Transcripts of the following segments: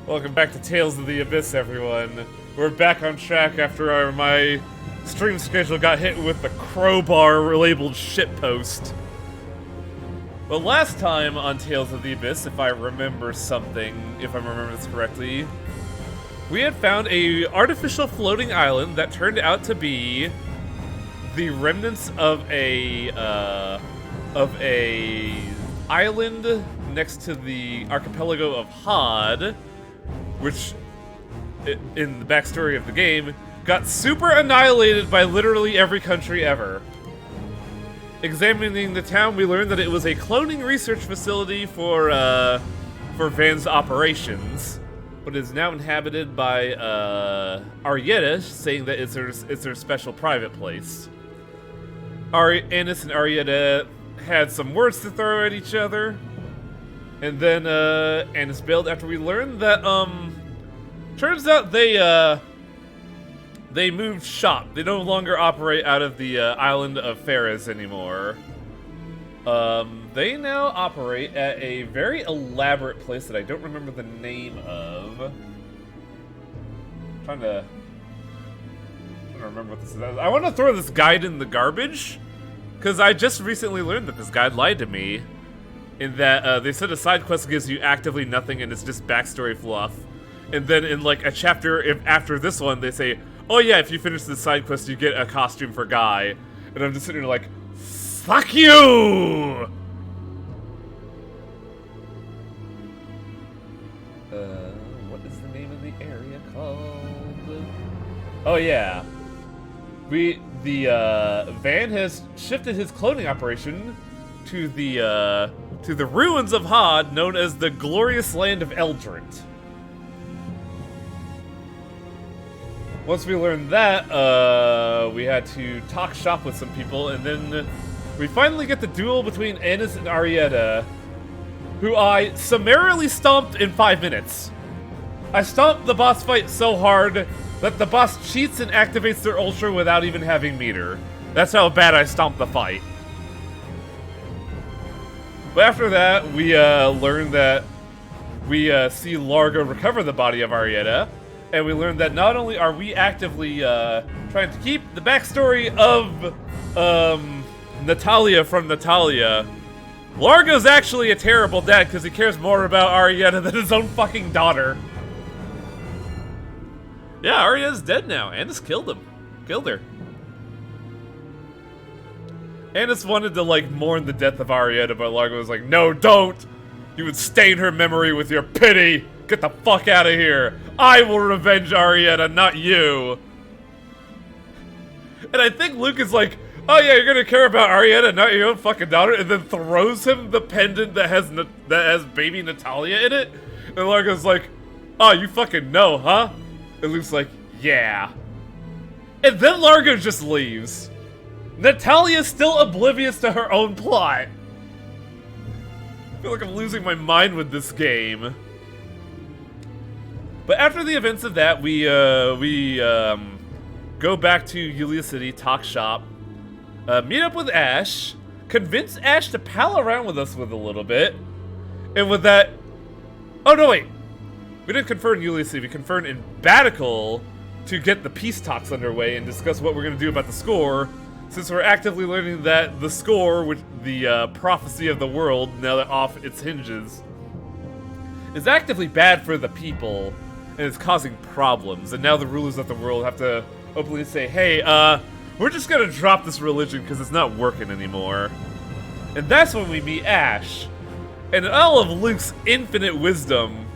Welcome back to Tales of the Abyss, everyone. We're back on track after my stream schedule got hit with the crowbar-labeled shitpost. Well, last time on Tales of the Abyss, if I remember this correctly, we had found a artificial floating island that turned out to be the remnants of a island next to the archipelago of Hod, which, in the backstory of the game, got super annihilated by literally every country ever. Examining the town, we learned that it was a cloning research facility for Van's operations, but is now inhabited by Arietta, saying that it's her special private place. Annis and Arietta had some words to throw at each other, and then Annis bailed after we learned that turns out they moved shop. They no longer operate out of the island of Ferris anymore. They now operate at a very elaborate place that I don't remember the name of. Trying to remember what this is. I want to throw this guide in the garbage, because I just recently learned that this guide lied to me, in that they said a side quest gives you actively nothing and it's just backstory fluff. And then in like a chapter after this one, they say, oh yeah, if you finish this side quest, you get a costume for Guy. And I'm just sitting there like, fuck you! What is the name of the area called? Oh yeah. Van has shifted his cloning operation to the ruins of Hod, known as the glorious land of Eldrint. Once we learned that, we had to talk shop with some people, and then we finally get the duel between Annis and Arietta, who I summarily stomped in 5 minutes. I stomped the boss fight so hard that the boss cheats and activates their ultra without even having meter. That's how bad I stomped the fight. But after that, we learned that we see Largo recover the body of Arietta, and we learned that not only are we actively trying to keep the backstory of Natalia from Natalia, Largo's actually a terrible dad because he cares more about Arietta than his own fucking daughter. Yeah, Arietta's dead now. Annis killed him. Killed her. Annis wanted to, like, mourn the death of Arietta, but Largo was like, no, don't! You would stain her memory with your pity! Get the fuck out of here! I will revenge Arietta, not you! And I think Luke is like, oh yeah, you're gonna care about Arietta, not your own fucking daughter, and then throws him the pendant that has baby Natalia in it? And Largo's like, oh, you fucking know, huh? And Luke's like, yeah. And then Largo just leaves. Natalia's still oblivious to her own plot. I feel like I'm losing my mind with this game. But after the events of that, we go back to Yulia City, talk shop, meet up with Ash, convince Ash to pal around with us with a little bit, and with that... Oh, no, wait. We didn't confer in Yulia City, we conferred in Batical to get the peace talks underway and discuss what we're going to do about the score, since we're actively learning that the score, which the prophecy of the world, now that off its hinges, is actively bad for the people, and it's causing problems, and now the rulers of the world have to openly say, hey, we're just gonna drop this religion because it's not working anymore. And that's when we meet Ash. And in all of Luke's infinite wisdom,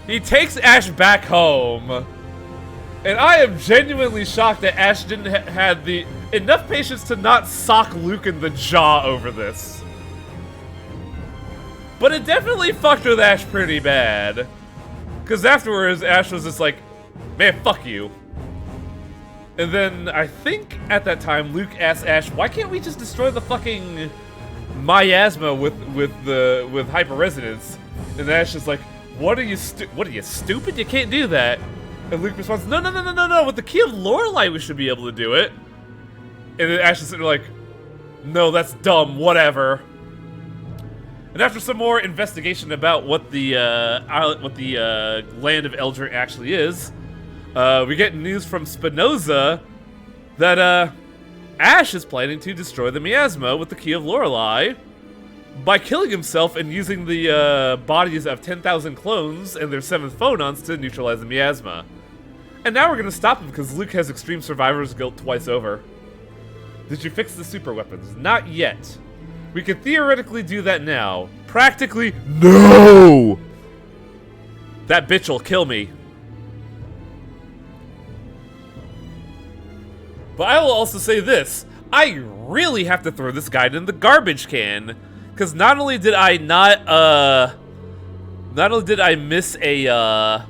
he takes Ash back home. And I am genuinely shocked that Ash didn't have the enough patience to not sock Luke in the jaw over this. But it definitely fucked with Ash pretty bad. Because afterwards, Ash was just like, man, fuck you. And then, I think at that time, Luke asked Ash, why can't we just destroy the fucking miasma with hyper resonance? And Ash is like, what are you stupid? You can't do that. And Luke responds, no, with the key of Lorelei we should be able to do it. And then Ash is sitting there like, no, that's dumb, whatever. And And after some more investigation about what the land of Eldritch actually is, we get news from Spinoza that Ash is planning to destroy the miasma with the Key of Lorelei by killing himself and using the bodies of 10,000 clones and their 7th phonons to neutralize the miasma. And now we're gonna stop him because Luke has extreme survivor's guilt twice over. Did you fix the super weapons? Not yet. We could theoretically do that now. Practically, no! That bitch will kill me. But I will also say this. I really have to throw this guide in the garbage can. Because not only did I miss a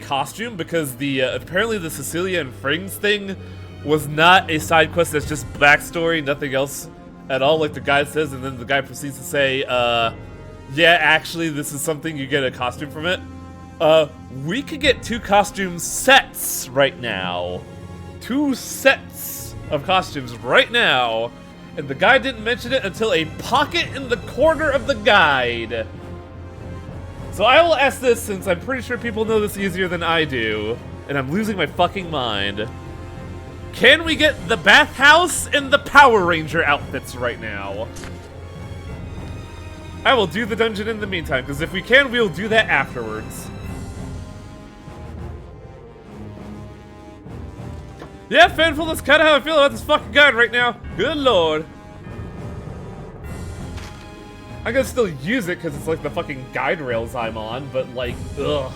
costume, because the apparently the Cecilia and Frings thing was not a side quest, that's just backstory, nothing else at all, like the guide says, and then the guy proceeds to say, yeah, actually, this is something, you get a costume from it. We could get 2 costume sets right now. 2 sets of costumes right now. And the guide didn't mention it until a pocket in the corner of the guide. So I will ask this, since I'm pretty sure people know this easier than I do, and I'm losing my fucking mind. Can we get the bathhouse and the Power Ranger outfits right now? I will do the dungeon in the meantime, because if we can, we'll do that afterwards. Yeah, Fanful, that's kind of how I feel about this fucking guide right now. Good lord. I'm gonna still use it because it's like the fucking guide rails I'm on, but like, ugh.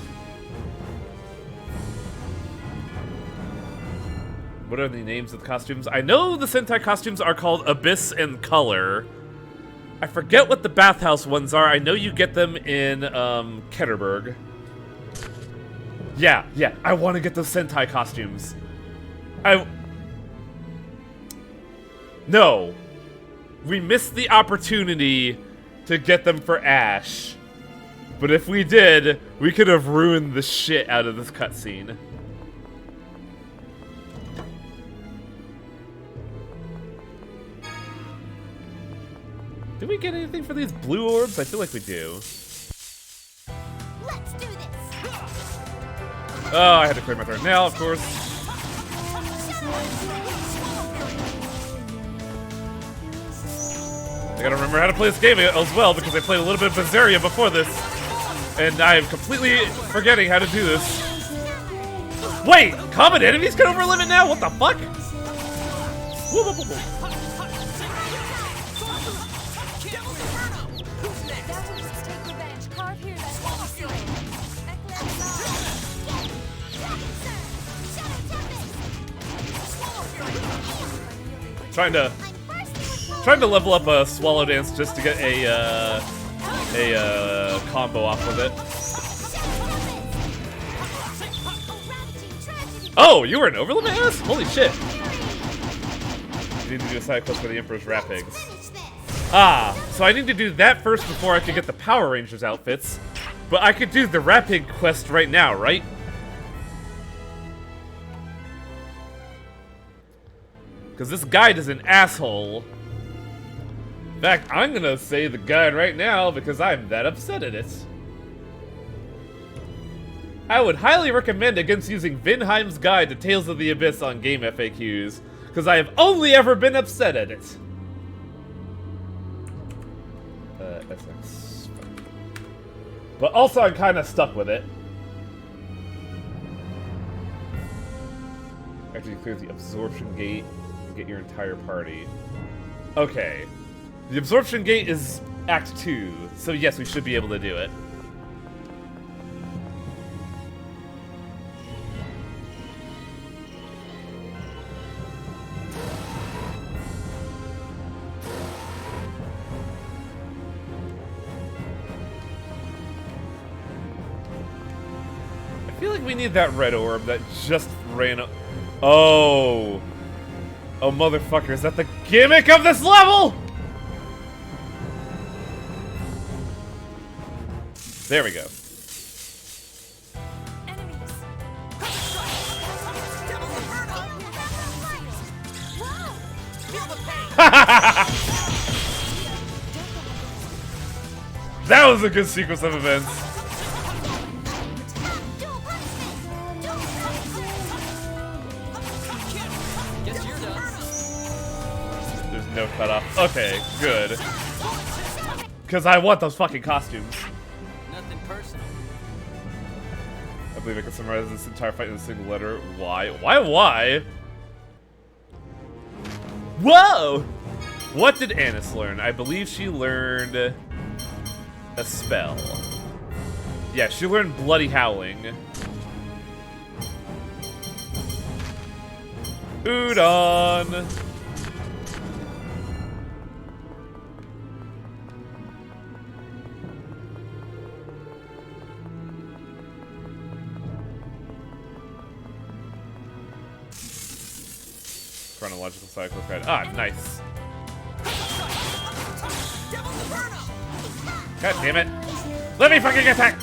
What are the names of the costumes? I know the Sentai costumes are called Abyss and Color. I forget what the bathhouse ones are. I know you get them in Ketterberg. Yeah, I want to get those Sentai costumes. No. We missed the opportunity to get them for Ash. But if we did, we could have ruined the shit out of this cutscene. Did we get anything for these blue orbs? I feel like we do. Let's do this. Oh, I had to clear my throat now, of course. I gotta remember how to play this game as well, because I played a little bit of Berseria before this, and I'm completely forgetting how to do this. Wait! Common enemies can over limit now? What the fuck? Whoa, whoa, whoa, whoa. Trying to level up a Swallow Dance just to get a combo off with it. Oh, you were an overlimit ass? Holy shit! You need to do a side quest for the Emperor's Rat Pigs. Ah, so I need to do that first before I could get the Power Rangers outfits. But I could do the Rat Pig quest right now, right? Because this guide is an asshole. In fact, I'm gonna say the guide right now because I'm that upset at it. I would highly recommend against using Vinheim's Guide to Tales of the Abyss on game FAQs, because I have only ever been upset at it. SX. But also I'm kind of stuck with it. After you clear the absorption gate, get your entire party. Okay. The absorption gate is Act 2, so yes, we should be able to do it. I feel like we need that red orb that just ran up. Oh. Oh, motherfucker, is that the gimmick of this level? There we go. That was a good sequence of events. There's no cutoff. Okay, good. Because I want those fucking costumes. Nothing personal. I believe I can summarize this entire fight in a single letter. Why? Why? Whoa! What did Annis learn? I believe she learned a spell. Yeah, she learned Bloody Howling. Udon! Chronological cycle guide. Ah, nice. God damn it. Let me fucking attack!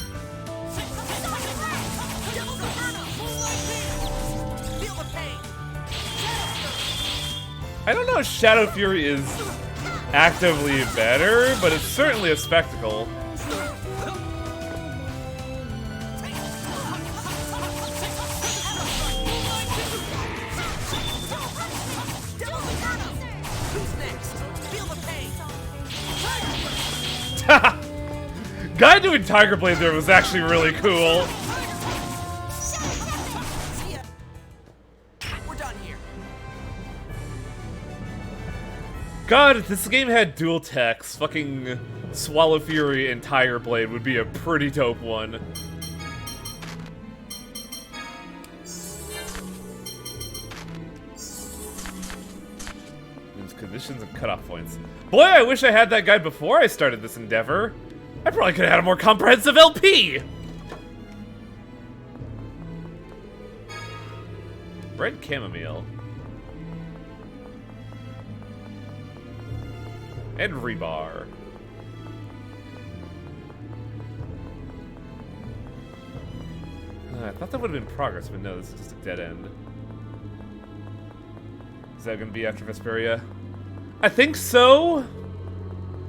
I don't know if Shadow Fury is actively better, but it's certainly a spectacle. Guy doing Tiger Blade there was actually really cool. We're done here. God, if this game had dual techs, fucking Swallow Fury and Tiger Blade would be a pretty dope one. Conditions and cutoff points. Boy, I wish I had that guide before I started this endeavor. I probably could have had a more comprehensive LP! Red chamomile. And rebar. I thought that would have been progress, but no, this is just a dead end. Is that gonna be after Vesperia? I think so.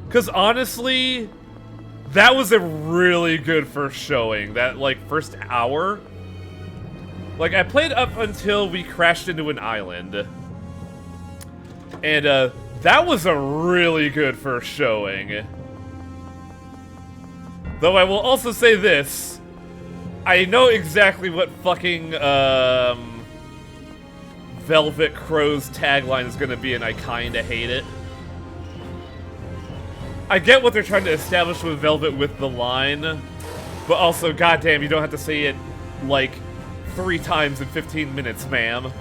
Because honestly, that was a really good first showing. That, like, first hour. Like, I played up until we crashed into an island. And, that was a really good first showing. Though I will also say this. I know exactly what fucking, Velvet Crow's tagline is gonna be, and I kinda hate it. I get what they're trying to establish with Velvet with the line, but also, goddamn, you don't have to say it, like, 3 times in 15 minutes, ma'am.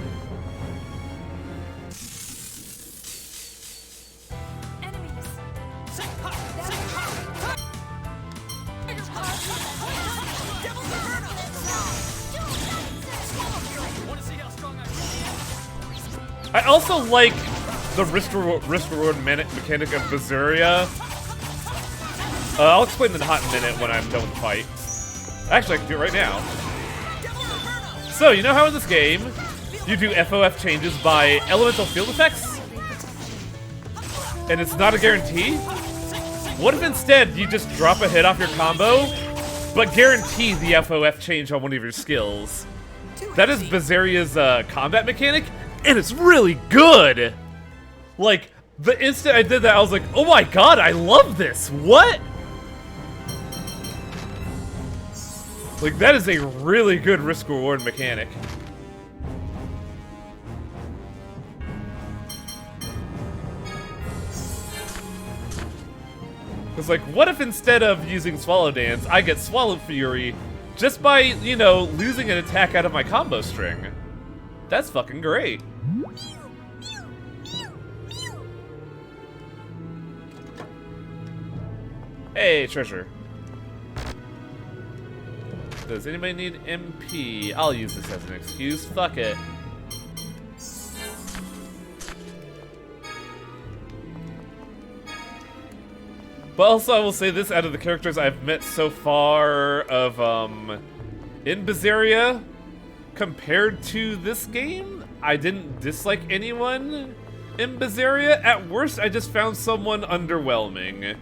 I also like the risk-reward mechanic of Berseria. I'll explain in a hot minute when I'm done with the fight. Actually, I can do it right now. So, you know how in this game, you do FOF changes by elemental field effects? And it's not a guarantee? What if instead you just drop a hit off your combo, but guarantee the FOF change on one of your skills? That is Berseria's combat mechanic, and it's really good! Like, the instant I did that, I was like, oh my god, I love this! What? Like, that is a really good risk-reward mechanic. It's like, what if instead of using Swallow Dance, I get Swallow Fury just by, you know, losing an attack out of my combo string? That's fucking great. Hey, treasure. Does anybody need MP? I'll use this as an excuse. Fuck it. But also, I will say this, out of the characters I've met so far of, in Berseria, compared to this game, I didn't dislike anyone in Berseria. At worst, I just found someone underwhelming.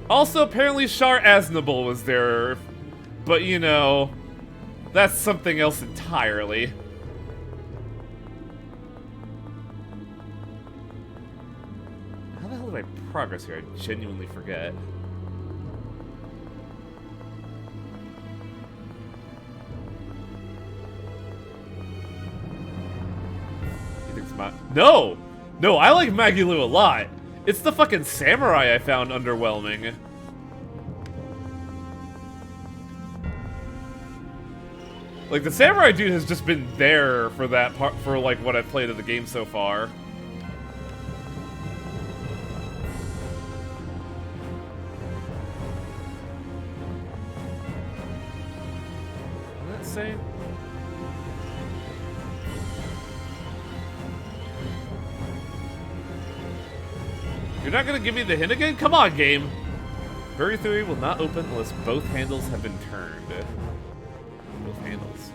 Also, apparently Shar Aznable was there, but you know, that's something else entirely. How the hell did I progress here? I genuinely forget. You think it's No! No, I like Magilou a lot. It's the fucking samurai I found underwhelming. Like, the samurai dude has just been there for that part, for like what I've played of the game so far. What did that say? You're not gonna give me the hint again? Come on, game! Furry Theory will not open unless both handles have been turned. Both handles.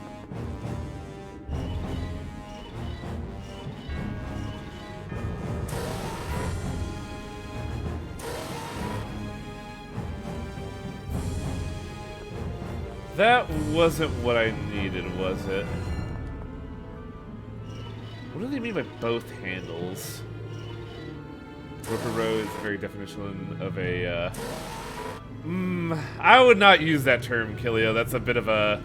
That wasn't what I needed, was it? What do they mean by both handles? Roper is the very definition of a, I would not use that term, Kilio. That's a bit of a...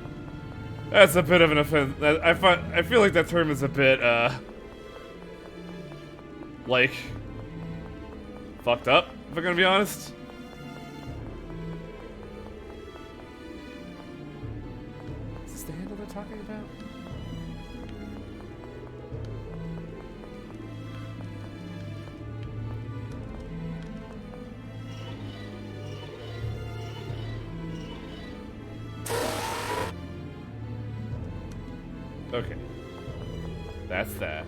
That's a bit of an offense. I feel like that term is a bit, like, fucked up, if I'm gonna be honest. Is this the handle they're talking about? Okay. That's that.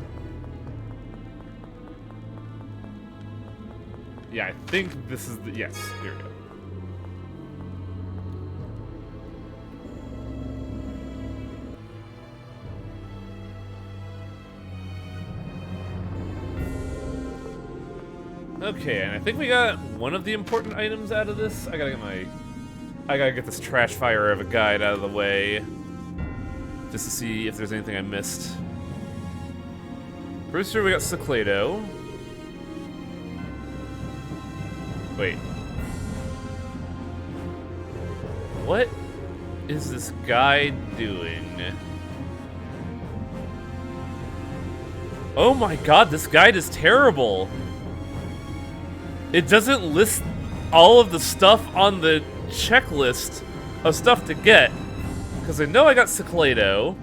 Yeah, I think this is the... Yes, here we go. Okay, and I think we got one of the important items out of this. I gotta get this trash fire of a guide out of the way. Just to see if there's anything I missed. Brewster, we got Cyclado. Wait. What is this guy doing? Oh my god, this guide is terrible. It doesn't list all of the stuff on the checklist of stuff to get. Because I know I got Cyclado.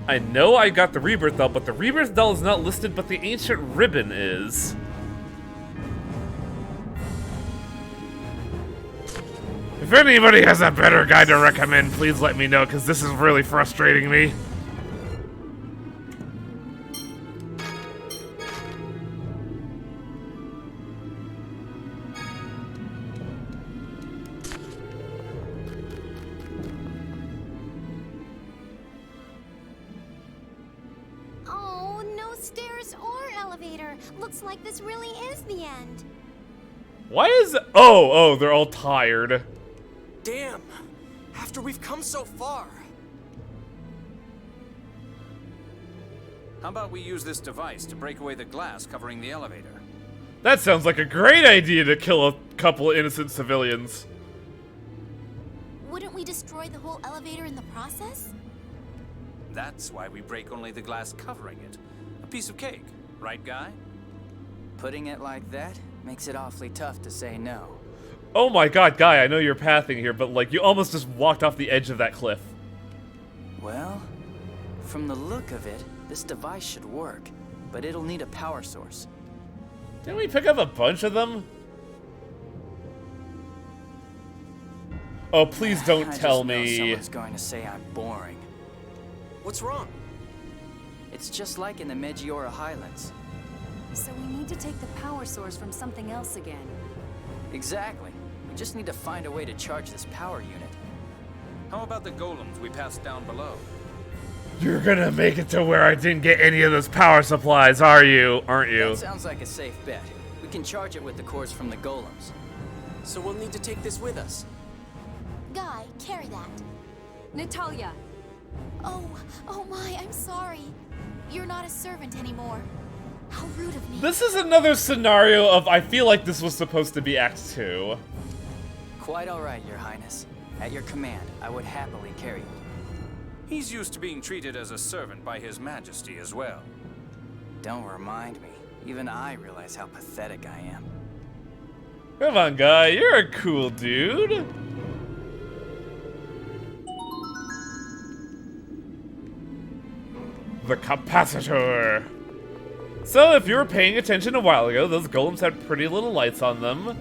I know I got the Rebirth Doll, but the Rebirth Doll is not listed, but the Ancient Ribbon is. If anybody has a better guide to recommend, please let me know, because this is really frustrating me. Looks like this really is the end. Why is... Oh, they're all tired. Damn! After we've come so far. How about we use this device to break away the glass covering the elevator? That sounds like a great idea to kill a couple of innocent civilians. Wouldn't we destroy the whole elevator in the process? That's why we break only the glass covering it. A piece of cake, right, Guy? Putting it like that makes it awfully tough to say no. Oh my god, Guy, I know you're pathing here, but like, you almost just walked off the edge of that cliff. Well, from the look of it, this device should work, but it'll need a power source. Didn't we pick up a bunch of them? Oh, please don't tell I just know me. someone's going to say I'm boring. What's wrong? It's just like in the Megiora Highlands. So we need to take the power source from something else again. Exactly. We just need to find a way to charge this power unit. How about the golems we passed down below? You're gonna make it to where I didn't get any of those power supplies, are you? Aren't you? That sounds like a safe bet. We can charge it with the cores from the golems. so we'll need to take this with us. Guy, carry that. Natalia, Oh my, I'm sorry. You're not a servant anymore. How rude of me. This is another scenario of I feel like this was supposed to be Act 2. Quite all right, Your Highness. At your command, I would happily carry it. He's used to being treated as a servant by His Majesty as well. Don't remind me. Even I realize how pathetic I am. Come on, Guy, you're a cool dude. The capacitor. So, if you were paying attention a while ago, those golems had pretty little lights on them.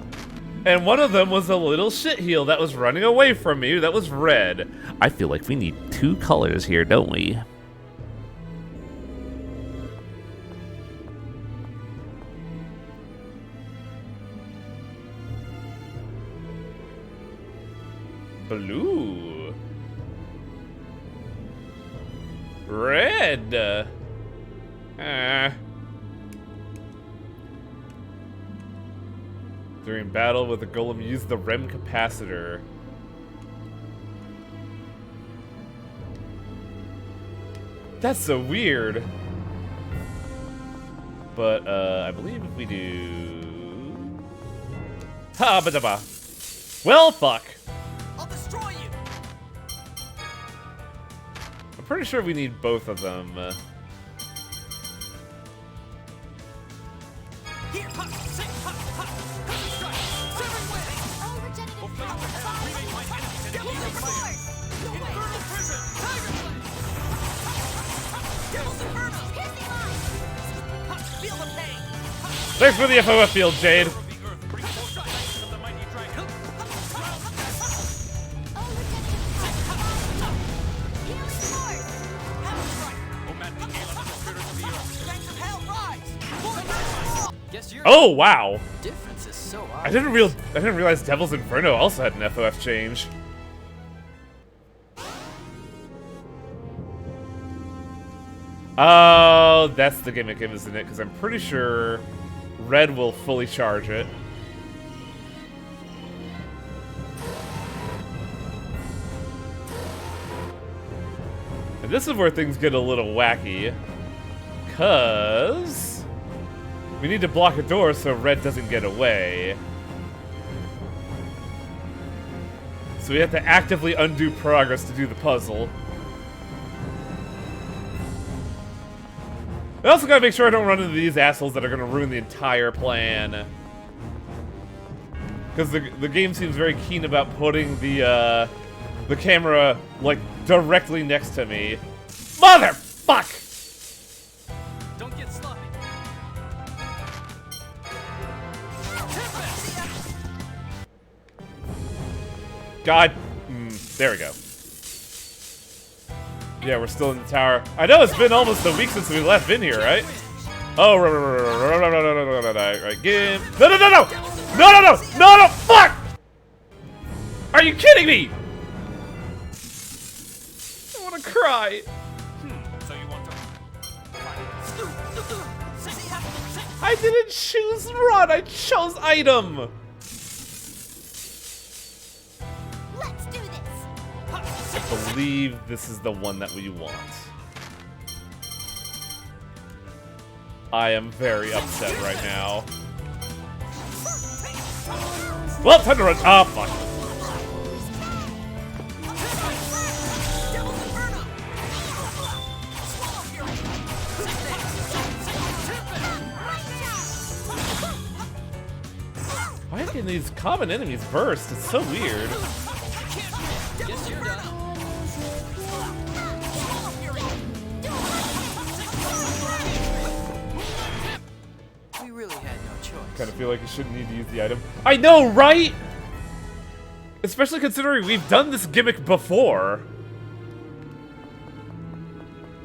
And one of them was a little shitheel that was running away from me that was red. I feel like we need 2 colors here, don't we? Blue. Red. During battle with the golem, use the REM capacitor. That's so weird. But, I believe if we do... Ha, ba da ba. Well, fuck. I'll destroy you! I'm pretty sure we need both of them. Here, ha, sing, ha, ha, perfect strike, severing way! Oh, regenerative Hopefully you can power. remake my enemies and use your fire! Infernal prison, tiger blade! Devil's inferno! Piercing line. Ha, feel the pain! Thanks for the FOF field, Jade. Of the earth, bring forth the lightning of the mighty dragon! Oh, regenerative power. Healing force. Hammer strike! O maddening gale of the spirit of the earth! Strength of hell, rise! Fortify! Guess you're Oh, wow. difference is so I obvious. didn't realize Devil's Inferno also had an FOF change. Oh, that's the gimmick, isn't it? Because I'm pretty sure red will fully charge it. And this is where things get a little wacky. Because we need to block a door so red doesn't get away. So we have to actively undo progress to do the puzzle. I also gotta make sure I don't run into these assholes that are gonna ruin the entire plan. Because the game seems very keen about putting the camera, like, directly next to me. Motherfuck! Don't get sloppy! God. There we go. Yeah, we're still in the tower. I know it's been almost a week since we left in here, right? Oh, right, game. No, no, no, no! No, no, no! No, no, fuck! Are you kidding me? I wanna cry. So you want to... I didn't choose run, I chose item. Let's do this. I believe this is the one that we want. I am very upset right now. Well, time to run. Ah, fuck. Why can these common enemies burst? It's so weird. Guess you're done. We really had no choice. Kind of feel like you shouldn't need to use the item. I know, right? Especially considering we've done this gimmick before.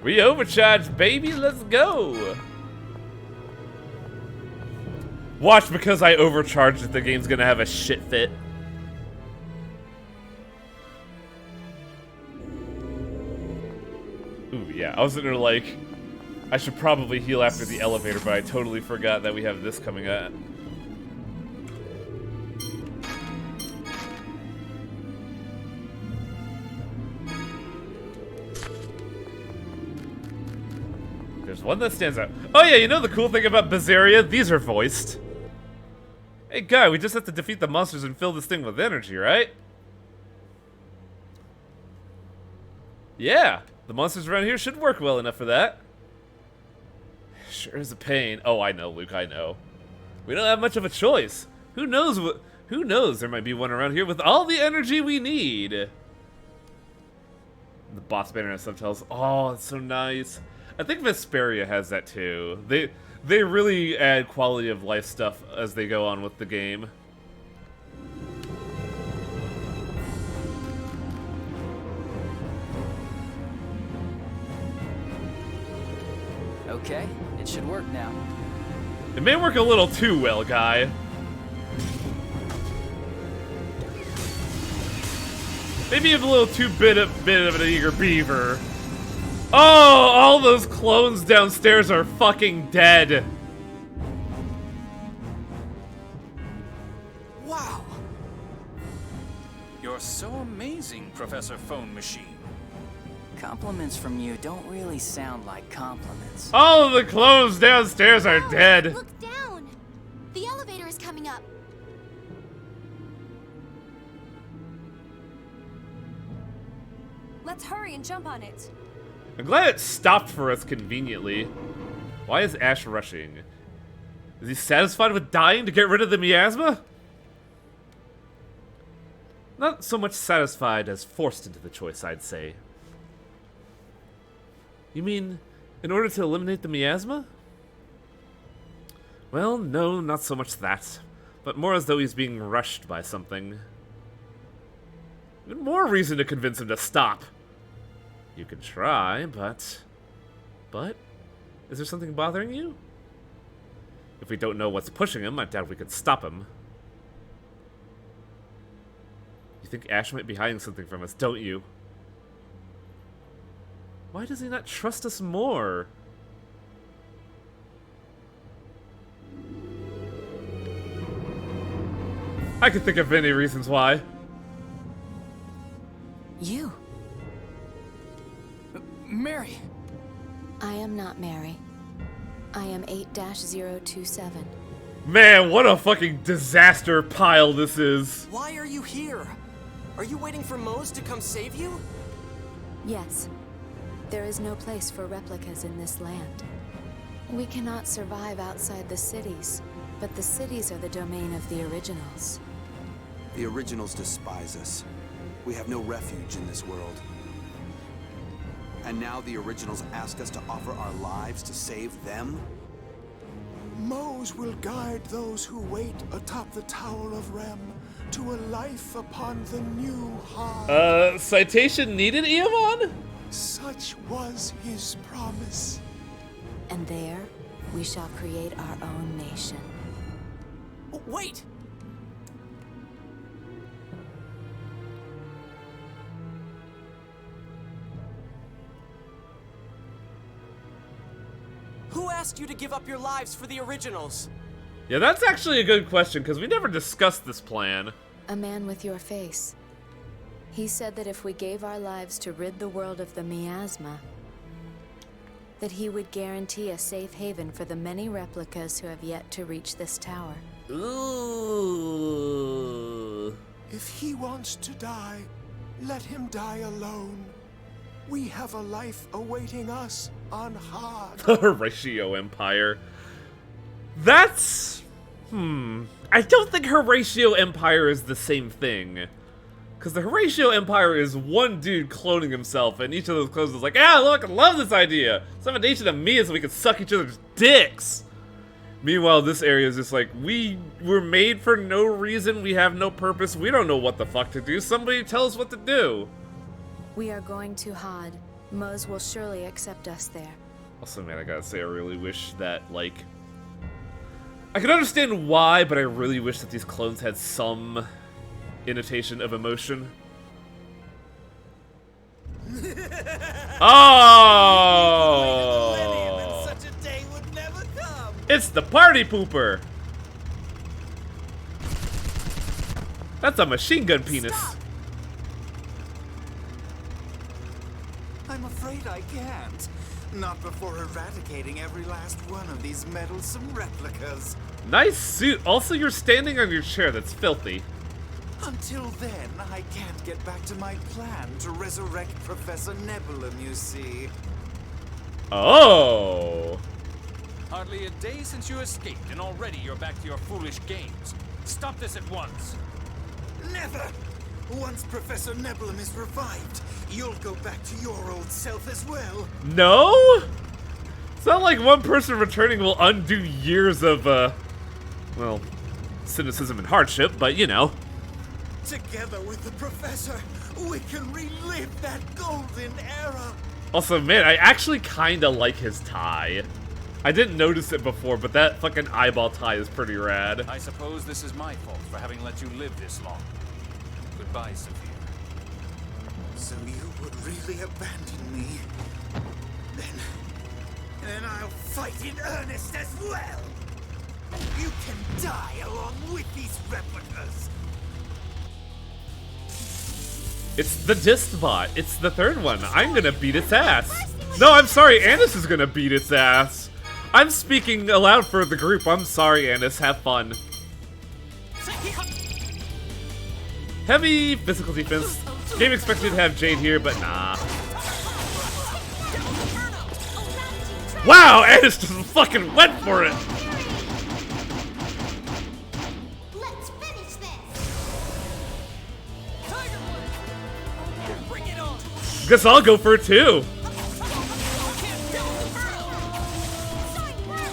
We overcharged, baby. Let's go. Watch, because I overcharged it, the game's gonna have a shit fit. Ooh, yeah. I was gonna like, I should probably heal after the elevator, but I totally forgot that we have this coming up. There's one that stands out. Oh yeah, you know the cool thing about Bazaria? These are voiced. Hey guy, we just have to defeat the monsters and fill this thing with energy, right? Yeah, the monsters around here should work well enough for that. Sure is a pain. Oh, I know, Luke, I know. We don't have much of a choice. Who knows what? Who knows? There might be one around here with all the energy we need. The boss banner has subtitles. Oh, it's so nice. I think Vesperia has that too. They really add quality of life stuff as they go on with the game. Okay, it should work now. It may work a little too well, guy. Maybe a little too bit of an eager beaver. Oh, all those clones downstairs are fucking dead. Wow! You're so amazing, Professor Phone Machine. Compliments from you don't really sound like compliments. All of the clones downstairs are dead. Look down! The elevator is coming up. Let's hurry and jump on it. I'm glad it stopped for us conveniently. Why is Ash rushing? Is he satisfied with dying to get rid of the miasma? Not so much satisfied as forced into the choice, I'd say. You mean, in order to eliminate the miasma? Well, no, not so much that, but more as though he's being rushed by something. Even more reason to convince him to stop. You can try, but... Is there something bothering you? If we don't know what's pushing him, I doubt we could stop him. You think Ash might be hiding something from us, don't you? Why does he not trust us more? I can think of many reasons why. You. Mary! I am not Mary. I am 8-027. Man, what a fucking disaster pile this is. Why are you here? Are you waiting for Mose to come save you? Yes. There is no place for replicas in this land. We cannot survive outside the cities, but the cities are the domain of the originals. The originals despise us. We have no refuge in this world. And now the originals ask us to offer our lives to save them? Mose will guide those who wait atop the Tower of Rem to a life upon the new heart. Citation needed, Eamon? Such was his promise. And there, we shall create our own nation. Wait! Who asked you to give up your lives for the originals? Yeah, that's actually a good question, because we never discussed this plan. A man with your face. He said that if we gave our lives to rid the world of the miasma, that he would guarantee a safe haven for the many replicas who have yet to reach this tower. Ooh. If he wants to die, let him die alone. We have a life awaiting us on Hard. Horatio Empire. That's... I don't think Horatio Empire is the same thing. Because the Horatio Empire is one dude cloning himself, and each of those clones is like, ah, look, I love this idea. Let's have a nation of me so we can suck each other's dicks. Meanwhile, this area is just like, we were made for no reason, we have no purpose, we don't know what the fuck to do, somebody tell us what to do. We are going to Hod. Mose will surely accept us there. Also, man, I gotta say, I really wish that, like... I can understand why, but I really wish that these clones had some intonation of emotion. Oh! Such a day would never come. It's the party pooper! That's a machine gun penis. Stop. I'm afraid I can't. Not before eradicating every last one of these meddlesome replicas. Nice suit. Also, you're standing on your chair. That's filthy. Until then, I can't get back to my plan to resurrect Professor Nebulum, you see. Oh. Hardly a day since you escaped, and already you're back to your foolish games. Stop this at once. Never! Once Professor Nebulum is revived, you'll go back to your old self as well. No? It's not like one person returning will undo years of, well, cynicism and hardship, but you know. Together with the Professor, we can relive that golden era. Also, man, I actually kinda like his tie. I didn't notice it before, but that fucking eyeball tie is pretty rad. I suppose this is my fault for having let you live this long. Goodbye, Sophia. So you would really abandon me? Then I'll fight in earnest as well. You can die along with these replicas. It's the Distbot. It's the third one. I'm gonna beat its ass. No, I'm sorry. Anis is gonna beat its ass. I'm speaking aloud for the group. I'm sorry, Anis. Have fun. Heavy physical defense. Game expected to have Jade here, but nah. Wow, Anis just fucking went for it. Let's finish this. Bring it on. Guess I'll go for it too.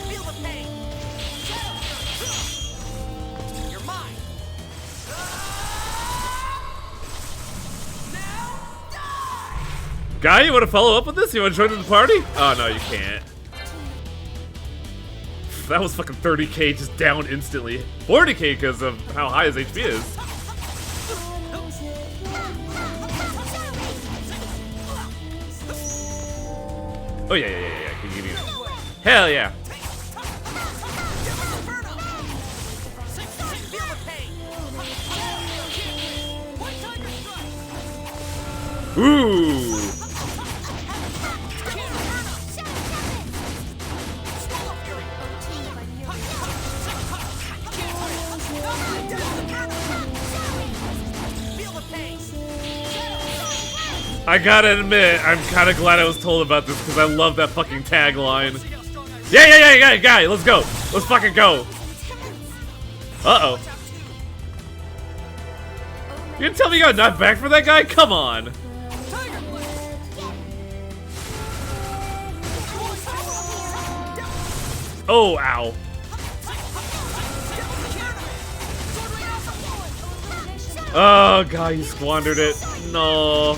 Feel the pain. You're mine. Now die. Guy, you want to follow up with this? You want to join in the party? Oh, no, you can't. That was fucking 30k just down instantly. 40k because of how high his HP is. Oh, yeah. Give me that. Hell yeah. Feel the pain. One time strike. Ooh. Feel the pain. I gotta admit, I'm kind of glad I was told about this because I love that fucking tagline. Yeah, guy, let's go. Let's fucking go. Uh-oh. You gonna tell me you got knocked back for that guy? Come on. Oh, ow. Oh, God, you squandered it. No.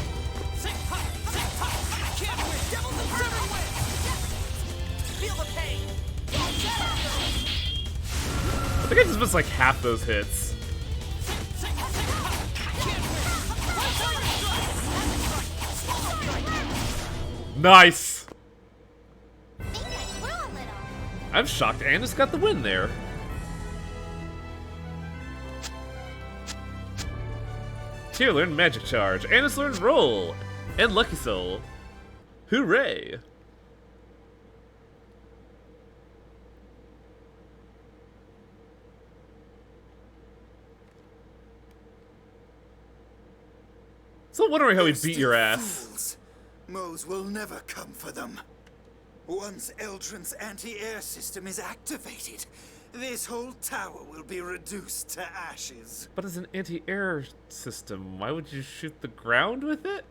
I think I just missed like half those hits. Nice! I'm shocked Anis got the win there. Here, learn Magic Charge. Anis learned Roll. And Lucky Soul. Hooray! So wondering how he beat your ass. Fools. Mose will never come for them. Once Eldrin's anti-air system is activated, this whole tower will be reduced to ashes. But as an anti-air system, why would you shoot the ground with it?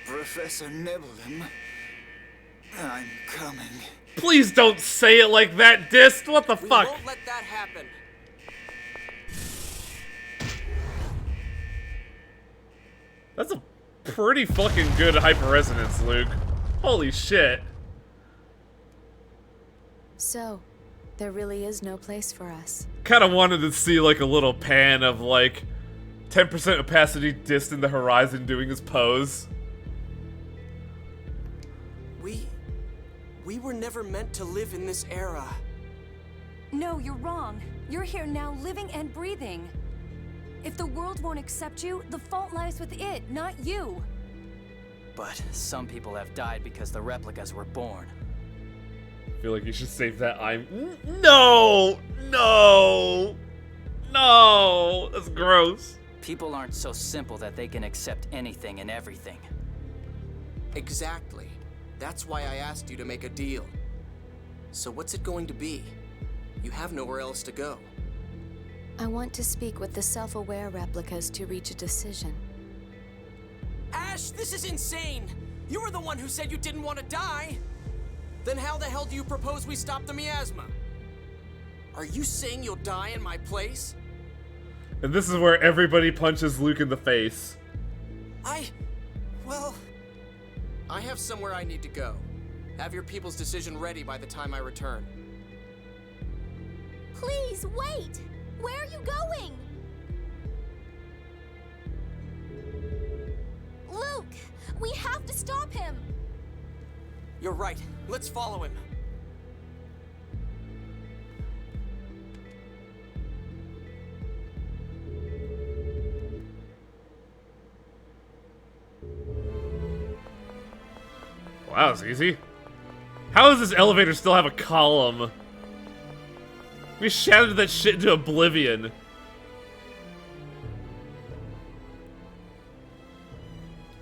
Professor Nebulum, I'm coming. Please don't say it like that, Dist. What the fuck? We won't let that happen. That's a pretty fucking good hyper resonance, Luke. Holy shit. So, there really is no place for us. Kind of wanted to see like a little pan of like 10% opacity Dist in the horizon doing his pose. We were never meant to live in this era. No, you're wrong. You're here now, living and breathing. If the world won't accept you, the fault lies with it, not you. But some people have died because the replicas were born. I feel like you should save that. No! No! No! That's gross. People aren't so simple that they can accept anything and everything. Exactly. That's why I asked you to make a deal. So what's it going to be? You have nowhere else to go. I want to speak with the self-aware replicas to reach a decision. Ash, this is insane! You were the one who said you didn't want to die! Then how the hell do you propose we stop the miasma? Are you saying you'll die in my place? And this is where everybody punches Luke in the face. Well... I have somewhere I need to go. Have your people's decision ready by the time I return. Please, wait! Where are you going? Luke! We have to stop him! You're right. Let's follow him. Wow, that's easy. How does this elevator still have a column? We shattered that shit into oblivion.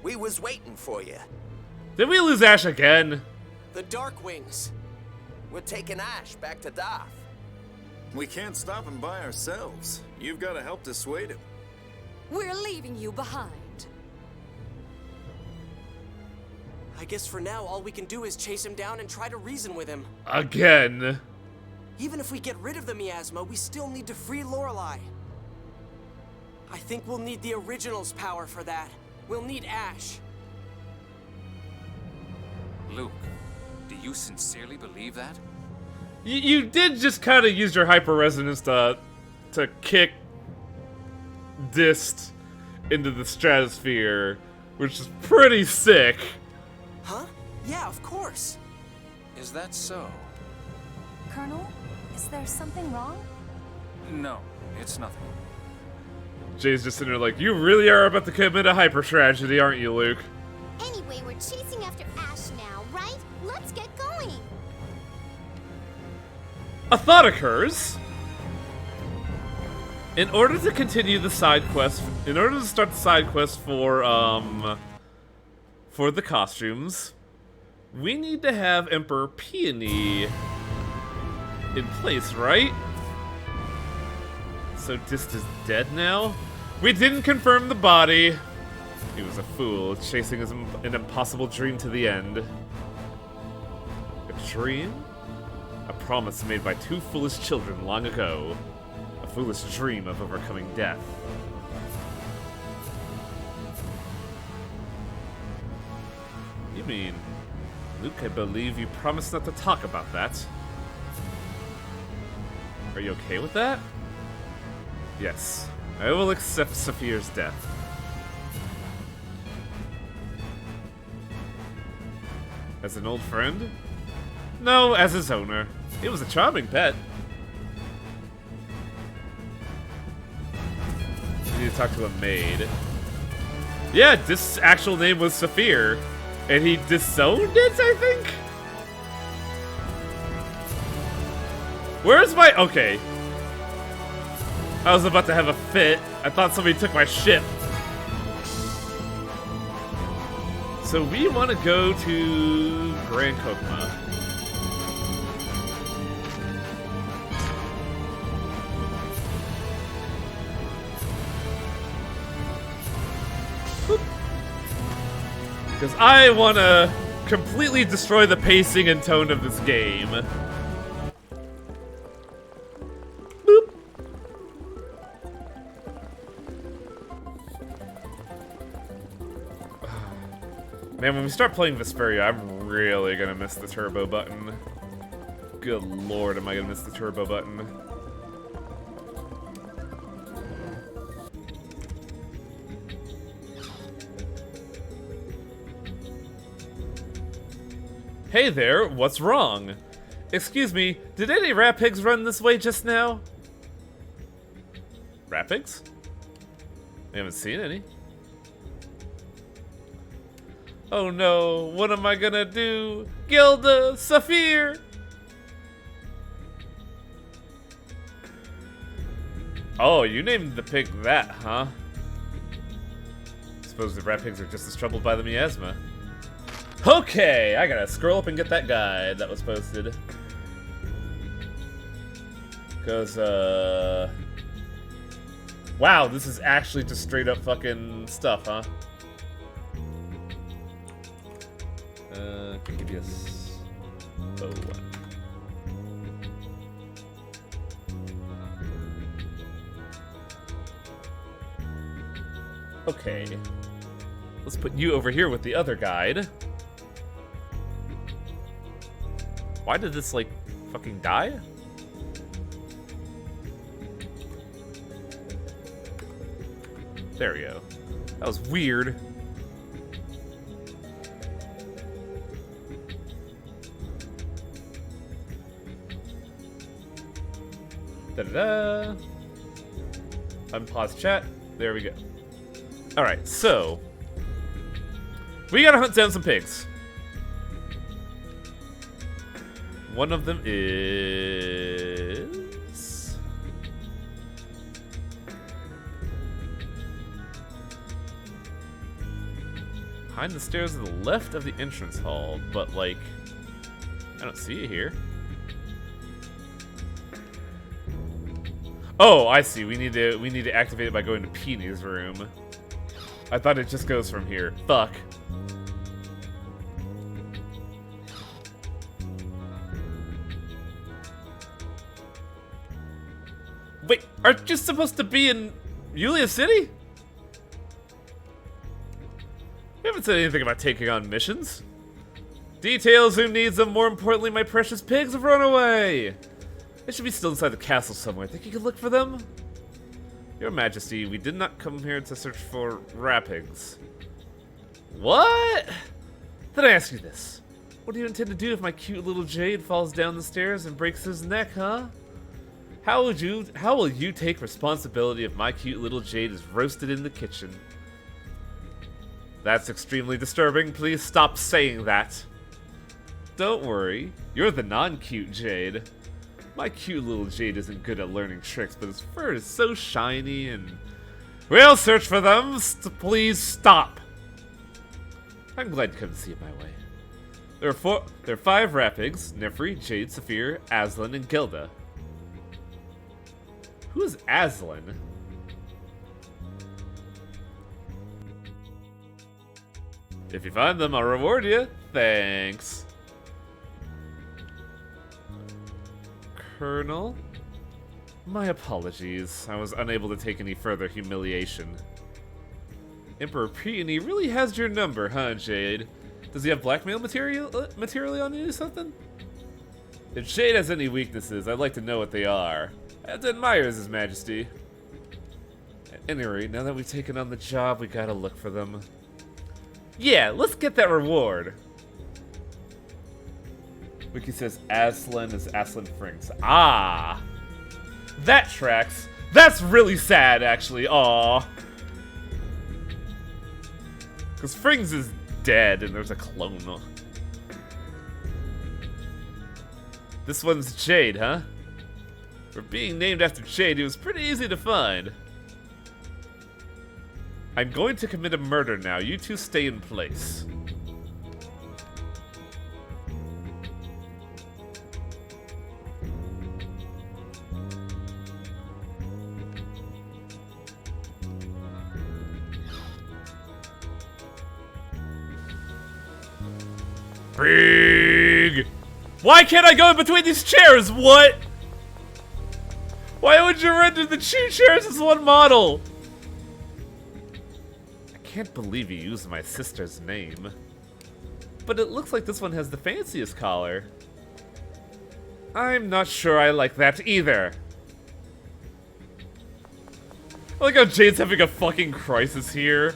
We was waiting for you. Did we lose Ash again? The Darkwings. We're taking Ash back to Darth. We can't stop him by ourselves. You've got to help dissuade him. We're leaving you behind. I guess for now, all we can do is chase him down and try to reason with him. Again. Even if we get rid of the miasma, we still need to free Lorelei. I think we'll need the Original's power for that. We'll need Ash. Luke, do you sincerely believe that? You did just kind of use your hyper resonance to kick Dist into the stratosphere, which is pretty sick. Huh? Yeah, of course. Is that so? Colonel, is there something wrong? No, it's nothing. Jay's just sitting there like, you really are about to commit a hyper tragedy, aren't you, Luke? Anyway, we're chasing after Ash now, right? Let's get going! A thought occurs. In order to continue the side quest, in order to start the side quest for the costumes, we need to have Emperor Peony in place, right? So Dist is dead now? We didn't confirm the body. He was a fool, chasing an impossible dream to the end. A dream? A promise made by two foolish children long ago. A foolish dream of overcoming death. You mean... Luke, I believe you promised not to talk about that. Are you okay with that? Yes. I will accept Saphir's death. As an old friend? No, as his owner. It was a charming pet. You need to talk to a maid. Yeah, this actual name was Saphir. And he disowned it, I think? Where's my... Okay. I was about to have a fit. I thought somebody took my ship. So we want to go to Grand Kokma. Because I want to completely destroy the pacing and tone of this game. Boop. Man, when we start playing Vesperia, I'm really gonna miss the turbo button. Good lord, am I gonna miss the turbo button. Hey there, what's wrong? Excuse me, did any rat pigs run this way just now? Rat pigs? We haven't seen any. Oh no, what am I gonna do? Gilda, Saphir! Oh, you named the pig that, huh? Suppose the rat pigs are just as troubled by the miasma. Okay, I gotta scroll up and get that guide that was posted. Because, wow, this is actually just straight up fucking stuff, huh? Can give you a... Oh. Okay. Let's put you over here with the other guide. Why did this, like, fucking die? There we go. That was weird. Da-da-da. Unpause chat. There we go. Alright, so... we gotta hunt down some pigs. One of them is... behind the stairs to the left of the entrance hall, but, like... I don't see it here. Oh, I see. We need to activate it by going to Peeny's room. I thought it just goes from here. Fuck. Wait, aren't you supposed to be in Yulia City? We haven't said anything about taking on missions. Details, who needs them? More importantly, my precious pigs have run away. They should be still inside the castle somewhere. Think you could look for them? Your Majesty, we did not come here to search for rat pigs. What? Then I ask you this. What do you intend to do if my cute little Jade falls down the stairs and breaks his neck, huh? How will you take responsibility if my cute little Jade is roasted in the kitchen? That's extremely disturbing. Please stop saying that. Don't worry. You're the non-cute Jade. My cute little Jade isn't good at learning tricks, but his fur is so shiny and... we'll search for them! Please stop! I'm glad you come to see it my way. There are 5 rat pigs: Nefri, Jade, Saphir, Aslan, and Gilda. Who is Aslan? If you find them, I'll reward you. Thanks. Colonel? My apologies. I was unable to take any further humiliation. Emperor Peony really has your number, huh, Jade? Does he have blackmail material on you or something? If Jade has any weaknesses, I'd like to know what they are. I have to admire His Majesty. At any rate, now that we've taken on the job, we gotta look for them. Yeah, let's get that reward. Wiki says Aslan is Aslan Frings. Ah! That tracks. That's really sad, actually. Aw. Because Frings is dead and there's a clone. This one's Jade, huh? For being named after Jade, it was pretty easy to find. I'm going to commit a murder now. You two stay in place. Big! Why can't I go in between these chairs? What? Why would you render the 2 chairs as one model? I can't believe you used my sister's name. But it looks like this one has the fanciest collar. I'm not sure I like that either. I like how Jade's having a fucking crisis here.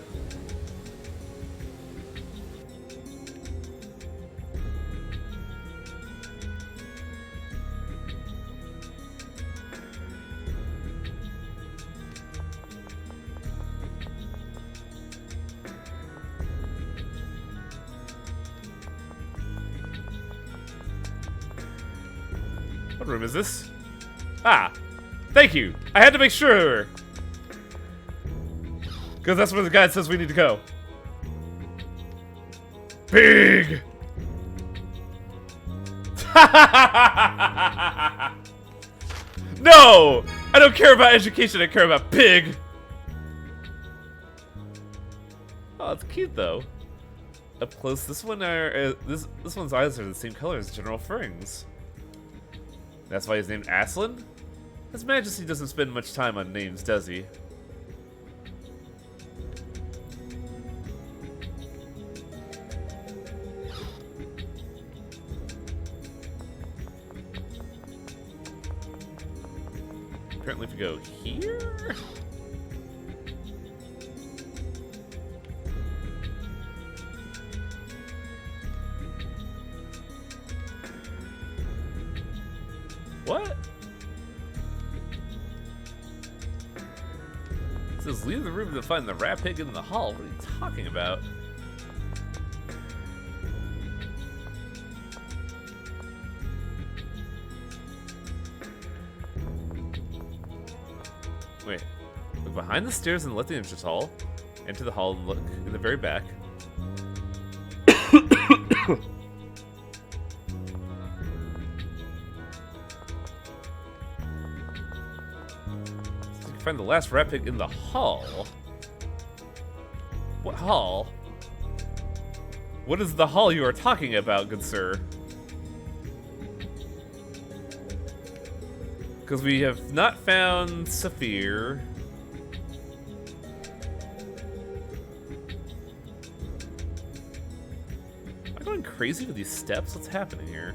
What room is this? Ah, thank you. I had to make sure. Because that's where the guide says we need to go. Pig! No! I don't care about education, I care about pig! Oh, it's cute though. Up close, this one's eyes are the same color as General Frings. That's why he's named Aslan? His Majesty doesn't spend much time on names, does he? Apparently if we go here... What? It says leave the room to find the rat pig in the hall. What are you talking about? Wait. Look behind the stairs and let the entrance hall. Enter the hall and look in the very back. Find the last rat pig in the hall. What hall? What is the hall you are talking about, good sir? Because we have not found Saphir. Am I going crazy with these steps? What's happening here?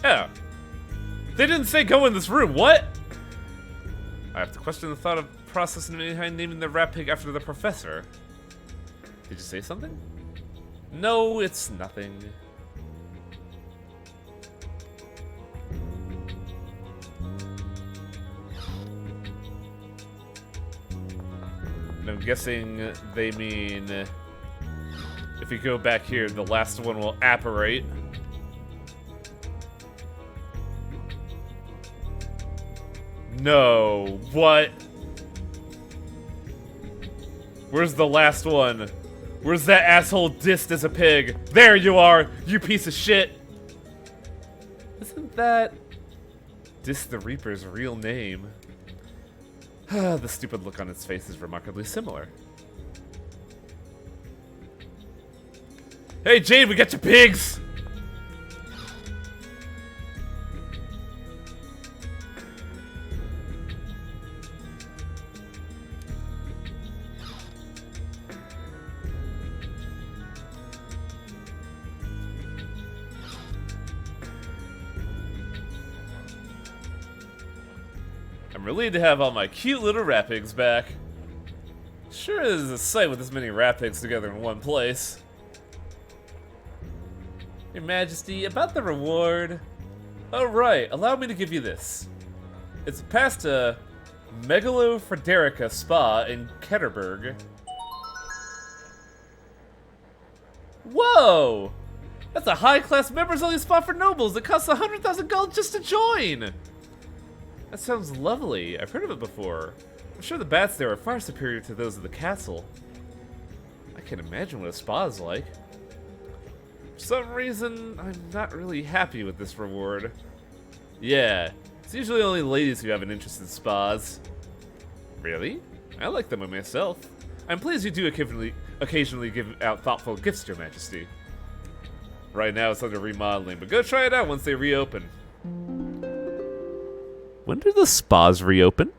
Yeah. They didn't say go in this room. What? I have to question the thought of process behind naming the rat pig after the professor. Did you say something? No, it's nothing. And I'm guessing they mean if we go back here, the last one will apparate. No, what? Where's the last one? Where's that asshole dissed as a pig? There you are, you piece of shit! Isn't that Diss the Reaper's real name? The stupid look on its face is remarkably similar. Hey Jade, we got your pigs! I'm relieved to have all my cute little rat pigs back. Sure is a sight with this many rat pigs together in one place. Your Majesty, about the reward. Oh right, allow me to give you this. It's a pass to Megalo Frederica Spa in Ketterberg. Whoa! That's a high-class members-only spa for nobles that costs 100,000 gold just to join! That sounds lovely. I've heard of it before. I'm sure the baths there are far superior to those of the castle. I can't imagine what a spa is like. For some reason, I'm not really happy with this reward. Yeah, it's usually only ladies who have an interest in spas. Really? I like them myself. I'm pleased you do occasionally give out thoughtful gifts to Your Majesty. Right now it's under remodeling, but go try it out once they reopen. When do the spas reopen?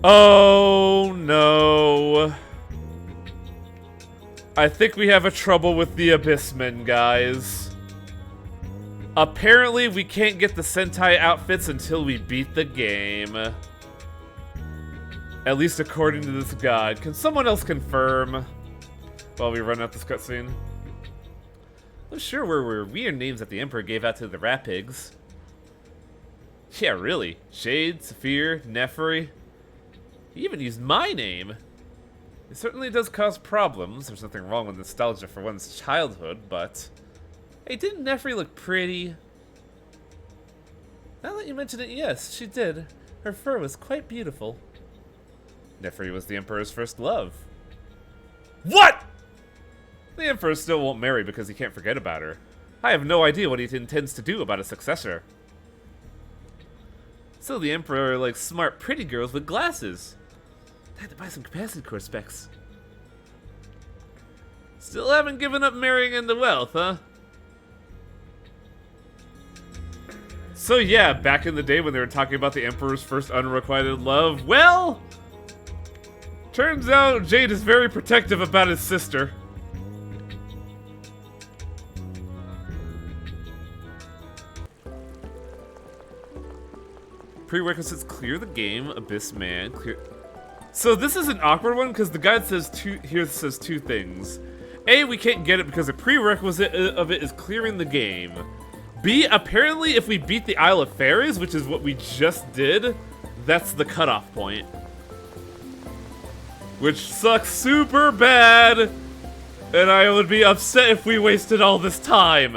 Oh no. I think we have a trouble with the Abyssmen, guys. Apparently, we can't get the Sentai outfits until we beat the game. At least according to this guide. Can someone else confirm while we run out this cutscene? I'm sure were weird names that the Emperor gave out to the rat pigs. Yeah, really. Shade, Saphir, Neferi. He even used my name. It certainly does cause problems. There's nothing wrong with nostalgia for one's childhood, but... Hey, didn't Neferi look pretty? Now that you mention it, yes, she did. Her fur was quite beautiful. Neferi was the Emperor's first love. What?! The Emperor still won't marry because he can't forget about her. I have no idea what he intends to do about a successor. Still, the Emperor likes smart, pretty girls with glasses. I had to buy some capacity core specs. Still haven't given up marrying into wealth, huh? So yeah, back in the day when they were talking about the Emperor's first unrequited love, well... Turns out Jade is very protective about his sister. Prerequisites: clear the game, Abyss Man, clear... So this is an awkward one because the guide says two things. A, we can't get it because the prerequisite of it is clearing the game. B, apparently if we beat the Isle of Fairies, which is what we just did, that's the cutoff point. Which sucks super bad, and I would be upset if we wasted all this time.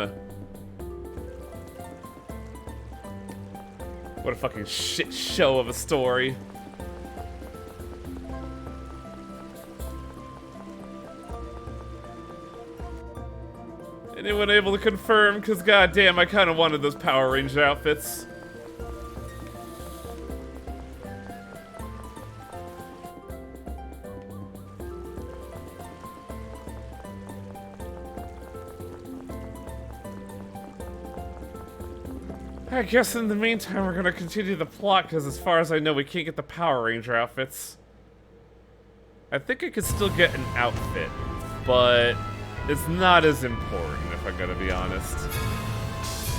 What a fucking shit show of a story. Anyone able to confirm? Because goddamn, I kind of wanted those Power Ranger outfits. I guess in the meantime we're gonna continue the plot because as far as I know we can't get the Power Ranger outfits. I think I could still get an outfit, but it's not as important if I'm gonna be honest.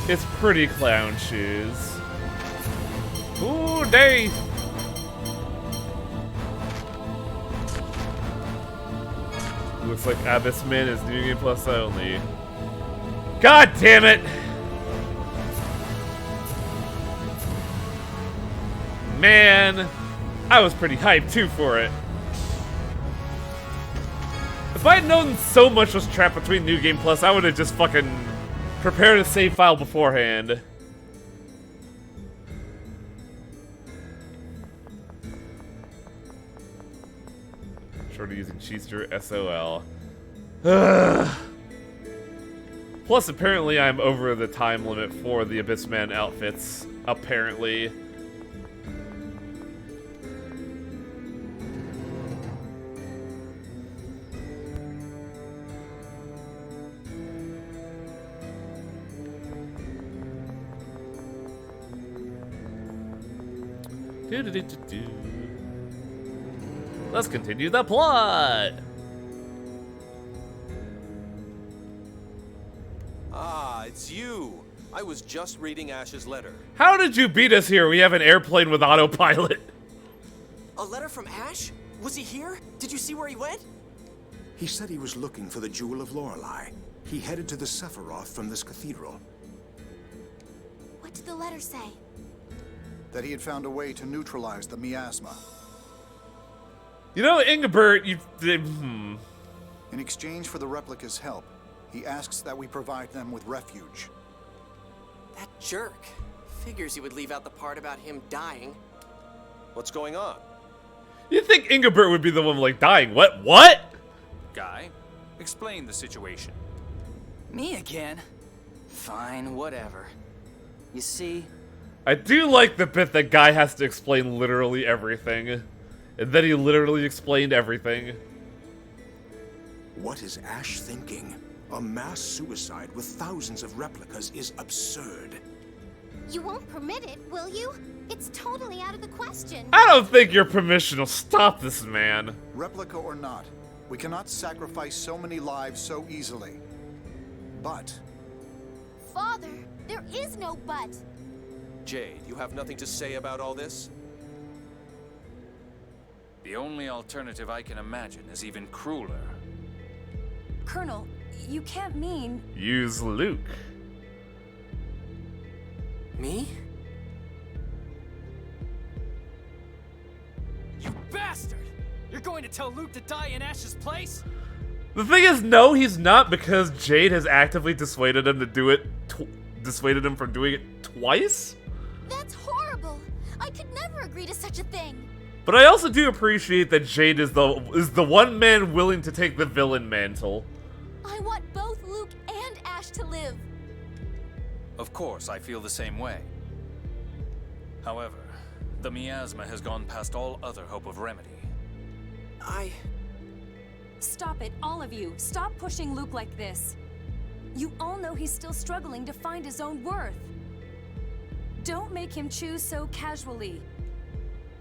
It's pretty clown shoes. Ooh, Dave! Looks like Abyss Man is New Game Plus only. God damn it! Man, I was pretty hyped too for it. If I had known so much was trapped between New Game Plus, I would have just fucking prepared a save file beforehand. Shorty using Cheester, SOL. Ugh. Plus, apparently I'm over the time limit for the Abyss Man outfits. Apparently. Let's continue the plot! Ah, it's you. I was just reading Ash's letter. How did you beat us here? We have an airplane with autopilot. A letter from Ash? Was he here? Did you see where he went? He said he was looking for the Jewel of Lorelei. He headed to the Sephiroth from this cathedral. What did the letter say? That he had found a way to neutralize the miasma. You know, Ingibert, you did. In exchange for the replica's help, he asks that we provide them with refuge. That jerk. Figures he would leave out the part about him dying. What's going on? You think Ingibert would be the one like dying? What? Guy, explain the situation. Me again? Fine, whatever. You see, I do like the bit that Guy has to explain literally everything. And then he literally explained everything. What is Ash thinking? A mass suicide with thousands of replicas is absurd. You won't permit it, will you? It's totally out of the question. I don't think your permission will stop this man. Replica or not, we cannot sacrifice so many lives so easily. But Father, there is no but. Jade, you have nothing to say about all this? The only alternative I can imagine is even crueler. Colonel, you can't mean... Use Luke. Me? You bastard! You're going to tell Luke to die in Ash's place? The thing is, no, he's not, because Jade has actively dissuaded him to do it, dissuaded him from doing it twice? That's horrible. I could never agree to such a thing. But I also do appreciate that Jade is the one man willing to take the villain mantle. I want both Luke and Ash to live. Of course, I feel the same way. However, the miasma has gone past all other hope of remedy. Stop it, all of you. Stop pushing Luke like this. You all know he's still struggling to find his own worth. Don't make him choose so casually.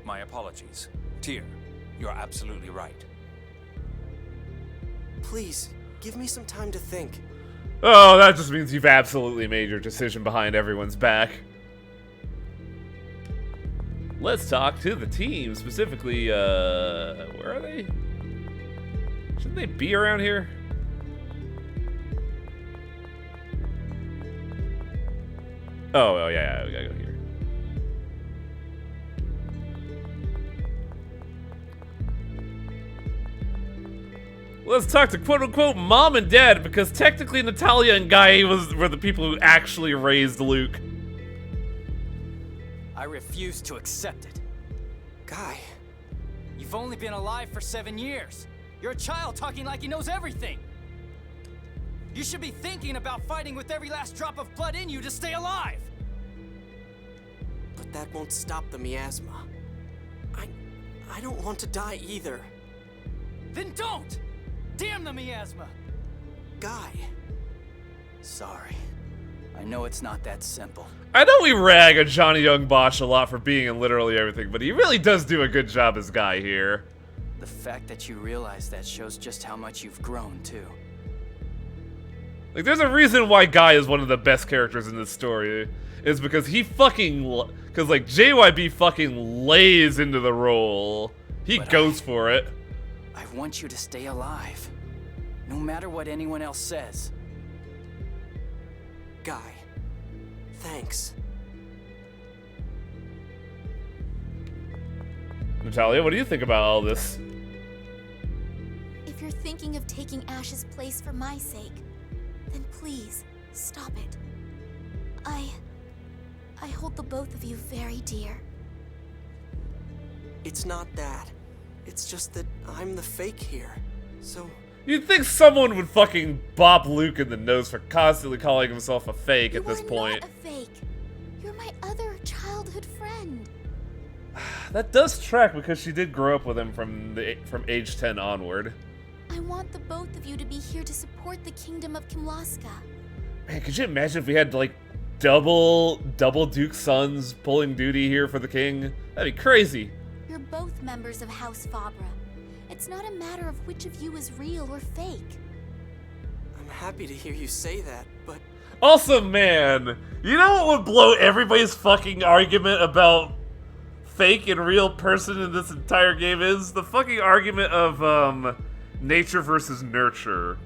My apologies. Tyr, you're absolutely right. Please, give me some time to think. Oh, that just means you've absolutely made your decision behind everyone's back. Let's talk to the team, specifically, where are they? Shouldn't they be around here? Oh, yeah, we gotta go here. Let's talk to quote-unquote mom and dad, because technically Natalia and Guy were the people who actually raised Luke. I refuse to accept it. Guy. You've only been alive for 7 years. You're a child talking like he knows everything. You should be thinking about fighting with every last drop of blood in you to stay alive. But that won't stop the miasma. I don't want to die either. Then don't! Damn the miasma! Guy. Sorry. I know it's not that simple. I know we rag on Johnny Young Bosch a lot for being in literally everything, but he really does do a good job as Guy here. The fact that you realize that shows just how much you've grown, too. Like, there's a reason why Guy is one of the best characters in this story. It's because he fucking... Because, like, JYB fucking lays into the role. He goes for it. I want you to stay alive. No matter what anyone else says. Guy. Thanks. Natalia, what do you think about all this? If you're thinking of taking Ash's place for my sake, then please, stop it. I hold the both of you very dear. It's not that. It's just that I'm the fake here. So... You'd think someone would fucking bop Luke in the nose for constantly calling himself a fake at this point. Not a fake. You're my other childhood friend. That does track because she did grow up with him from age 10 onward. I want the both of you to be here to support the kingdom of Kimlaska. Man, could you imagine if we had like double Duke sons pulling duty here for the king? That'd be crazy. You're both members of House Fabra. It's not a matter of which of you is real or fake. I'm happy to hear you say that, but... Also, man, you know what would blow everybody's fucking argument about fake and real person in this entire game is? The fucking argument of, nature versus nurture.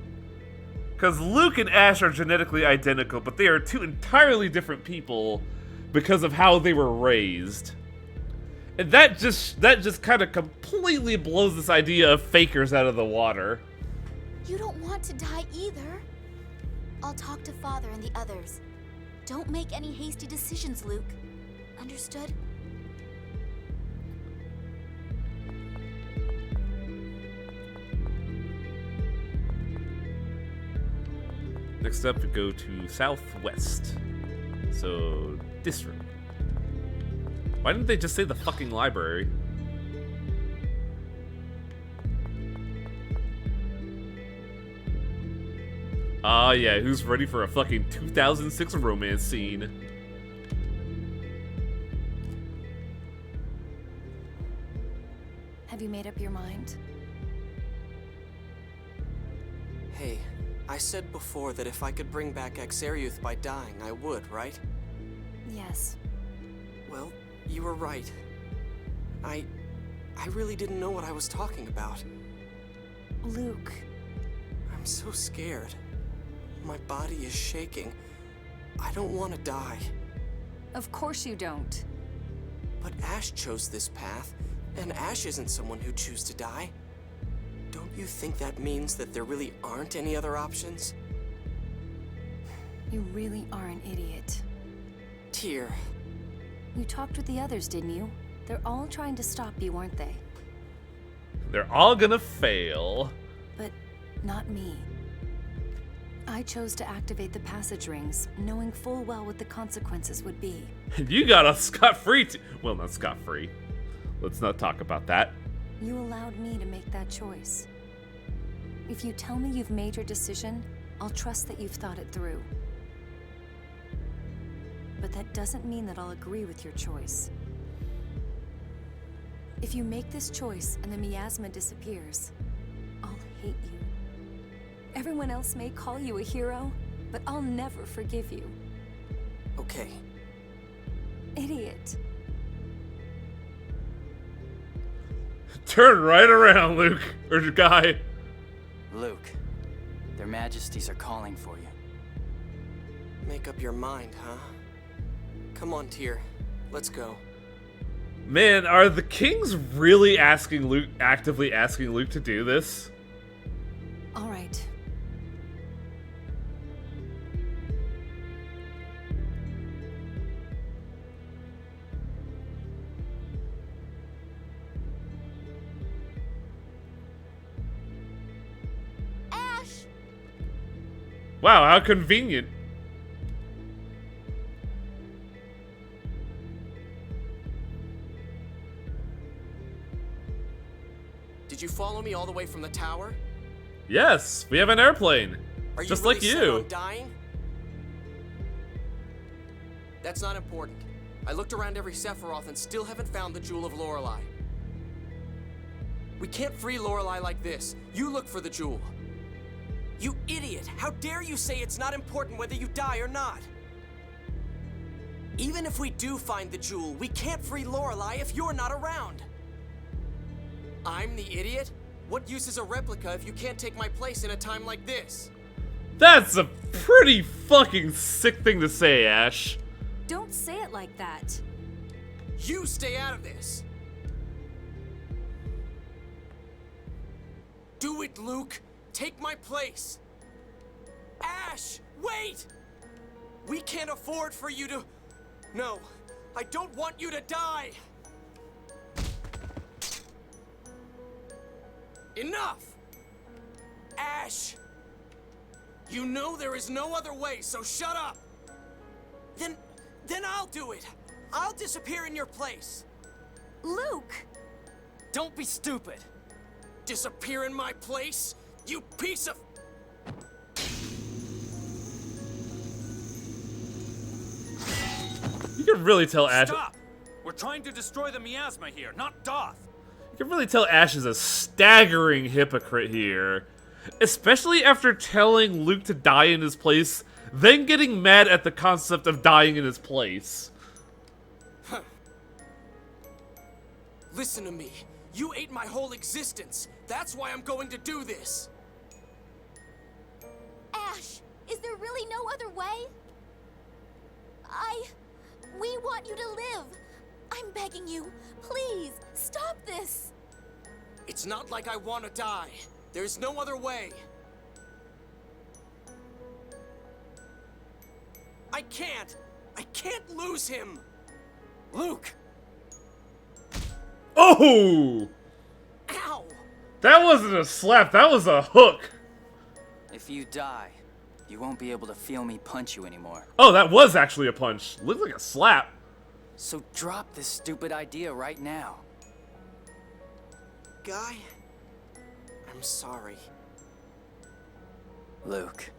Because Luke and Ash are genetically identical, but they are two entirely different people because of how they were raised. And that just kind of completely blows this idea of fakers out of the water. You don't want to die either. I'll talk to Father and the others. Don't make any hasty decisions, Luke. Understood? Next up, we go to Southwest. So, this room. Why didn't they just say the fucking library? Ah, yeah, who's ready for a fucking 2006 romance scene? Have you made up your mind? Hey, I said before that if I could bring back Exariuth by dying, I would, right? Yes. Well, you were right. I really didn't know what I was talking about. Luke. I'm so scared. My body is shaking. I don't want to die. Of course you don't. But Ash chose this path, and Ash isn't someone who chooses to die. Don't you think that means that there really aren't any other options? You really are an idiot. Tyr. You talked with the others, didn't you? They're all trying to stop you, aren't they? They're all gonna fail. But not me. I chose to activate the passage rings, knowing full well what the consequences would be. And you got us scot-free. Well, not scot-free. Let's not talk about that. You allowed me to make that choice. If you tell me you've made your decision, I'll trust that you've thought it through. But that doesn't mean that I'll agree with your choice. If you make this choice and the miasma disappears, I'll hate you. Everyone else may call you a hero, but I'll never forgive you. Okay. Idiot. Turn right around, Luke. Or Guy. Luke, their majesties are calling for you. Make up your mind, huh? Come on, Tyr. Let's go. Man, are the kings really asking Luke, actively asking Luke to do this? All right. Ash! Wow, how convenient. Did you follow me all the way from the tower? Yes, we have an airplane. Are you just really like set you. on dying? That's not important. I looked around every Sephiroth and still haven't found the Jewel of Lorelei. We can't free Lorelei like this. You look for the jewel. You idiot! How dare you say it's not important whether you die or not? Even if we do find the jewel, we can't free Lorelei if you're not around. I'm the idiot? What use is a replica if you can't take my place in a time like this? That's a pretty fucking sick thing to say, Ash. Don't say it like that. You stay out of this. Do it, Luke. Take my place. Ash, wait! We can't afford for you to... No, I don't want you to die. Enough! Ash! You know there is no other way, so shut up! Then I'll do it! I'll disappear in your place! Luke! Don't be stupid! Disappear in my place? You piece of... You can really tell Ash... Stop! We're trying to destroy the miasma here, not Doth. You can really tell Ash is a staggering hypocrite here. Especially after telling Luke to die in his place, then getting mad at the concept of dying in his place. Huh. Listen to me. You ate my whole existence. That's why I'm going to do this. Ash, is there really no other way? We want you to live. I'm begging you, please, stop this. It's not like I want to die. There's no other way. I can't lose him. Luke. Oh! Ow! That wasn't a slap, that was a hook. If you die, you won't be able to feel me punch you anymore. Oh, that was actually a punch. Looked like a slap. So drop this stupid idea right now. Guy, I'm sorry. Luke.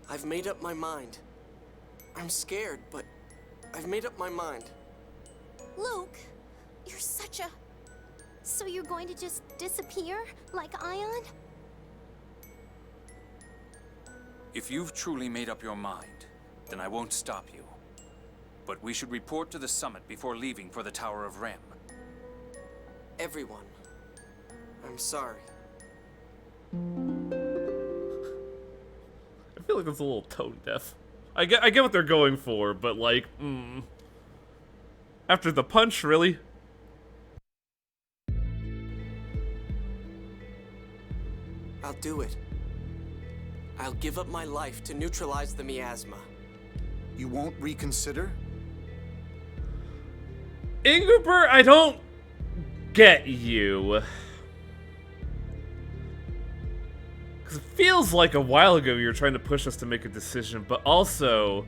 I've made up my mind. I'm scared, but I've made up my mind. Luke, you're such a... So you're going to just disappear like Ion? If you've truly made up your mind, then I won't stop you. But we should report to the summit before leaving for the Tower of Rem. Everyone, I'm sorry. I feel like it's a little tone deaf. I get what they're going for, but like, after the punch, really? I'll do it. I'll give up my life to neutralize the miasma. You won't reconsider? Ingobert, I don't get you. Because it feels like a while ago you were trying to push us to make a decision, but also,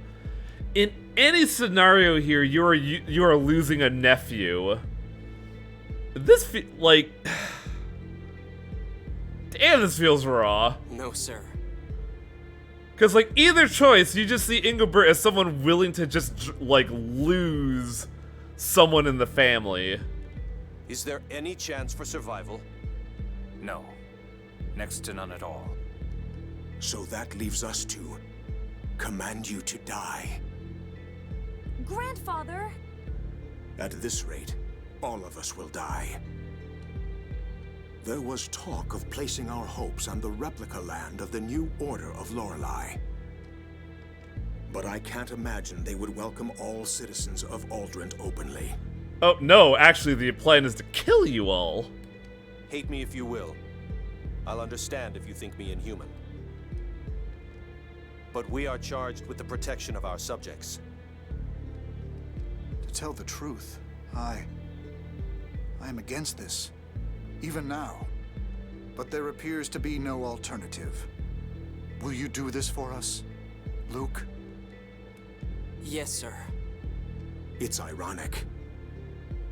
in any scenario here, you are losing a nephew. This like, damn, this feels raw. No, sir. Because like either choice, you just see Ingobert as someone willing to just like lose someone in the family. Is there any chance for survival? No. Next to none at all. So that leaves us to command you to die. Grandfather! At this rate, all of us will die. There was talk of placing our hopes on the replica land of the new Order of Lorelei. But I can't imagine they would welcome all citizens of Aldrent openly. Oh, no, actually the plan is to kill you all. Hate me if you will. I'll understand if you think me inhuman. But we are charged with the protection of our subjects. To tell the truth, I am against this, even now. But there appears to be no alternative. Will you do this for us, Luke? Yes, sir. It's ironic.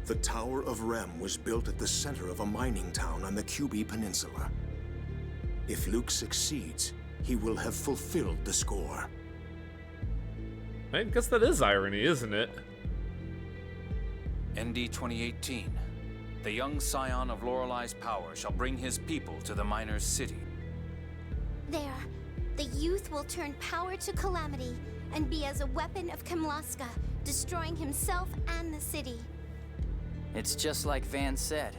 The Tower of Rem was built at the center of a mining town on the QB Peninsula. If Luke succeeds, he will have fulfilled the score. I guess that is irony, isn't it? ND 2018. The young scion of Lorelei's power shall bring his people to the miners' city. There, the youth will turn power to calamity and be as a weapon of Kamlaska, destroying himself and the city. It's just like Van said.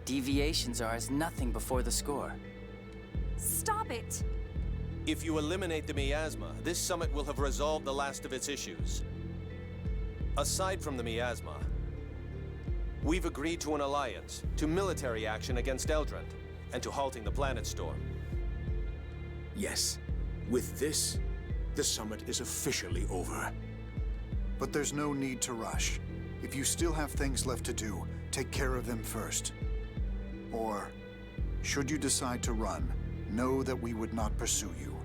Deviations are as nothing before the score. Stop it! If you eliminate the miasma, this summit will have resolved the last of its issues. Aside from the miasma, we've agreed to an alliance, to military action against Eldrent, and to halting the planet storm. Yes. With this, the summit is officially over. But there's no need to rush. If you still have things left to do, take care of them first. Or, should you decide to run, know that we would not pursue you.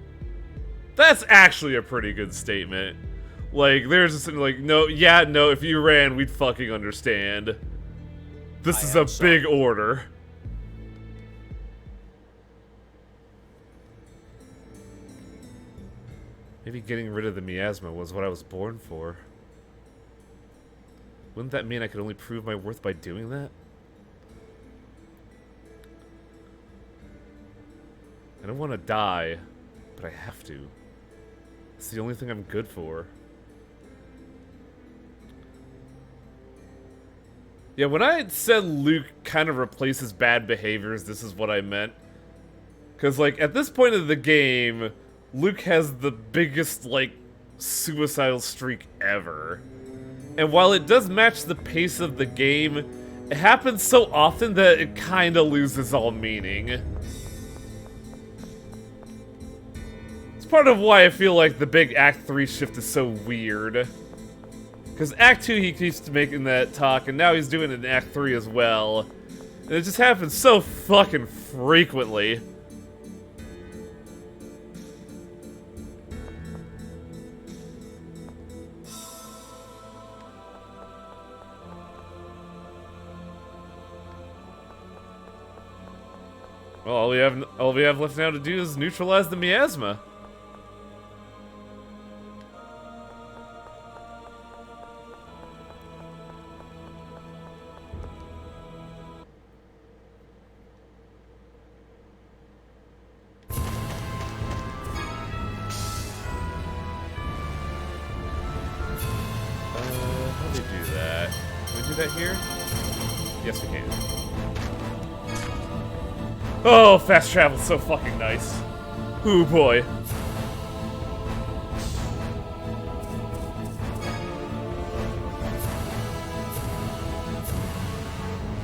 That's actually a pretty good statement. Like, there's just like, no, yeah, no, if you ran, we'd fucking understand. This is a big order. Maybe getting rid of the miasma was what I was born for. Wouldn't that mean I could only prove my worth by doing that? I don't want to die, but I have to. It's the only thing I'm good for. Yeah, when I said Luke kind of replaces bad behaviors, this is what I meant. Because, like, at this point of the game, Luke has the biggest, like, suicidal streak ever. And while it does match the pace of the game, it happens so often that it kind of loses all meaning. It's part of why I feel like the big Act 3 shift is so weird. Because Act 2 he keeps making that talk, and now he's doing it in Act 3 as well. And it just happens so fucking frequently. Well, all we have left now to do is neutralize the miasma. that here? Yes, we can. Oh, fast travel's so fucking nice. Ooh, boy.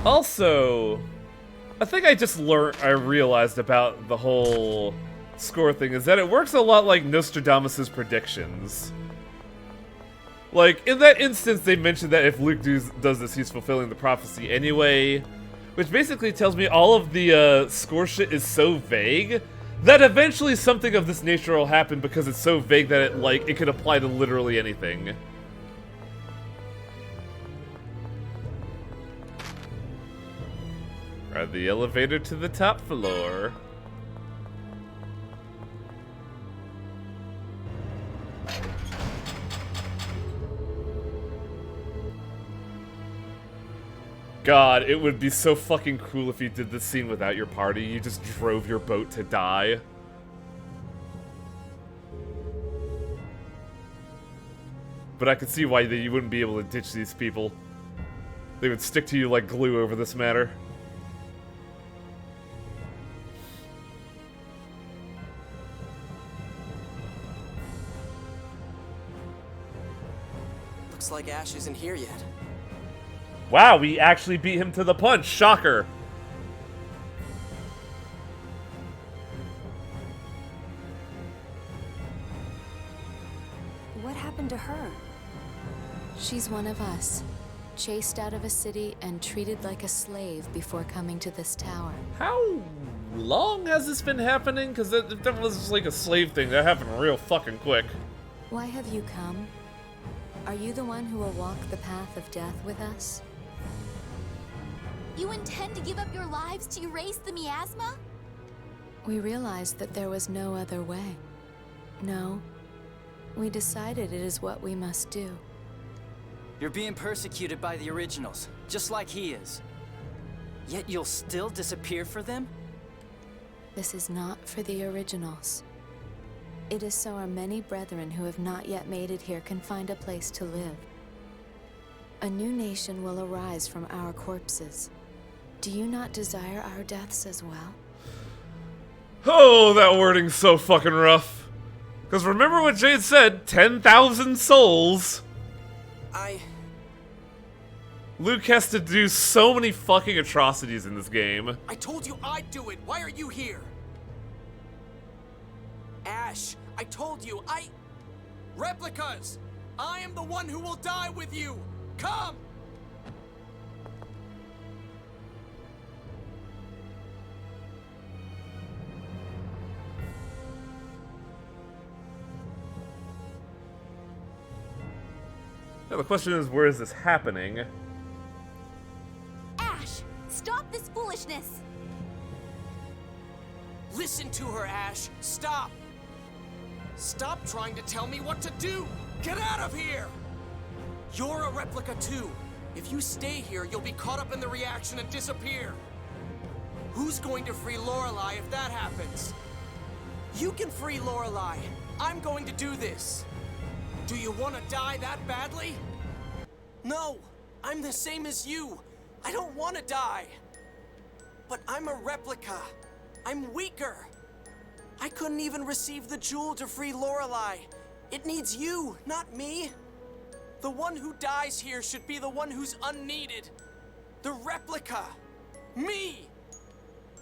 Also, I think I realized about the whole score thing is that it works a lot like Nostradamus' predictions. Like, in that instance, they mentioned that if Luke does this, he's fulfilling the prophecy anyway. Which basically tells me all of the score shit is so vague that eventually something of this nature will happen because it's so vague that it could apply to literally anything. Ride the elevator to the top floor. God, it would be so fucking cool if you did this scene without your party. You just drove your boat to die. But I could see why you wouldn't be able to ditch these people. They would stick to you like glue over this matter. Looks like Ash isn't here yet. Wow, we actually beat him to the punch. Shocker. What happened to her? She's one of us, chased out of a city and treated like a slave before coming to this tower. How long has this been happening? Because that was just like a slave thing. That happened real fucking quick. Why have you come? Are you the one who will walk the path of death with us? You intend to give up your lives to erase the miasma? We realized that there was no other way. No. We decided it is what we must do. You're being persecuted by the originals, just like he is. Yet you'll still disappear for them? This is not for the originals. It is so our many brethren who have not yet made it here can find a place to live. A new nation will arise from our corpses. Do you not desire our deaths as well? Oh, that wording's so fucking rough. Because remember what Jade said, 10,000 souls. Luke has to do so many fucking atrocities in this game. I told you I'd do it. Why are you here? Ash, I told you, Replicas! I am the one who will die with you! Come! Now the question is, where is this happening? Ash, stop this foolishness! Listen to her, Ash. Stop! Stop trying to tell me what to do! Get out of here! You're a replica too. If you stay here, you'll be caught up in the reaction and disappear. Who's going to free Lorelei if that happens? You can free Lorelei. I'm going to do this. Do you want to die that badly? No, I'm the same as you. I don't want to die. But I'm a replica. I'm weaker. I couldn't even receive the jewel to free Lorelei. It needs you, not me. The one who dies here should be the one who's unneeded. The replica. Me.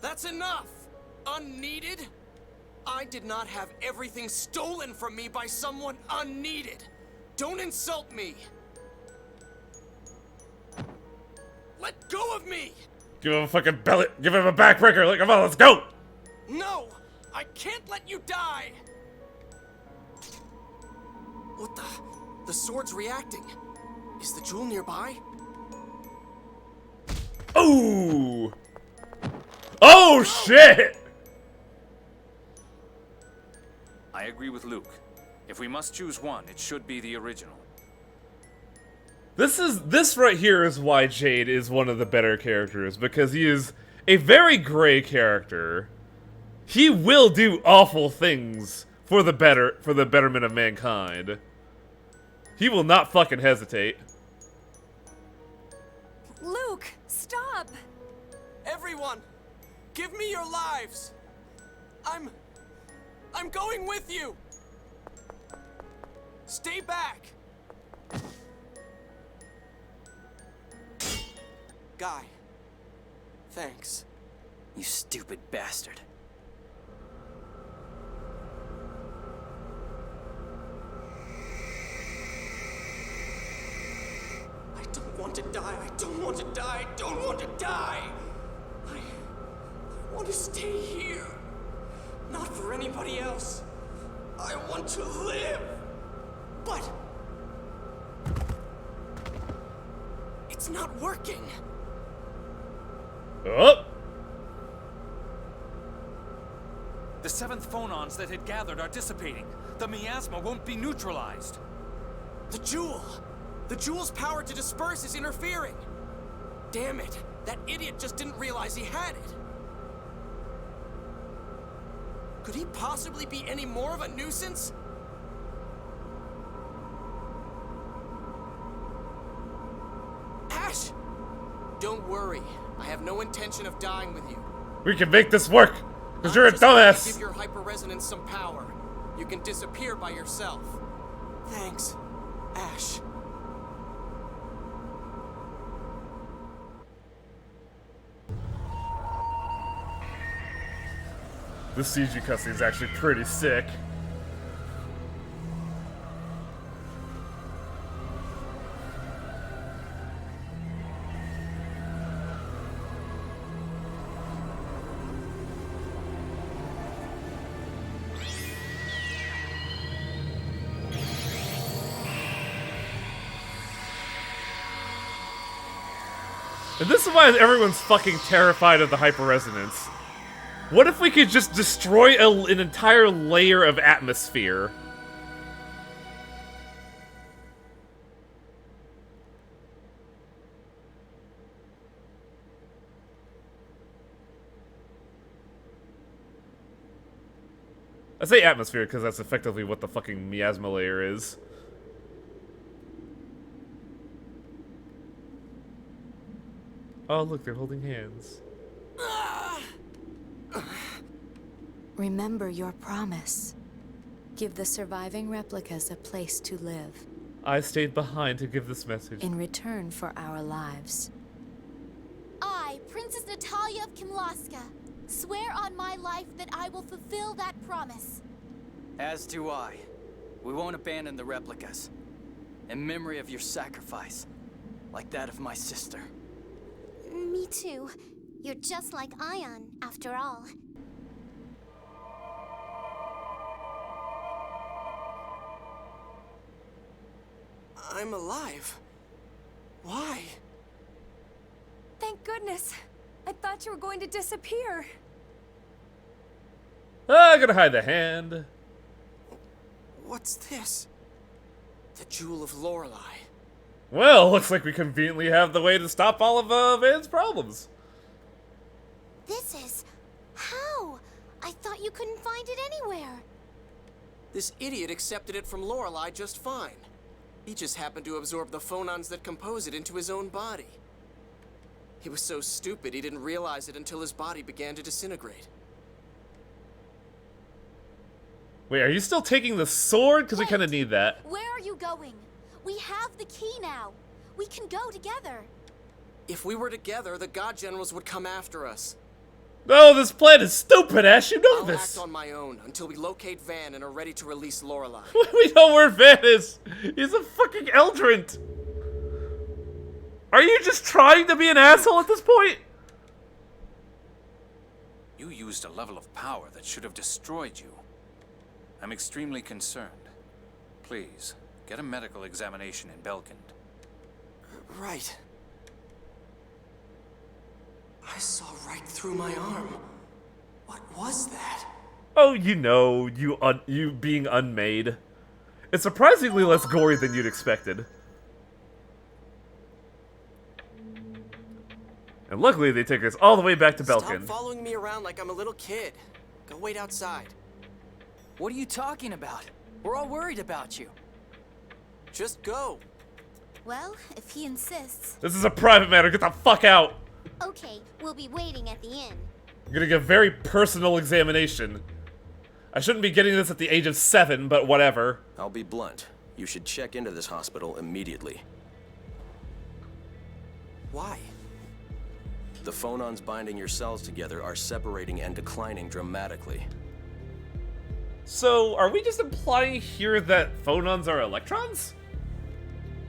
That's enough. Unneeded? I did not have everything stolen from me by someone unneeded. Don't insult me. Let go of me. Give him a fucking belly. Give him a backbreaker. Like, come on, let's go. No, I can't let you die. What the? The sword's reacting. Is the jewel nearby? Oh! Oh shit! I agree with Luke. If we must choose one, it should be the original. This right here is why Jade is one of the better characters, because he is a very gray character. He will do awful things for the betterment of mankind. He will not fucking hesitate. up! Everyone, give me your lives. I'm going with you. Stay back. Guy, thanks. You stupid bastard. I don't want to die. I don't want to die. I don't want to die. I want to stay here. Not for anybody else. I want to live. But it's not working. Oh! The 7th phonons that had gathered are dissipating. The miasma won't be neutralized. The jewel! The jewel's power to disperse is interfering! Damn it! That idiot just didn't realize he had it! Could he possibly be any more of a nuisance? Ash! Don't worry. I have no intention of dying with you. We can make this work! Because you're a Just going to dumbass! give your hyperresonance some power. You can disappear by yourself. Thanks, Ash. This CG cutscene is actually pretty sick. And this is why everyone's fucking terrified of the hyperresonance. What if we could just destroy an entire layer of atmosphere? I say atmosphere because that's effectively what the fucking miasma layer is. Oh, look, they're holding hands. Remember your promise. Give the surviving replicas a place to live. I stayed behind to give this message. In return for our lives. I, Princess Natalia of Kimlaska, swear on my life that I will fulfill that promise. As do I. We won't abandon the replicas. In memory of your sacrifice. Like that of my sister. Me too. You're just like Ion, after all. I'm alive. Why? Thank goodness. I thought you were going to disappear. Ah, I'm gonna hide the hand. What's this? The Jewel of Lorelei. Well, looks like we conveniently have the way to stop all of Van's problems. This is... how? I thought you couldn't find it anywhere. This idiot accepted it from Lorelei just fine. He just happened to absorb the phonons that compose it into his own body. He was so stupid he didn't realize it until his body began to disintegrate. Wait, are you still taking the sword? Because we kind of need that. Where are you going? We have the key now. We can go together. If we were together, the God Generals would come after us. No, this plan is stupid, Ash. You know I'll this. act on my own until we locate Van and are ready to release Lorelei. We know where Van is. He's a fucking Eldrant. Are you just trying to be an asshole at this point? You used a level of power that should have destroyed you. I'm extremely concerned. Please, get a medical examination in Belkend. Right. I saw right through my arm. What was that? Oh, you know, you being unmade. It's surprisingly less gory than you'd expected. And luckily, they take us all the way back to Belkend. Stop following me around like I'm a little kid. Go wait outside. What are you talking about? We're all worried about you. Just go. Well, if he insists. This is a private matter. Get the fuck out. Okay, we'll be waiting at the inn. I'm gonna get a very personal examination. I shouldn't be getting this at the age of 7, but whatever. I'll be blunt. You should check into this hospital immediately. Why? The phonons binding your cells together are separating and declining dramatically. So, are we just implying here that phonons are electrons?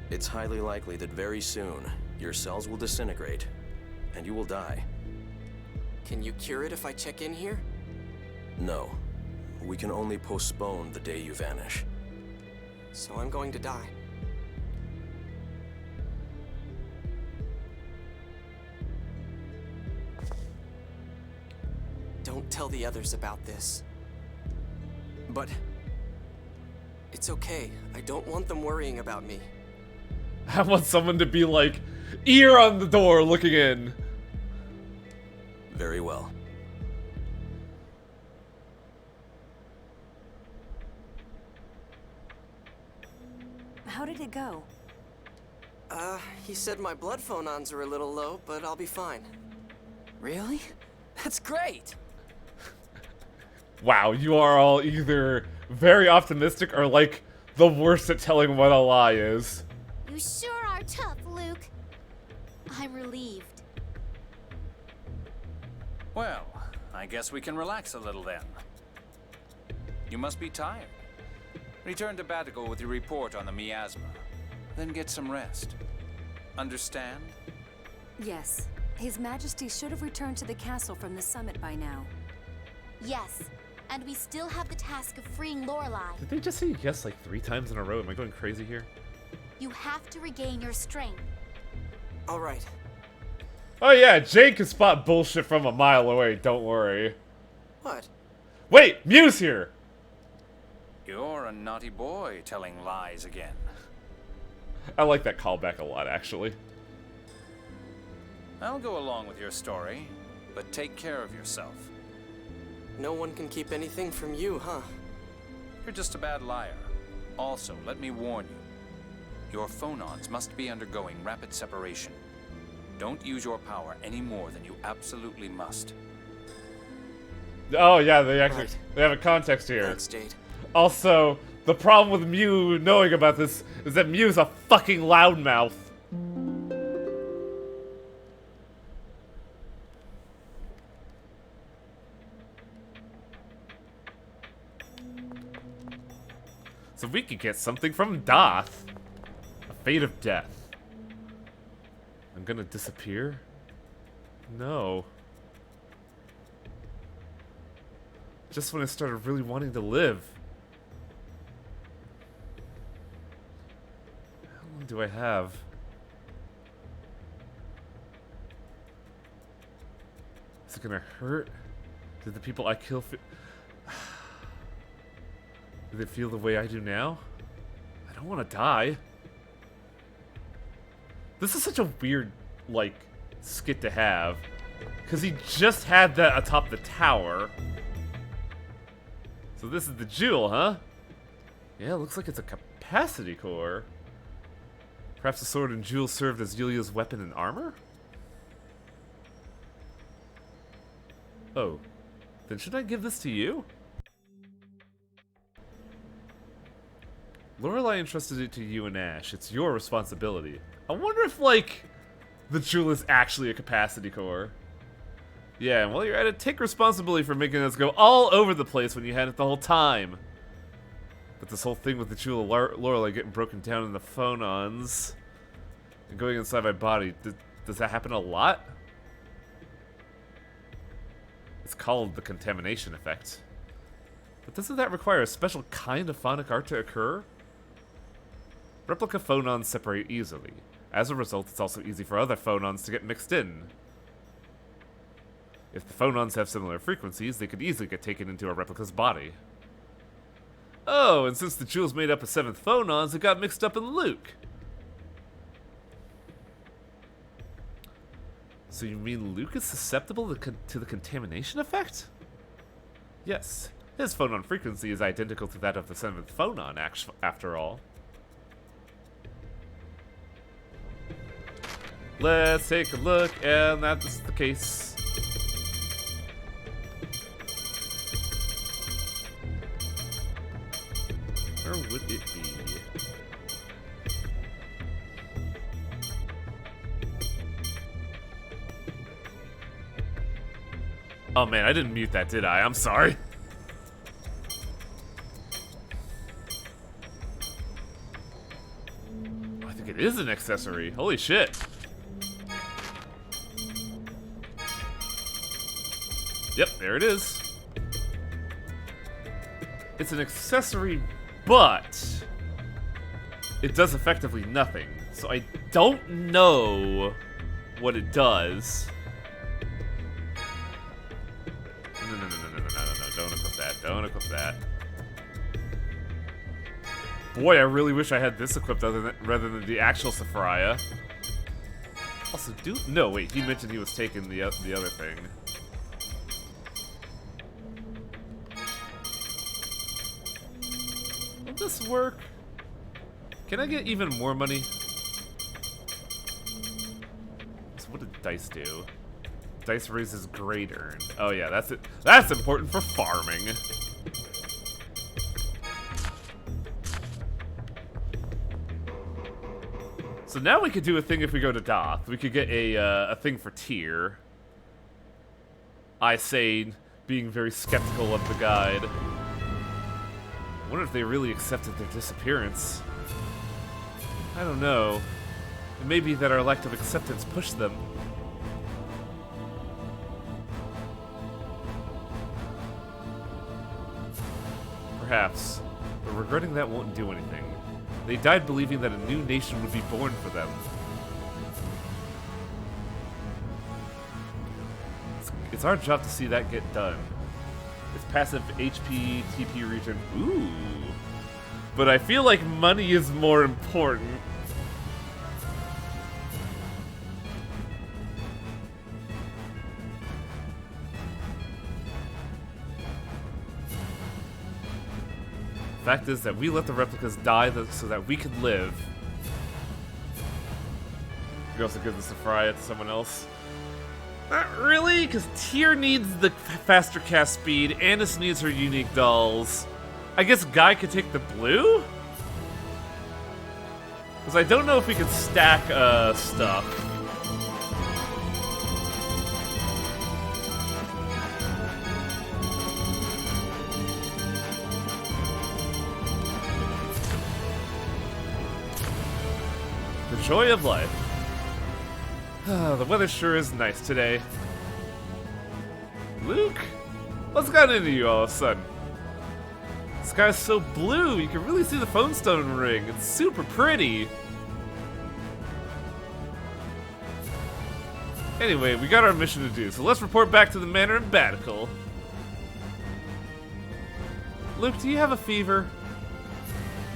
It's highly likely that very soon, your cells will disintegrate, and you will die. Can you cure it if I check in here? No. We can only postpone the day you vanish. So I'm going to die. Don't tell the others about this. But it's okay. I don't want them worrying about me. I want someone to be like, ear on the door looking in. Very well. How did it go? He said my blood phonons are a little low, but I'll be fine. Really? That's great! Wow, you are all either very optimistic or like the worst at telling what a lie is. You sure are tough, Luke. I'm relieved. Well, I guess we can relax a little then. You must be tired. Return to Batical with your report on the miasma. Then get some rest. Understand? Yes. His Majesty should have returned to the castle from the summit by now. Yes, and we still have the task of freeing Lorelei. Did they just say yes like 3 times in a row? Am I going crazy here? You have to regain your strength. All right. Oh yeah, Jake can spot bullshit from a mile away, don't worry. What? Wait, Mew's here! You're a naughty boy telling lies again. I like that callback a lot, actually. I'll go along with your story, but take care of yourself. No one can keep anything from you, huh? You're just a bad liar. Also, let me warn you. Your phonons must be undergoing rapid separation. Don't use your power any more than you absolutely must. Oh yeah, they actually they have a context here. Thanks, Jade. Also, the problem with Mew knowing about this is that Mew's a fucking loudmouth. So we could get something from Doth. A fate of death. I'm gonna disappear? No. Just when I started really wanting to live. How long do I have? Is it gonna hurt? Did the people I kill feel... Do they feel the way I do now? I don't want to die. This is such a weird, like, skit to have. Because he just had that atop the tower. So this is the jewel, huh? Yeah, it looks like it's a capacity core. Perhaps the sword and jewel served as Yulia's weapon and armor? Oh. Then should I give this to you? Lorelei entrusted it to you and Ash. It's your responsibility. I wonder if, like, the jewel is actually a capacity core. Yeah, and while you're at it, take responsibility for making us go all over the place when you had it the whole time. But this whole thing with the jewel of Lorelei getting broken down in the phonons and going inside my body, does that happen a lot? It's called the contamination effect. But doesn't that require a special kind of phonic art to occur? Replica phonons separate easily. As a result, it's also easy for other phonons to get mixed in. If the phonons have similar frequencies, they could easily get taken into a replica's body. Oh, and since the jewel's made up of 7 phonons, it got mixed up in Luke. So you mean Luke is susceptible to the contamination effect? Yes, his phonon frequency is identical to that of the 7th phonon, after all. Let's take a look, and that's the case. Where would it be? Oh man, I didn't mute that, did I? I'm sorry. I think it is an accessory. Holy shit. Yep, there it is. It's an accessory, but it does effectively nothing. So I don't know what it does. No, don't equip that. Don't equip that. Boy, I really wish I had this equipped rather than the actual Saphria. Also, no, wait, he mentioned he was taking the other thing. Will this work? Can I get even more money? So what did dice do? Dice raises grade earned. Oh yeah, that's it. That's important for farming. So now we could do a thing if we go to Doth. We could get a thing for Tyr. I say, being very skeptical of the guide. I wonder if they really accepted their disappearance. I don't know. It may be that our lack of acceptance pushed them. Perhaps, but regretting that won't do anything. They died believing that a new nation would be born for them. It's our job to see that get done. It's passive HP, TP region. Ooh. But I feel like money is more important. Fact is that we let the replicas die so that we could live. We also give the Saphria to someone else. Not really, because Tyr needs the faster cast speed, Annis needs her unique dolls. I guess Guy could take the blue? Because I don't know if we could stack stuff. The joy of life. The weather sure is nice today. Luke? What's gotten into you all of a sudden? The sky's so blue, you can really see the phone stone ring. It's super pretty. Anyway, we got our mission to do, so let's report back to the manor in Batical. Luke, do you have a fever?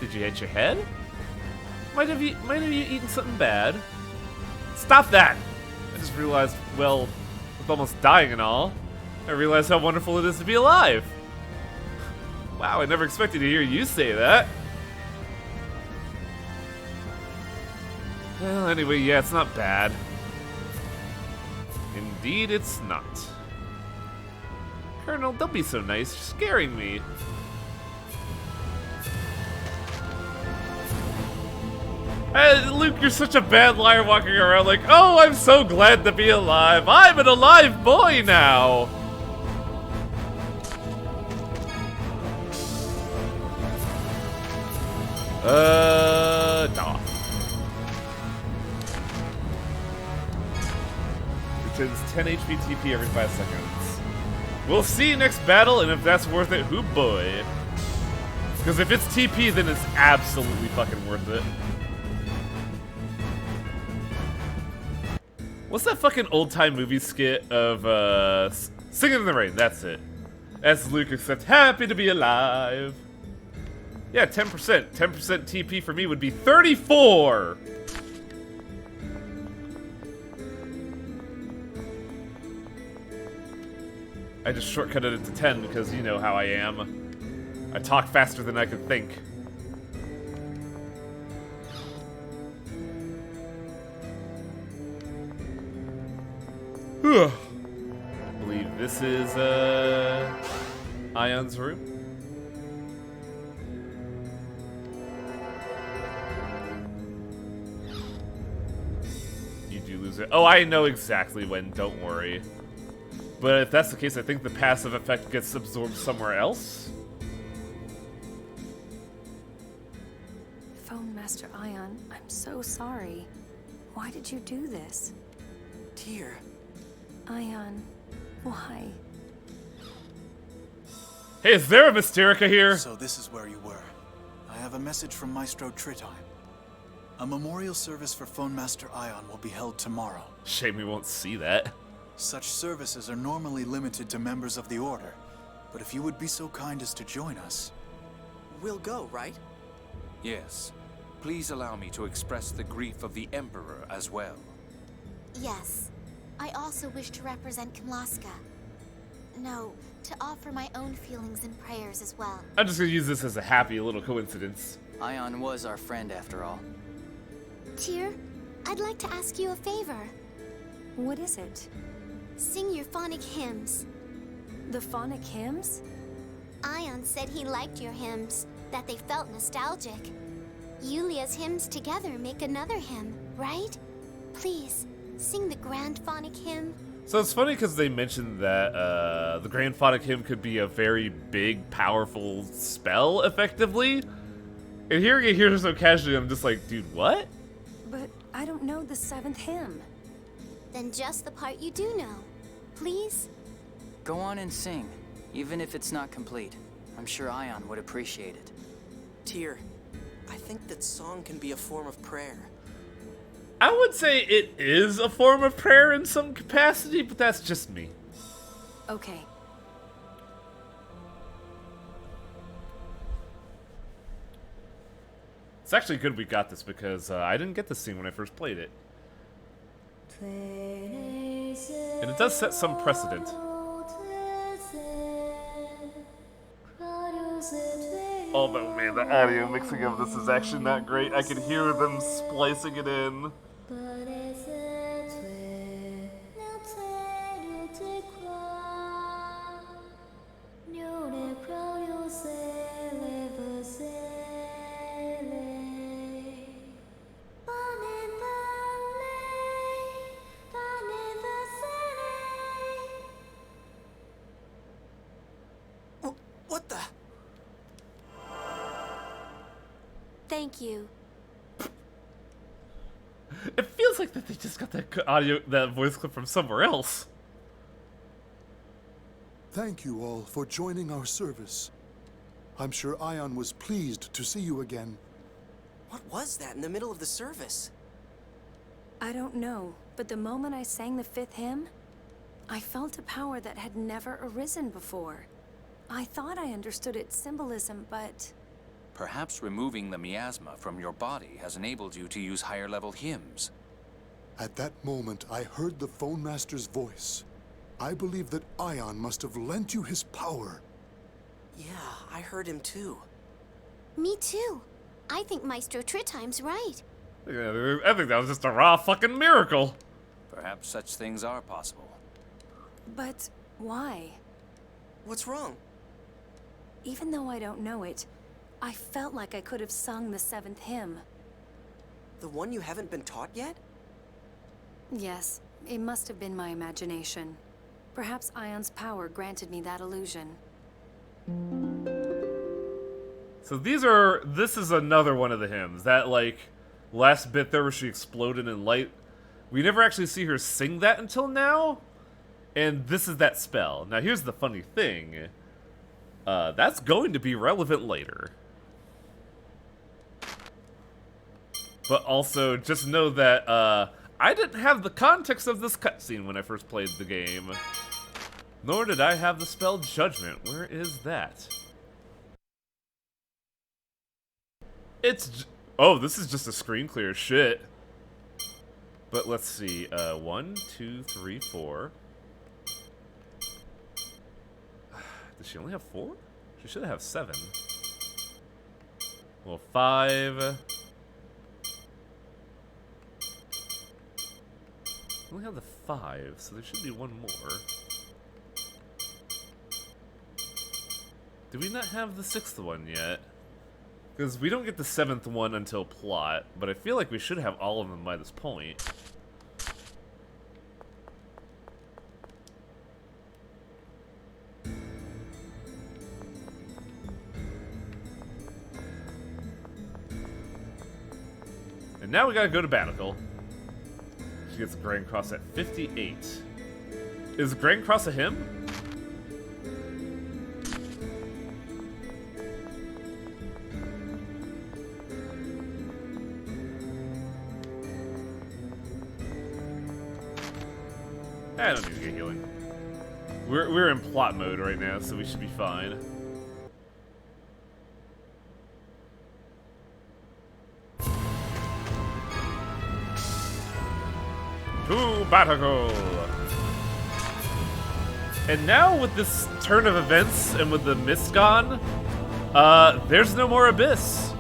Did you hit your head? Might have you eaten something bad? Stop that! I just realized, well, with almost dying and all, I realized how wonderful it is to be alive. Wow, I never expected to hear you say that. Well, anyway, yeah, it's not bad. Indeed, it's not. Colonel, don't be so nice. You're scaring me. Luke, you're such a bad liar walking around like, oh, I'm so glad to be alive. I'm an alive boy now. Doth. Returns 10 HP TP every 5 seconds. We'll see next battle, and if that's worth it, hoo boy. Because if it's TP, then it's absolutely fucking worth it. What's that fucking old-time movie skit of, Singing in the Rain? That's it. That's Luke, except happy to be alive. Yeah, 10%. 10% TP for me would be 34! I just shortcutted it to 10 because you know how I am. I talk faster than I can think. I believe this is Ion's room. You do lose it. Oh, I know exactly when, don't worry. But if that's the case, I think the passive effect gets absorbed somewhere else. Phone Master Ion, I'm so sorry. Why did you do this? Tyr. Ion, why? Hey, is there a Mysterica here? So this is where you were. I have a message from Maestro Triton. A memorial service for Phone Master Ion will be held tomorrow. Shame we won't see that. Such services are normally limited to members of the Order, but if you would be so kind as to join us... We'll go, right? Yes. Please allow me to express the grief of the Emperor as well. Yes. I also wish to represent Kimlaska. No, to offer my own feelings and prayers as well. I'm just gonna use this as a happy little coincidence. Ion was our friend after all. Tyr, I'd like to ask you a favor. What is it? Sing your phonic hymns. The phonic hymns? Ion said he liked your hymns, that they felt nostalgic. Yulia's hymns together make another hymn, right? Please, sing the Grand Phonic Hymn. So it's funny because they mentioned that the Grand Phonic Hymn could be a very big, powerful spell, effectively. And hearing it here so casually, I'm just like, dude, what? But I don't know the 7th hymn. Then just the part you do know. Please? Go on and sing, even if it's not complete. I'm sure Ion would appreciate it. Tyr, I think that song can be a form of prayer. I would say it is a form of prayer in some capacity, but that's just me. Okay. It's actually good we got this because I didn't get this scene when I first played it. And it does set some precedent. Although, man, the audio mixing of this is actually not great. I can hear them splicing it in. What the? Thank you. It feels like that they just got that audio, that voice clip from somewhere else. Thank you all for joining our service. I'm sure Ion was pleased to see you again. What was that in the middle of the service? I don't know, but the moment I sang the 5th hymn, I felt a power that had never arisen before. I thought I understood its symbolism, but... Perhaps removing the miasma from your body has enabled you to use higher-level hymns. At that moment, I heard the Phone Master's voice. I believe that Ion must have lent you his power. Yeah, I heard him too. Me too. I think Maestro Tritime's right. Yeah, I think that was just a raw fucking miracle. Perhaps such things are possible. But why? What's wrong? Even though I don't know it, I felt like I could have sung the 7th hymn. The one you haven't been taught yet? Yes, it must have been my imagination. Perhaps Ion's power granted me that illusion. So this is another one of the hymns. That, like, last bit there where she exploded in light. We never actually see her sing that until now. And this is that spell. Now here's the funny thing. That's going to be relevant later. But also, just know that I didn't have the context of this cutscene when I first played the game. Nor did I have the spell Judgment. Where is that? Oh, this is just a screen clear. Shit. But let's see. 1, 2, 3, 4. Does she only have 4? She should have 7. Well, 5. We only have the 5, so there should be one more. Do we not have the 6th one yet? Because we don't get the 7th one until plot, but I feel like we should have all of them by this point. And now we gotta go to Batical. She gets a Grand Cross at 58. Is Grand Cross a him? I don't need to get healing. We're in plot mode right now, so we should be fine. To Batical! And now with this turn of events and with the mist gone, there's no more abyss.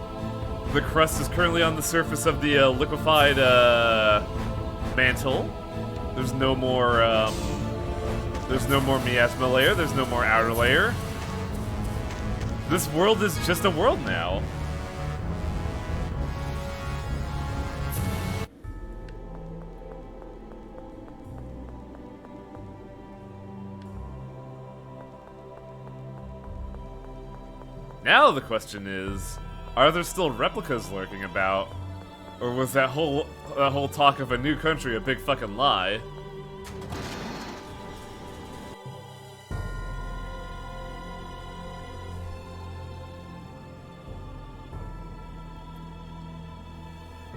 The crust is currently on the surface of the liquefied mantle. There's no more miasma layer. There's no more outer layer. This world is just a world now. Now the question is, are there still replicas lurking about? Or was that whole talk of a new country a big fucking lie?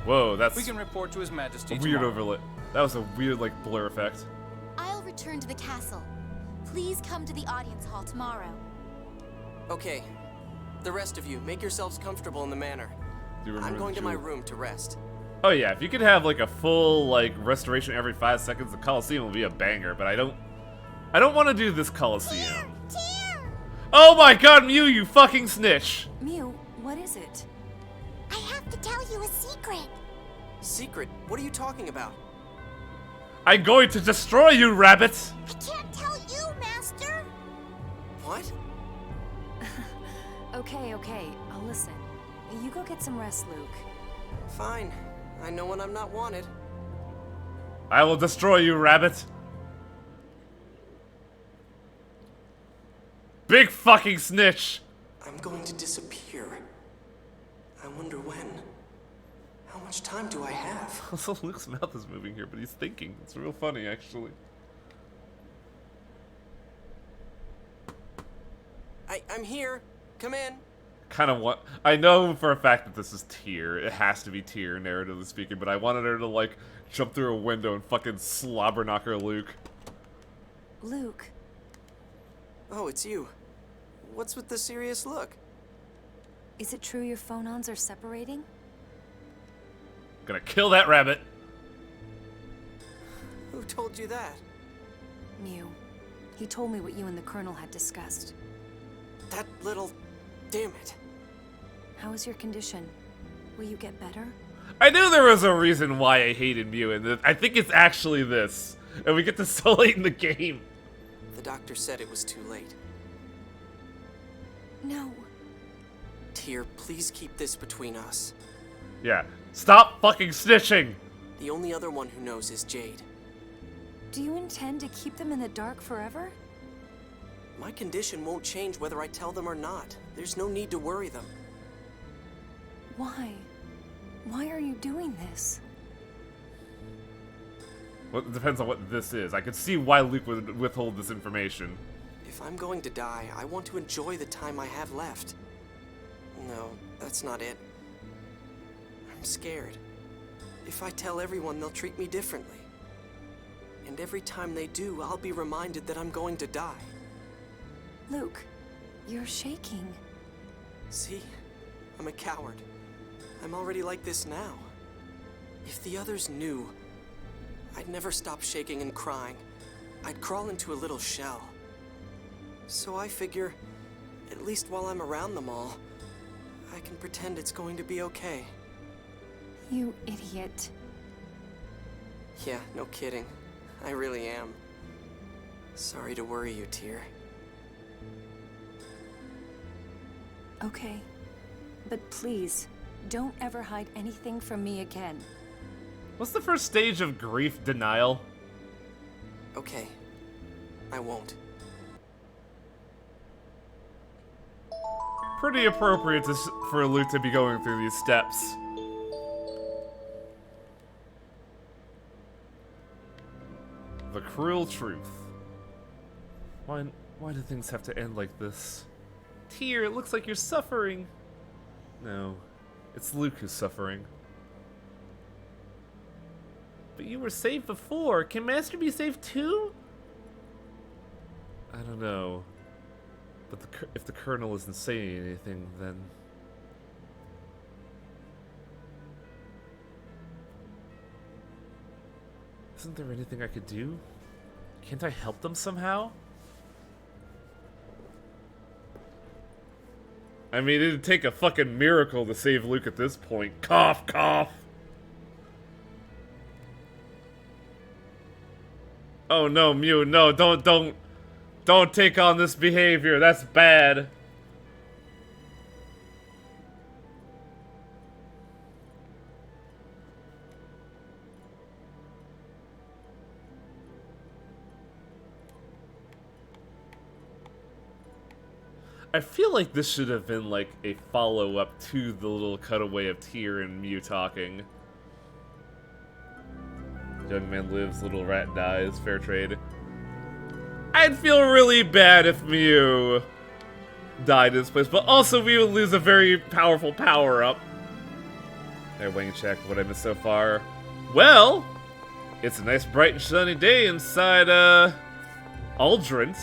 Whoa, that's We can report to His Majesty a weird tomorrow. overlay. That was a weird, like, blur effect. I'll return to the castle. Please come to the audience hall tomorrow. Okay. The rest of you, make yourselves comfortable in the manor. Do you remember I'm going the to my jewel? room to rest. Oh yeah, if you could have like a full like restoration every 5 seconds, the Colosseum will be a banger. But I don't want to do this Colosseum. Oh my God, Mew, you fucking snitch! Mew, what is it? I have to tell you a secret. Secret? What are you talking about? I'm going to destroy you, rabbit! I can't tell you, Master. What? Okay, I'll listen. You go get some rest, Luke. Fine. I know when I'm not wanted. I will destroy you, rabbit! Big fucking snitch! I'm going to disappear. I wonder when. How much time do I have? Also, Luke's mouth is moving here, but he's thinking. It's real funny, actually. I'm here. Come in. Kind of want. I know for a fact that this is Tyr. It has to be Tyr, narratively speaking, but I wanted her to, like, jump through a window and fucking slobber knock her Luke. Luke. Oh, it's you. What's with the serious look? Is it true your phonons are separating? Gonna kill that rabbit. Who told you that? Mew. He told me what you and the Colonel had discussed. That little... Damn it. How is your condition? Will you get better? I knew there was a reason why I hated Mew, and I think it's actually this. And we get this so late in the game. The doctor said it was too late. No. Tyr, please keep this between us. Yeah. Stop fucking snitching! The only other one who knows is Jade. Do you intend to keep them in the dark forever? My condition won't change whether I tell them or not. There's no need to worry them. Why? Why are you doing this? Well, it depends on what this is. I could see why Luke would withhold this information. If I'm going to die, I want to enjoy the time I have left. No, that's not it. I'm scared. If I tell everyone, they'll treat me differently. And every time they do, I'll be reminded that I'm going to die. Luke, you're shaking. See? I'm a coward. I'm already like this now. If the others knew, I'd never stop shaking and crying. I'd crawl into a little shell. So I figure, at least while I'm around them all, I can pretend it's going to be okay. You idiot. Yeah, no kidding. I really am. Sorry to worry you, Tyr. Okay. But please, don't ever hide anything from me again. What's the first stage of grief denial? Okay. I won't. Pretty appropriate for Luke to be going through these steps. The cruel truth. Why do things have to end like this? Tyr, it looks like you're suffering. No, it's Luke who's suffering. But you were saved before. Can Master be saved too? I don't know. But if the Colonel isn't saying anything, then... Isn't there anything I could do? Can't I help them somehow? I mean, it'd take a fucking miracle to save Luke at this point. Cough, cough! Oh no, Mew, no, don't take on this behavior, that's bad. I feel like this should have been like a follow-up to the little cutaway of Tyr and Mew talking. Young man lives, little rat dies, fair trade. I'd feel really bad if Mew died in this place, but also we would lose a very powerful power-up. Hey, Wang check what I missed so far. Well, it's a nice bright and sunny day inside, Aldrint.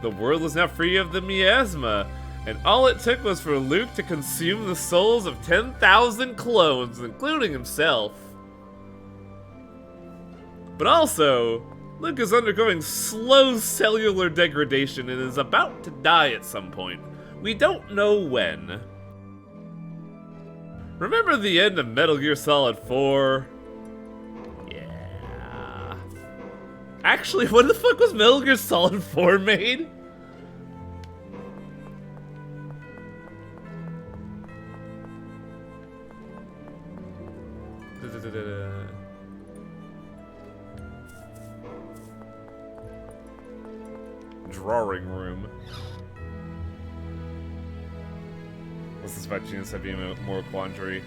The world is now free of the miasma, and all it took was for Luke to consume the souls of 10,000 clones, including himself. But also, Luke is undergoing slow cellular degradation and is about to die at some point. We don't know when. Remember the end of Metal Gear Solid 4? Yeah. Actually, when the fuck was Metal Gear Solid 4 made? Drawing room. What's this about Genius having more quandary?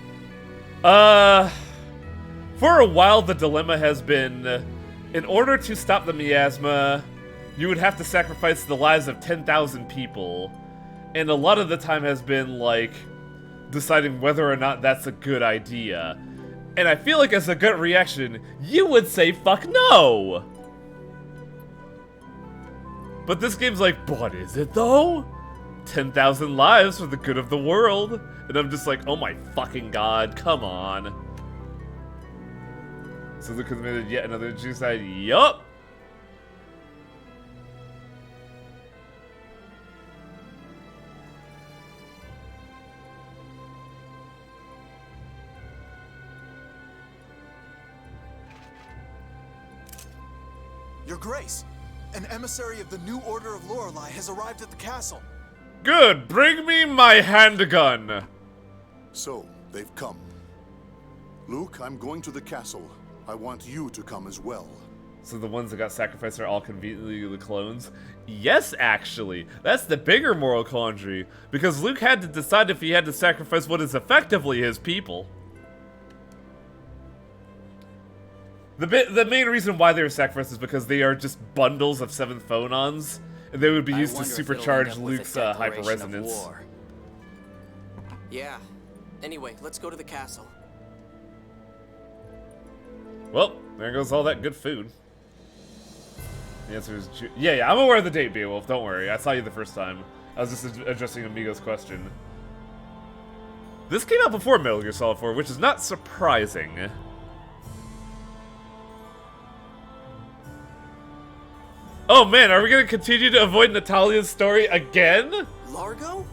For a while the dilemma has been, in order to stop the miasma, you would have to sacrifice the lives of 10,000 people. And a lot of the time has been, like, deciding whether or not that's a good idea. And I feel like as a gut reaction, you would say fuck no! But this game's like, but is it though? 10,000 lives for the good of the world. And I'm just like, oh my fucking god, come on. So Luke committed yet another genocide. Yup! Your Grace, an emissary of the New Order of Lorelei has arrived at the castle. Good, bring me my handgun. So, they've come. Luke, I'm going to the castle. I want you to come as well. So the ones that got sacrificed are all conveniently the clones? Yes, actually. That's the bigger moral quandary. Because Luke had to decide if he had to sacrifice what is effectively his people. The main reason why they were sacrificed is because they are just bundles of 7th phonons, and they would be used to supercharge Luke's hyper-resonance. Yeah. Anyway, let's go to the castle. Well, there goes all that good food. The answer is... Yeah, I'm aware of the date, Beowulf. Don't worry. I saw you the first time. I was just addressing Amigo's question. This came out before Metal Gear Solid 4, which is not surprising. Oh man, are we gonna continue to avoid Natalia's story again? Largo?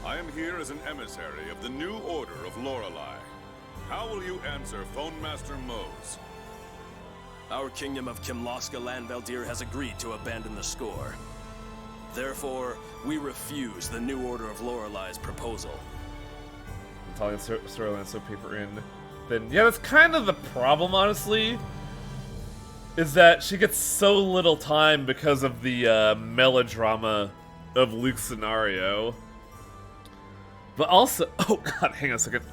I am here as an emissary of the New Order of Lorelei. How will you answer Phone Master Mose? Our kingdom of Kimloska Lanveldir has agreed to abandon the score. Therefore, we refuse the New Order of Lorelai's proposal. Italian storyline so paper in. Then, yeah, that's kind of the problem, honestly. Is that she gets so little time because of the melodrama of Luke's scenario. But also, oh god, hang on a second.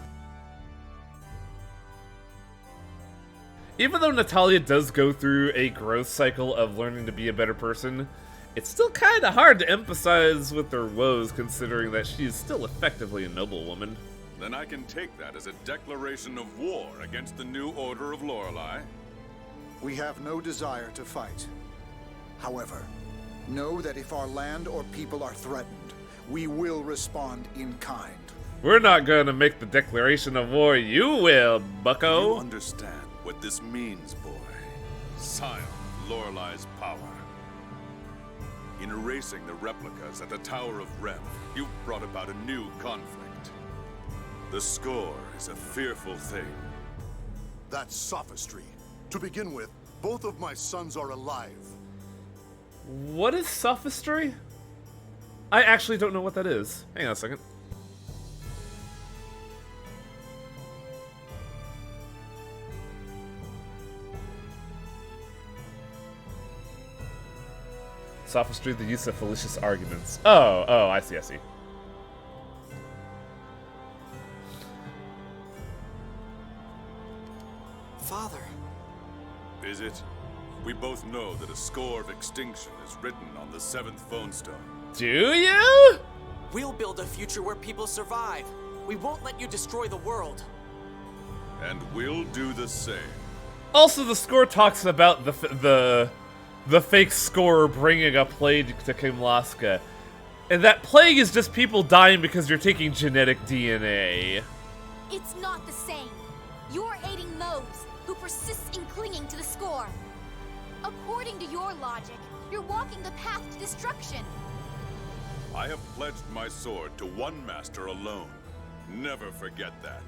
Even though Natalia does go through a growth cycle of learning to be a better person, it's still kind of hard to empathize with her woes considering that she is still effectively a noble woman. Then I can take that as a declaration of war against the New Order of Lorelei. We have no desire to fight. However, know that if our land or people are threatened, we will respond in kind. We're not gonna make the declaration of war, you will, bucko. You understand what this means, boy. Scion of Lorelei's power. In erasing the replicas at the Tower of Rem, you've brought about a new conflict. The score is a fearful thing. That's sophistry. To begin with, both of my sons are alive. What is sophistry? I actually don't know what that is. Hang on a second. Sophistry, the use of fallacious arguments. Oh, I see. Father. Is it? We both know that a score of extinction is written on the 7th phone stone. Do you? We'll build a future where people survive. We won't let you destroy the world. And we'll do the same. Also, the score talks about the fake scorer bringing a plague to Kimloska. And that plague is just people dying because you're taking genetic DNA. It's not the same. You're aiding Mose, who persists in clinging to the score. According to your logic, you're walking the path to destruction. I have pledged my sword to one master alone. Never forget that.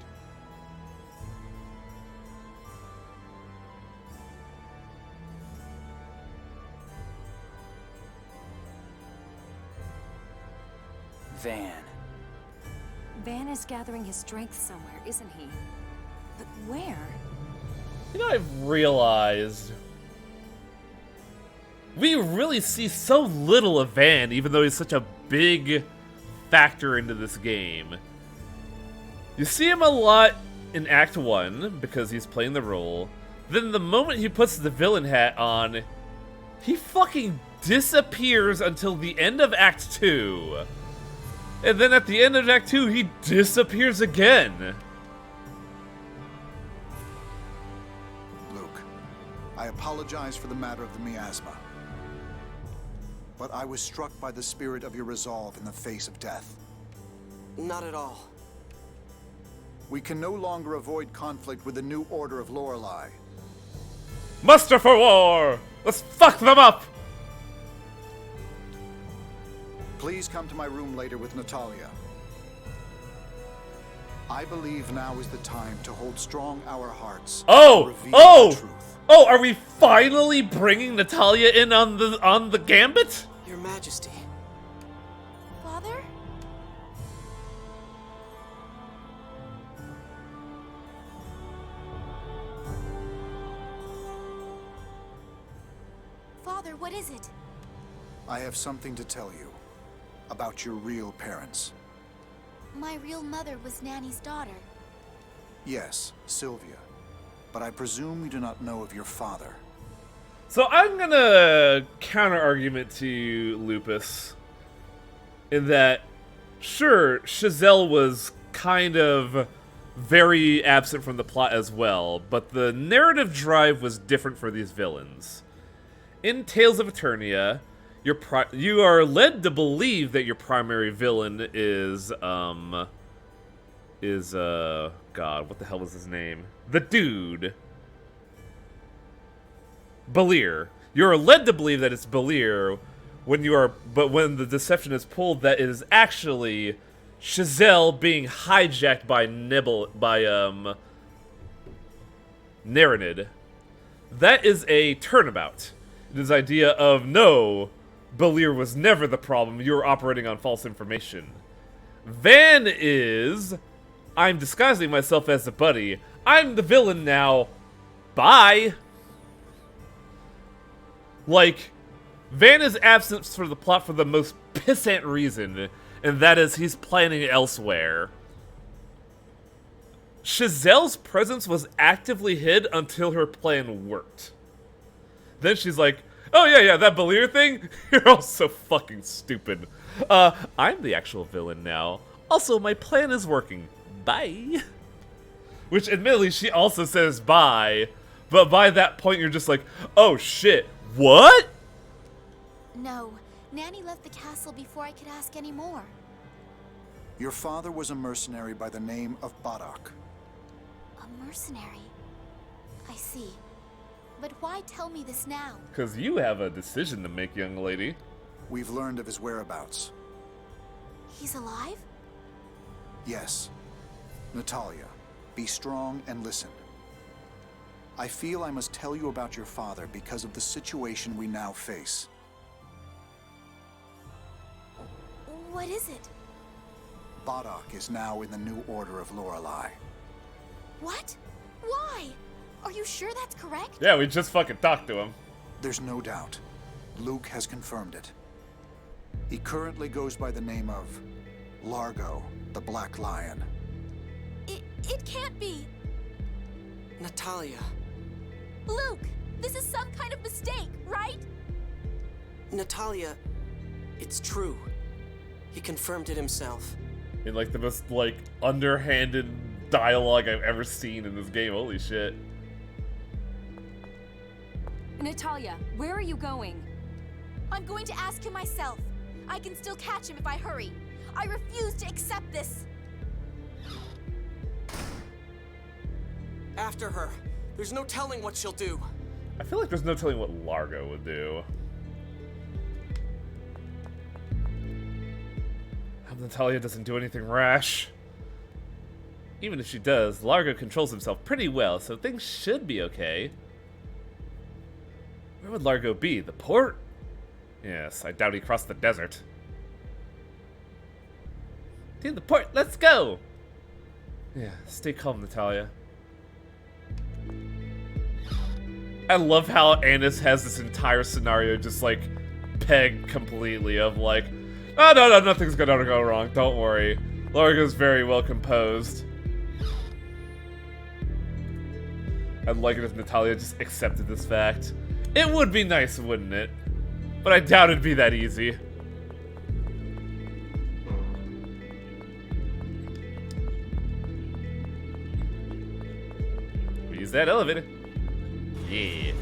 Van. Van is gathering his strength somewhere, isn't he? But where? You know, I've realized we really see so little of Van, even though he's such a big factor into this game. You see him a lot in Act 1, because he's playing the role. Then the moment he puts the villain hat on, he fucking disappears until the end of Act 2. And then at the end of Act 2, he disappears again. Luke, I apologize for the matter of the miasma. But I was struck by the spirit of your resolve in the face of death. Not at all. We can no longer avoid conflict with the New Order of Lorelei. Muster for war! Let's fuck them up! Please come to my room later with Natalia. I believe now is the time to hold strong our hearts. Oh! And reveal the truth. Oh, are we finally bringing Natalia in on the gambit? Your Majesty. Father? Father, what is it? I have something to tell you about your real parents. My real mother was Nanny's daughter. Yes, Sylvia. But I presume you do not know of your father. So I'm gonna counter-argument to Lupus in that, sure, Chazelle was kind of very absent from the plot as well, but the narrative drive was different for these villains. In Tales of Eternia, you are led to believe that your primary villain is, God, what the hell was his name? The dude. Balir. You're led to believe that it's Balir but when the deception is pulled, that it is actually Chazelle being hijacked by Nereid. That is a turnabout. It is the idea of, no, Balir was never the problem, you're operating on false information. Van is, I'm disguising myself as a buddy. I'm the villain now. Bye. Like, Van is absent for the plot for the most pissant reason, and that is he's planning elsewhere. Chazelle's presence was actively hid until her plan worked. Then she's like, oh yeah, that Balir thing? You're all so fucking stupid. I'm the actual villain now. Also, my plan is working. Bye. Which, admittedly, she also says bye. But by that point, you're just like, oh shit, what? No, Nanny left the castle before I could ask any more. Your father was a mercenary by the name of Bardock. A mercenary? I see. But why tell me this now? Because you have a decision to make, young lady. We've learned of his whereabouts. He's alive? Yes. Natalia, be strong and listen. I feel I must tell you about your father because of the situation we now face. What is it? Bardock is now in the New Order of Lorelei. What? Why? Are you sure that's correct? Yeah, we just fucking talked to him. There's no doubt. Luke has confirmed it. He currently goes by the name of Largo, the Black Lion. It can't be. Natalia. Luke, this is some kind of mistake, right? Natalia, it's true. He confirmed it himself. In like the most like underhanded dialogue I've ever seen in this game. Holy shit. Natalia, where are you going? I'm going to ask him myself. I can still catch him if I hurry. I refuse to accept this. After her. There's no telling what she'll do. I feel like there's no telling what Largo would do. I hope Natalia doesn't do anything rash. Even if she does, Largo controls himself pretty well, so things should be okay. Where would Largo be? The port? Yes, I doubt he crossed the desert. To the port, let's go! Yeah, stay calm, Natalia. I love how Annis has this entire scenario just like pegged completely of like, oh no, nothing's gonna go wrong, don't worry. Largo's very well composed. I'd like it if Natalia just accepted this fact. It would be nice, wouldn't it? But I doubt it'd be that easy. We use that elevator. Yeah.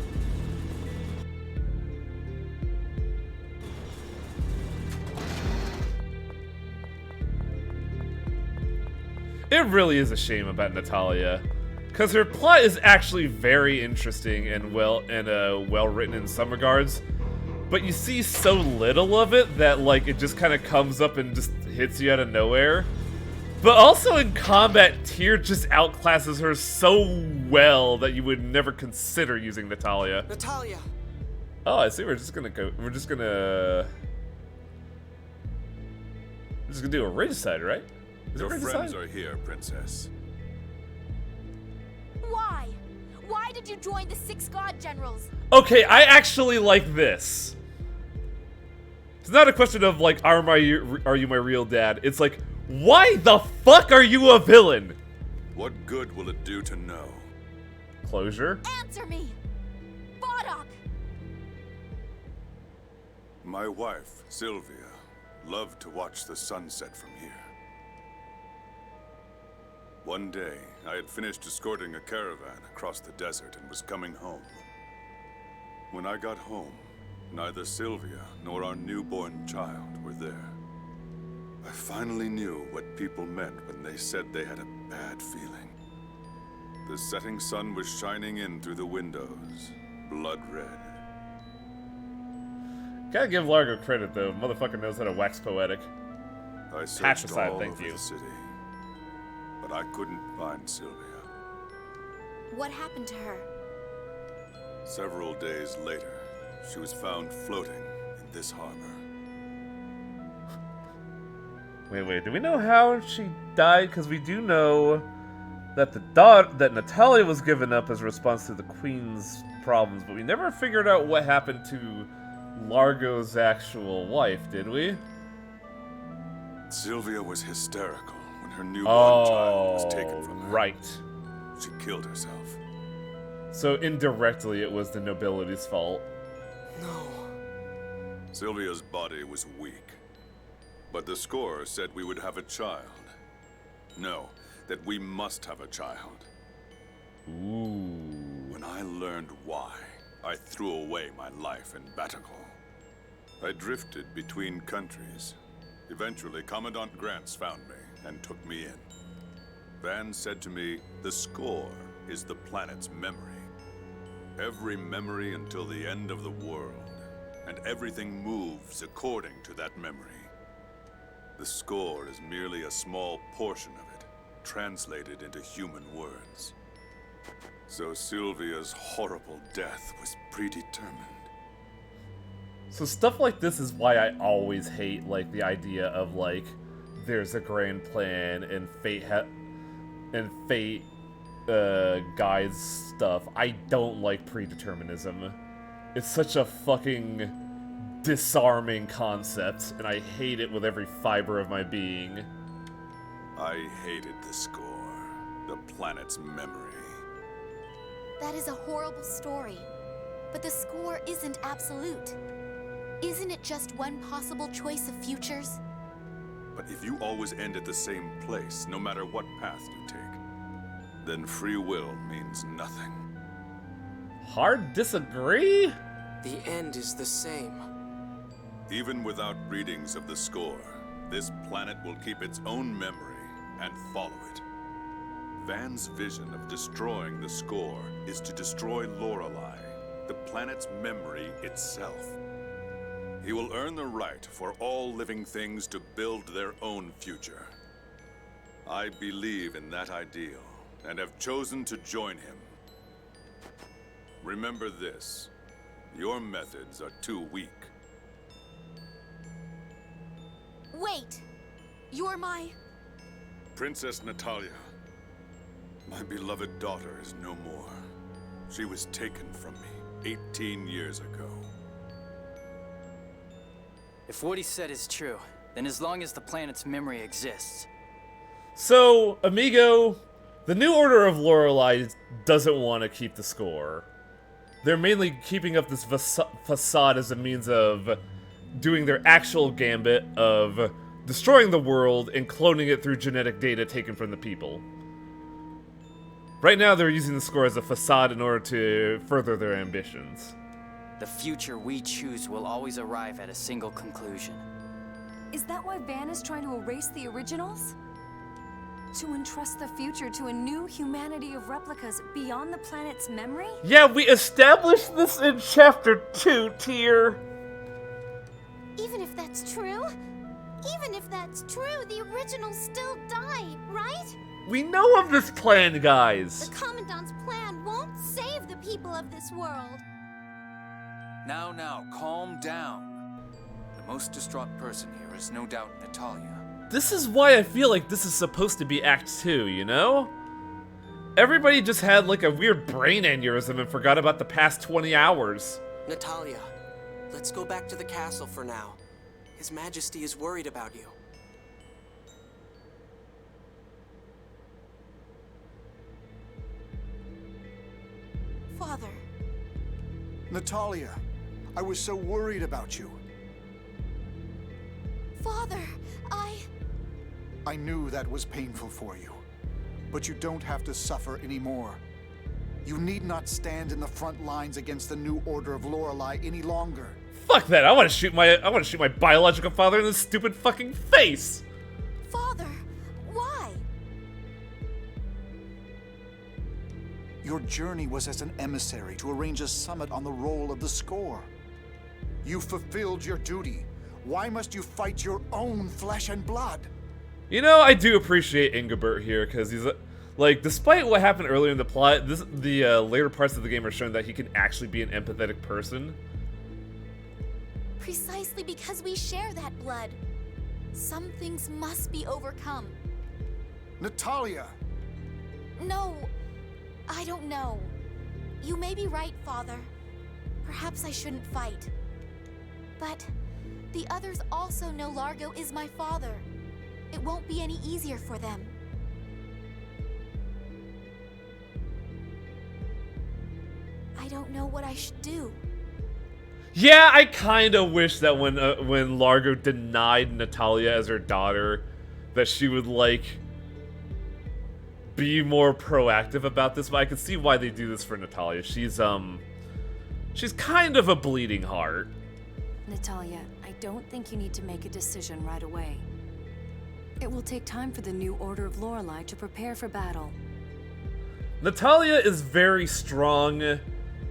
It really is a shame about Natalia, because her plot is actually very interesting and well written in some regards, but you see so little of it that like it just kind of comes up and just hits you out of nowhere. But also in combat, Tyr just outclasses her so well that you would never consider using Natalia. Natalia. Oh, I see. We're just gonna do a Regicide, right? Is Your it friends Regicide? are here, Princess. Why? Why did you join the 6 God Generals? Okay, I actually like this. It's not a question of like, are you my real dad? It's like, why the fuck are you a villain? What good will it do to know? Closure? Answer me! Bardock! My wife, Sylvia, loved to watch the sunset from here. One day, I had finished escorting a caravan across the desert and was coming home. When I got home, neither Sylvia nor our newborn child were there. I finally knew what people meant when they said they had a bad feeling. The setting sun was shining in through the windows, blood red. Gotta give Largo credit though. Motherfucker knows how to wax poetic. I searched Patricide, all thank over you. the city, but I couldn't find Sylvia. What happened to her? Several days later, she was found floating in this harbor. Wait, do we know how she died? Because we do know that that Natalia was given up as a response to the Queen's problems, but we never figured out what happened to Largo's actual wife, did we? Sylvia was hysterical when her newborn child was taken from her. Right. She killed herself. So indirectly, it was the nobility's fault. No. Sylvia's body was weak, but the score said we would have a child. No, that we must have a child. Ooh. When I learned why, I threw away my life in Batikal. I drifted between countries. Eventually, Commandant Grants found me and took me in. Van said to me, the score is the planet's memory. Every memory until the end of the world, and everything moves according to that memory. The score is merely a small portion of it, translated into human words. So Sylvia's horrible death was predetermined. So stuff like this is why I always hate, like, the idea of, like, there's a grand plan and fate guides stuff. I don't like predeterminism. It's such a fucking disarming concept, and I hate it with every fiber of my being. I hated the score, the planet's memory. That is a horrible story. But the score isn't absolute. Isn't it just one possible choice of futures? But if you always end at the same place, no matter what path you take, then free will means nothing. Hard disagree? The end is the same. Even without readings of the score, this planet will keep its own memory and follow it. Van's vision of destroying the score is to destroy Lorelei, the planet's memory itself. He will earn the right for all living things to build their own future. I believe in that ideal, and have chosen to join him. Remember this, your methods are too weak. Wait! You're my... Princess Natalia, my beloved daughter is no more. She was taken from me 18 years ago. If what he said is true, then as long as the planet's memory exists... So, amigo, the New Order of Lorelei doesn't want to keep the score. They're mainly keeping up this facade as a means of doing their actual gambit of destroying the world and cloning it through genetic data taken from the people. Right now, they're using the score as a facade in order to further their ambitions. The future we choose will always arrive at a single conclusion. Is that why Van is trying to erase the originals? To entrust the future to a new humanity of replicas beyond the planet's memory? Yeah, we established this in Chapter 2, Tyr. Even if that's true, the originals still die, right? We know of this plan, guys. The Commandant's plan won't save the people of this world. Now, calm down. The most distraught person here is no doubt Natalia. This is why I feel like this is supposed to be Act 2, you know? Everybody just had like a weird brain aneurysm and forgot about the past 20 hours. Natalia, let's go back to the castle for now. His Majesty is worried about you. Father. Natalia, I was so worried about you. Father, I knew that was painful for you, but you don't have to suffer anymore. You need not stand in the front lines against the New Order of Lorelei any longer. Fuck that! I want to shoot my biological father in the stupid fucking face. Father, why? Your journey was as an emissary to arrange a summit on the roll of the score. You fulfilled your duty. Why must you fight your own flesh and blood? You know, I do appreciate Ingobert here, because he's Like, despite what happened earlier in the plot, the later parts of the game are showing that he can actually be an empathetic person. Precisely because we share that blood. Some things must be overcome. Natalia! No, I don't know. You may be right, Father. Perhaps I shouldn't fight. But the others also know Largo is my father. It won't be any easier for them. I don't know what I should do. Yeah, I kind of wish that when Largo denied Natalia as her daughter, that she would, like, be more proactive about this. But I can see why they do this for Natalia. She's kind of a bleeding heart. Natalia, I don't think you need to make a decision right away. It will take time for the new Order of Lorelei to prepare for battle. Natalia is very strong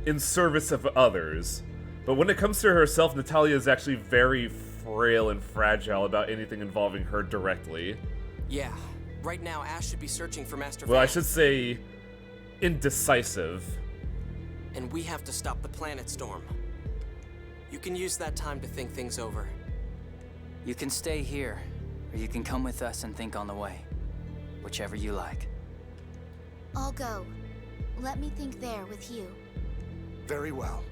in service of others, but when it comes to herself, Natalia is actually very frail and fragile about anything involving her directly. Yeah, right now Ash should be searching for Master Well, I Vance. should say indecisive. And we have to stop the planet storm. You can use that time to think things over. You can stay here, or you can come with us and think on the way. Whichever you like. I'll go. Let me think there with you. Very well.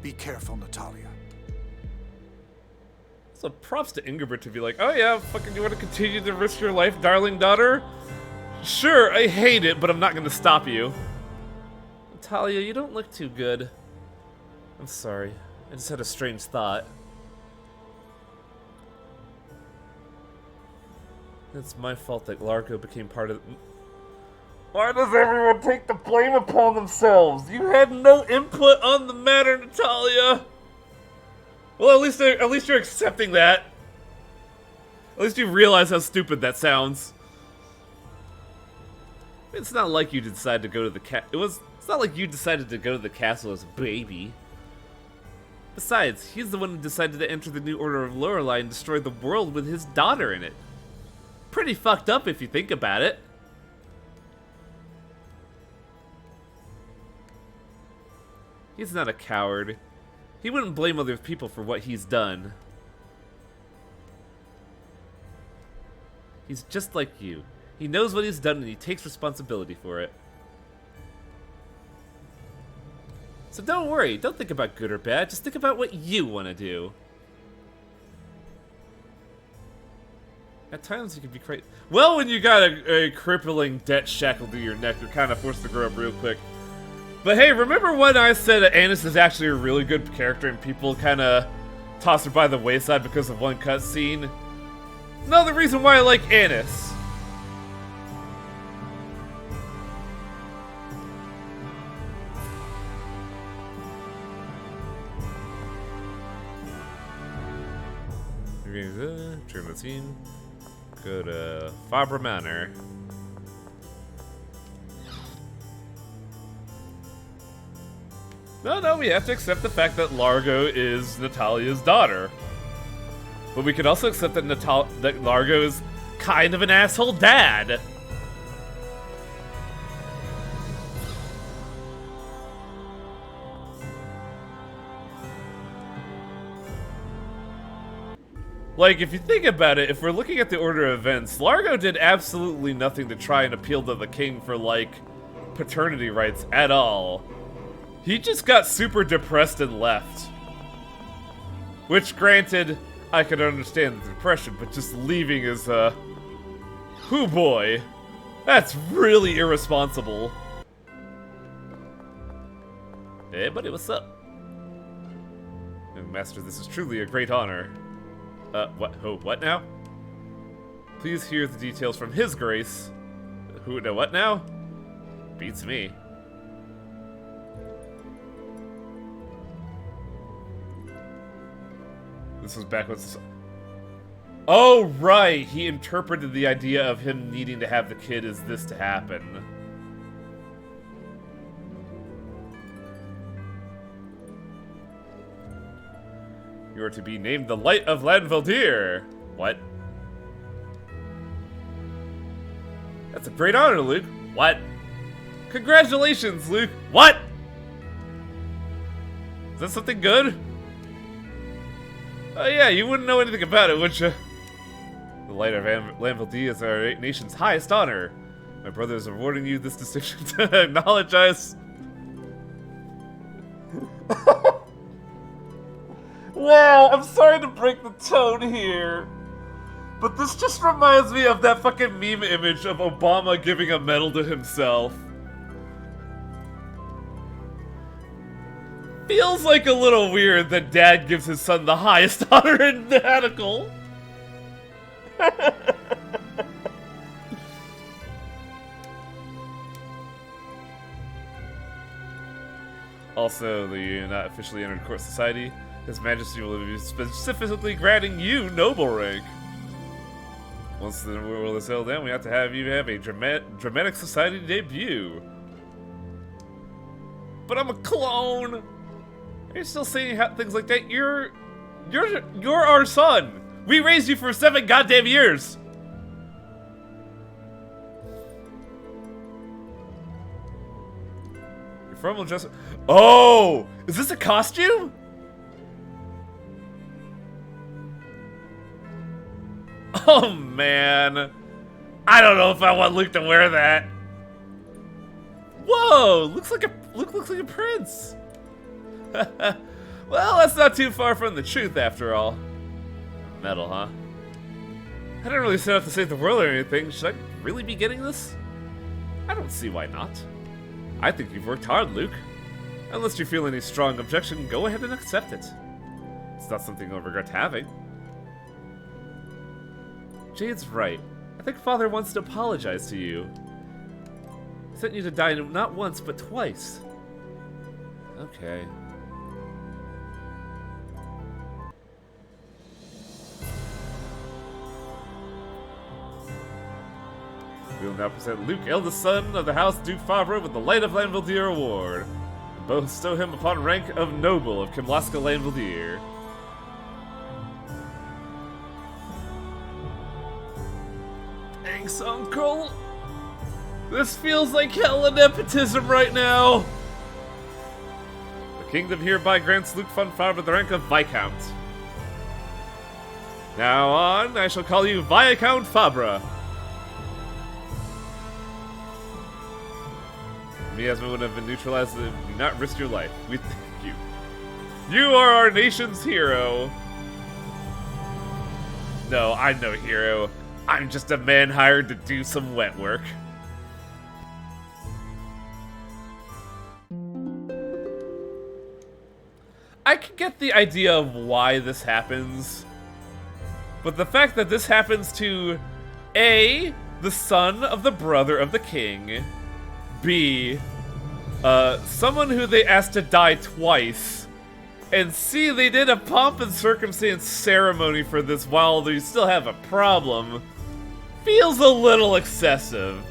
Be careful, Natalia. So props to Ingibert to be like, oh yeah, fucking you want to continue to risk your life, darling daughter? Sure, I hate it, but I'm not going to stop you. Natalia, you don't look too good. I'm sorry. I just had a strange thought. It's my fault that Largo became part of... Why does everyone take the blame upon themselves? You had no input on the matter, Natalia. Well, at least you're accepting that. At least you realize how stupid that sounds. It's not like you decided to go to the It's not like you decided to go to the castle as a baby. Besides, he's the one who decided to enter the new Order of Lorelei and destroy the world with his daughter in it. Pretty fucked up if you think about it. He's not a coward. He wouldn't blame other people for what he's done. He's just like you. He knows what he's done and he takes responsibility for it. So don't worry, don't think about good or bad, just think about what you want to do. At times you can be crazy. Well, when you got a crippling debt shackled to your neck, you're kind of forced to grow up real quick. But hey, remember when I said that Annis is actually a really good character and people kind of toss her by the wayside because of one cutscene? Another reason why I like Annis. Turn the scene. Go to Fabra Manor. No, we have to accept the fact that Largo is Natalia's daughter. But we can also accept that Largo is kind of an asshole dad. Like, if you think about it, if we're looking at the order of events, Largo did absolutely nothing to try and appeal to the king for, like, paternity rights at all. He just got super depressed and left. Which, granted, I could understand the depression, but just leaving is, hoo boy. That's really irresponsible. Hey, buddy, what's up? Master, this is truly a great honor. What now? Please hear the details from His Grace. What now? Beats me. This was back when... Oh, right! He interpreted the idea of him needing to have the kid as this to happen. You are to be named the Light of Lanveldir. What? That's a great honor, Luke. What? Congratulations, Luke. What? Is that something good? Oh yeah, you wouldn't know anything about it, would you? The Light of Lanvaldea is our nation's highest honor. My brother is awarding you this distinction to acknowledge us. Wow, I'm sorry to break the tone here, but this just reminds me of that fucking meme image of Obama giving a medal to himself. Feels like a little weird that Dad gives his son the highest honor in Nautical. Also, the not officially entered court society, His Majesty will be specifically granting you noble rank. Once the world is held down, we have to have you have a dramatic society debut. But I'm a clone. Are you still saying things like that? You're our son. We raised you for 7 goddamn years. Your formal dress. Oh, is this a costume? Oh man, I don't know if I want Luke to wear that. Whoa, looks like a prince. Well, that's not too far from the truth after all. Metal, huh? I didn't really set out to save the world or anything. Should I really be getting this? I don't see why not. I think you've worked hard, Luke. Unless you feel any strong objection, go ahead and accept it. It's not something I'll regret having. Jade's right. I think Father wants to apologize to you. He sent you to die not once, but twice. Okay. We will now present Luke, eldest son of the House Duke Fabra, with the Light of Lanvaldere Award. And bestow him upon rank of Noble of Kimlasca Lanvaldere. Thanks, Uncle. This feels like hella nepotism right now. The kingdom hereby grants Luke von Fabra the rank of Viscount. Now on, I shall call you Viscount Fabra. Miasma would have been neutralized if you not risked your life. We thank you. You are our nation's hero. No, I'm no hero. I'm just a man hired to do some wet work. I can get the idea of why this happens, but the fact that this happens to A, the son of the brother of the king, B, someone who they asked to die twice, and C, they did a pomp and circumstance ceremony for this while they still have a problem, feels a little excessive.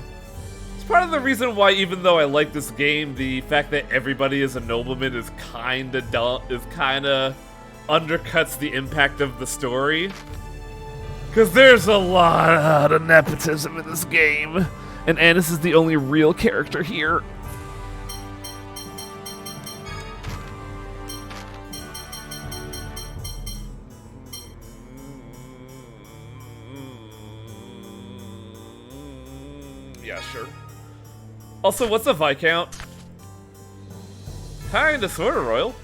It's part of the reason why, even though I like this game, the fact that everybody is a nobleman is kinda dumb, undercuts the impact of the story. Cause there's a lot of nepotism in this game, and Annis is the only real character here. Yeah, sure. Also, what's a Viscount? Kinda sorta royal.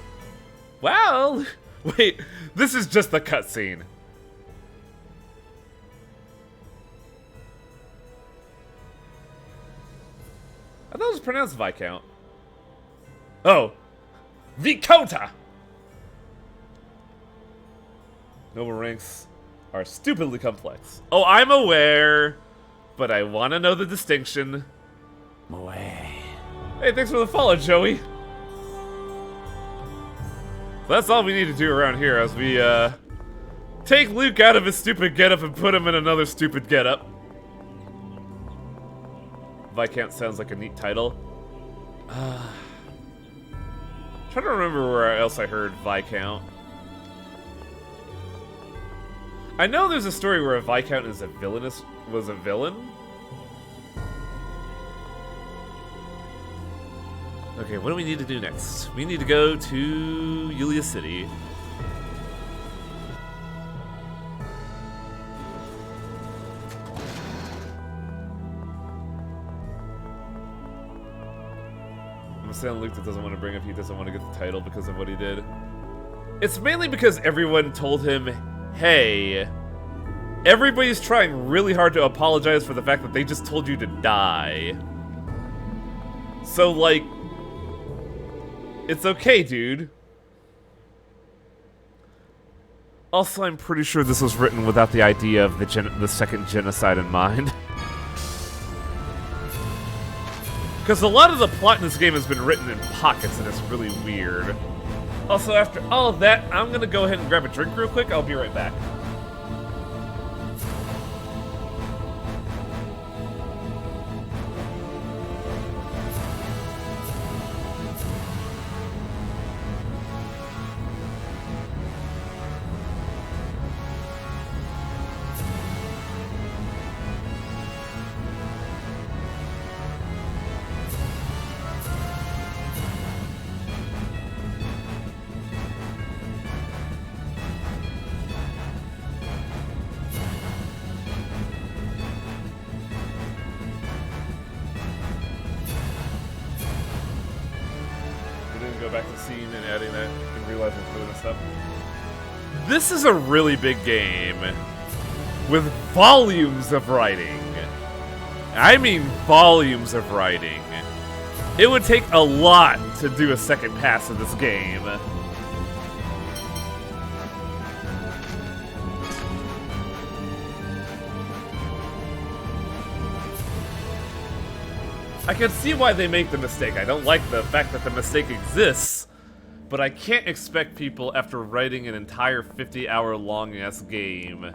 Wow! Wait, this is just the cutscene. I thought it was pronounced Viscount. Oh. Vicota! Noble ranks are stupidly complex. Oh, I'm aware, but I want to know the distinction. Hey, thanks for the follow, Joey. That's all we need to do around here as we, take Luke out of his stupid getup and put him in another stupid getup. Viscount sounds like a neat title. Trying to remember where else I heard Viscount. I know there's a story where a Viscount is was a villain. Okay, what do we need to do next? We need to go to Yulia City. I'm gonna say on Luke that doesn't want to bring up he doesn't want to get the title because of what he did. It's mainly because everyone told him, hey, everybody's trying really hard to apologize for the fact that they just told you to die. So, like, it's okay, dude. Also, I'm pretty sure this was written without the idea of the second genocide in mind. Because a lot of the plot in this game has been written in pockets, and it's really weird. Also, after all of that, I'm gonna go ahead and grab a drink real quick. I'll be right back. Back to scene and adding that and realizing food and stuff. This is a really big game with volumes of writing. I mean volumes of writing. It would take a lot to do a second pass of this game. I can see why they make the mistake. I don't like the fact that the mistake exists, but I can't expect people after writing an entire 50-hour long-ass game,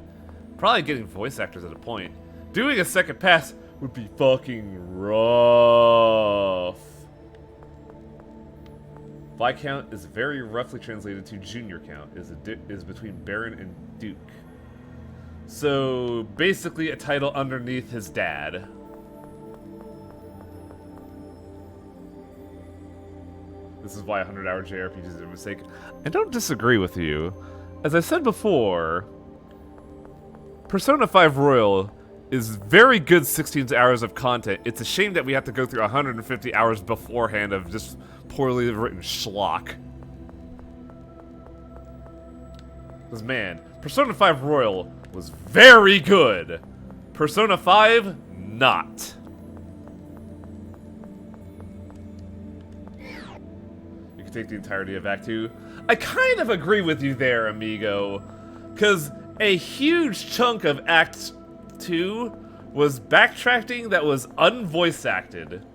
probably getting voice actors at a point, doing a second pass would be fucking rough. Viscount is very roughly translated to junior count, is between Baron and Duke. So basically a title underneath his dad. This is why 100-hour JRPGs is a mistake. I don't disagree with you. As I said before, Persona 5 Royal is very good 16 hours of content. It's a shame that we have to go through 150 hours beforehand of just poorly written schlock. Because man, Persona 5 Royal was very good. Persona 5, not. Take the entirety of Act 2. I kind of agree with you there, amigo. Because a huge chunk of Act 2 was backtracking that was unvoice acted.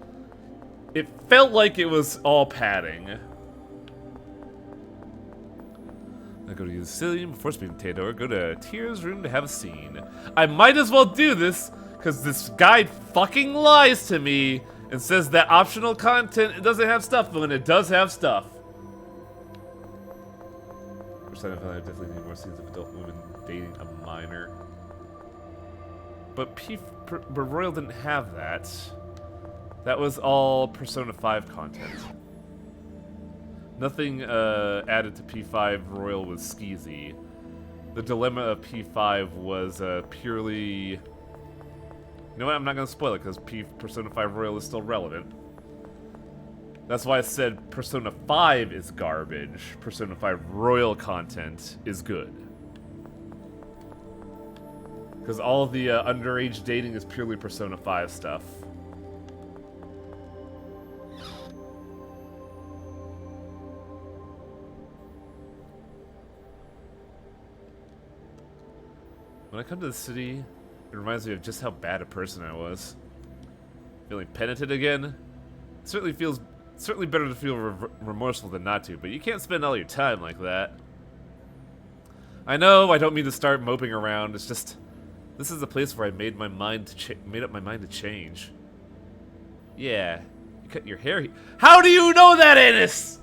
It felt like it was all padding. I go to use Cillian before speaking to Theodore. Go to Tyr's room to have a scene. I might as well do this, because this guide fucking lies to me and says that optional content doesn't have stuff, but when it does have stuff. I definitely need more scenes of adult women dating a minor. But Royal didn't have that. That was all Persona 5 content. Nothing added to P5 Royal was skeezy. The dilemma of P5 was purely... You know what, I'm not going to spoil it because Persona 5 Royal is still relevant. That's why I said Persona 5 is garbage. Persona 5 Royal content is good. Because all the underage dating is purely Persona 5 stuff. When I come to the city, it reminds me of just how bad a person I was. Feeling penitent again? It certainly feels... Certainly better to feel remorseful than not to, but you can't spend all your time like that. I know, I don't mean to start moping around, it's just... This is the place where I made up my mind to change. Yeah, you cut your hair. How do you know that, Annis?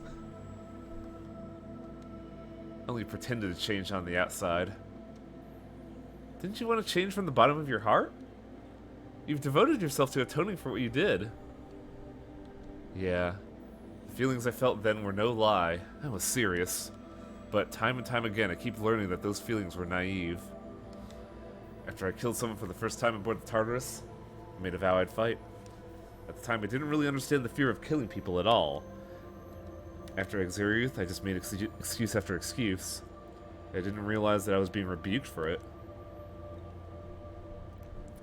Only pretended to change on the outside. Didn't you want to change from the bottom of your heart? You've devoted yourself to atoning for what you did. Yeah. The feelings I felt then were no lie. I was serious. But time and time again, I keep learning that those feelings were naive. After I killed someone for the first time aboard the Tartarus, I made a vow I'd fight. At the time, I didn't really understand the fear of killing people at all. After Exariuth, I just made excuse after excuse. I didn't realize that I was being rebuked for it.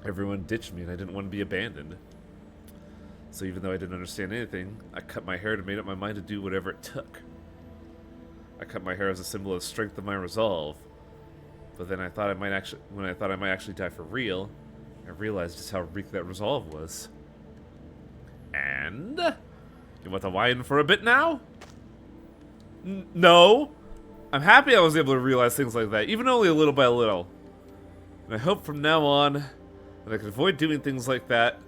Everyone ditched me and I didn't want to be abandoned. So even though I didn't understand anything, I cut my hair and made up my mind to do whatever it took. I cut my hair as a symbol of strength of my resolve. But then when I thought I might actually die for real, I realized just how weak that resolve was. And? You want to whine for a bit now? No. I'm happy I was able to realize things like that, even only a little by little. And I hope from now on that I can avoid doing things like that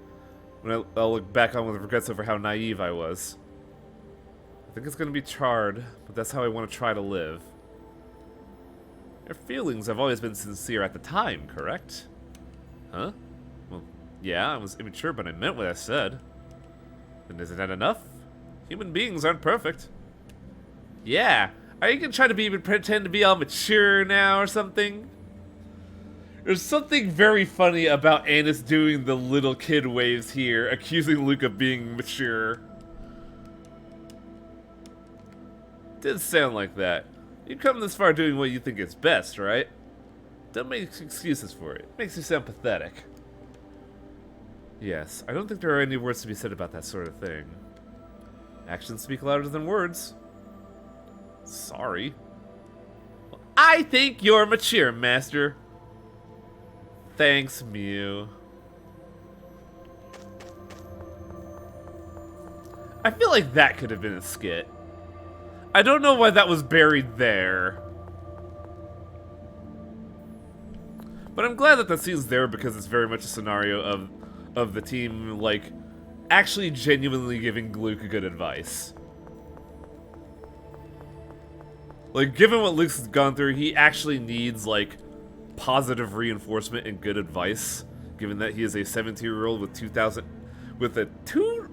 when I'll look back on with regrets over how naive I was. I think it's going to be charred, but that's how I want to try to live. Your feelings have always been sincere at the time, correct? Huh? Well, yeah, I was immature, but I meant what I said. And isn't that enough? Human beings aren't perfect. Yeah, are you gonna try to pretend to be all mature now or something? There's something very funny about Annis doing the little kid waves here, accusing Luke of being mature. Did sound like that. You come this far doing what you think is best, right? Don't make excuses for it. It makes you sound pathetic. Yes, I don't think there are any words to be said about that sort of thing. Actions speak louder than words. Sorry. Well, I think you're mature, Master. Thanks, Mew. I feel like that could have been a skit. I don't know why that was buried there. But I'm glad that the scene's there because it's very much a scenario of the team, like, actually genuinely giving Luke good advice. Like, given what Luke's gone through, he actually needs, like, positive reinforcement and good advice, given that he is a 17-year-old with a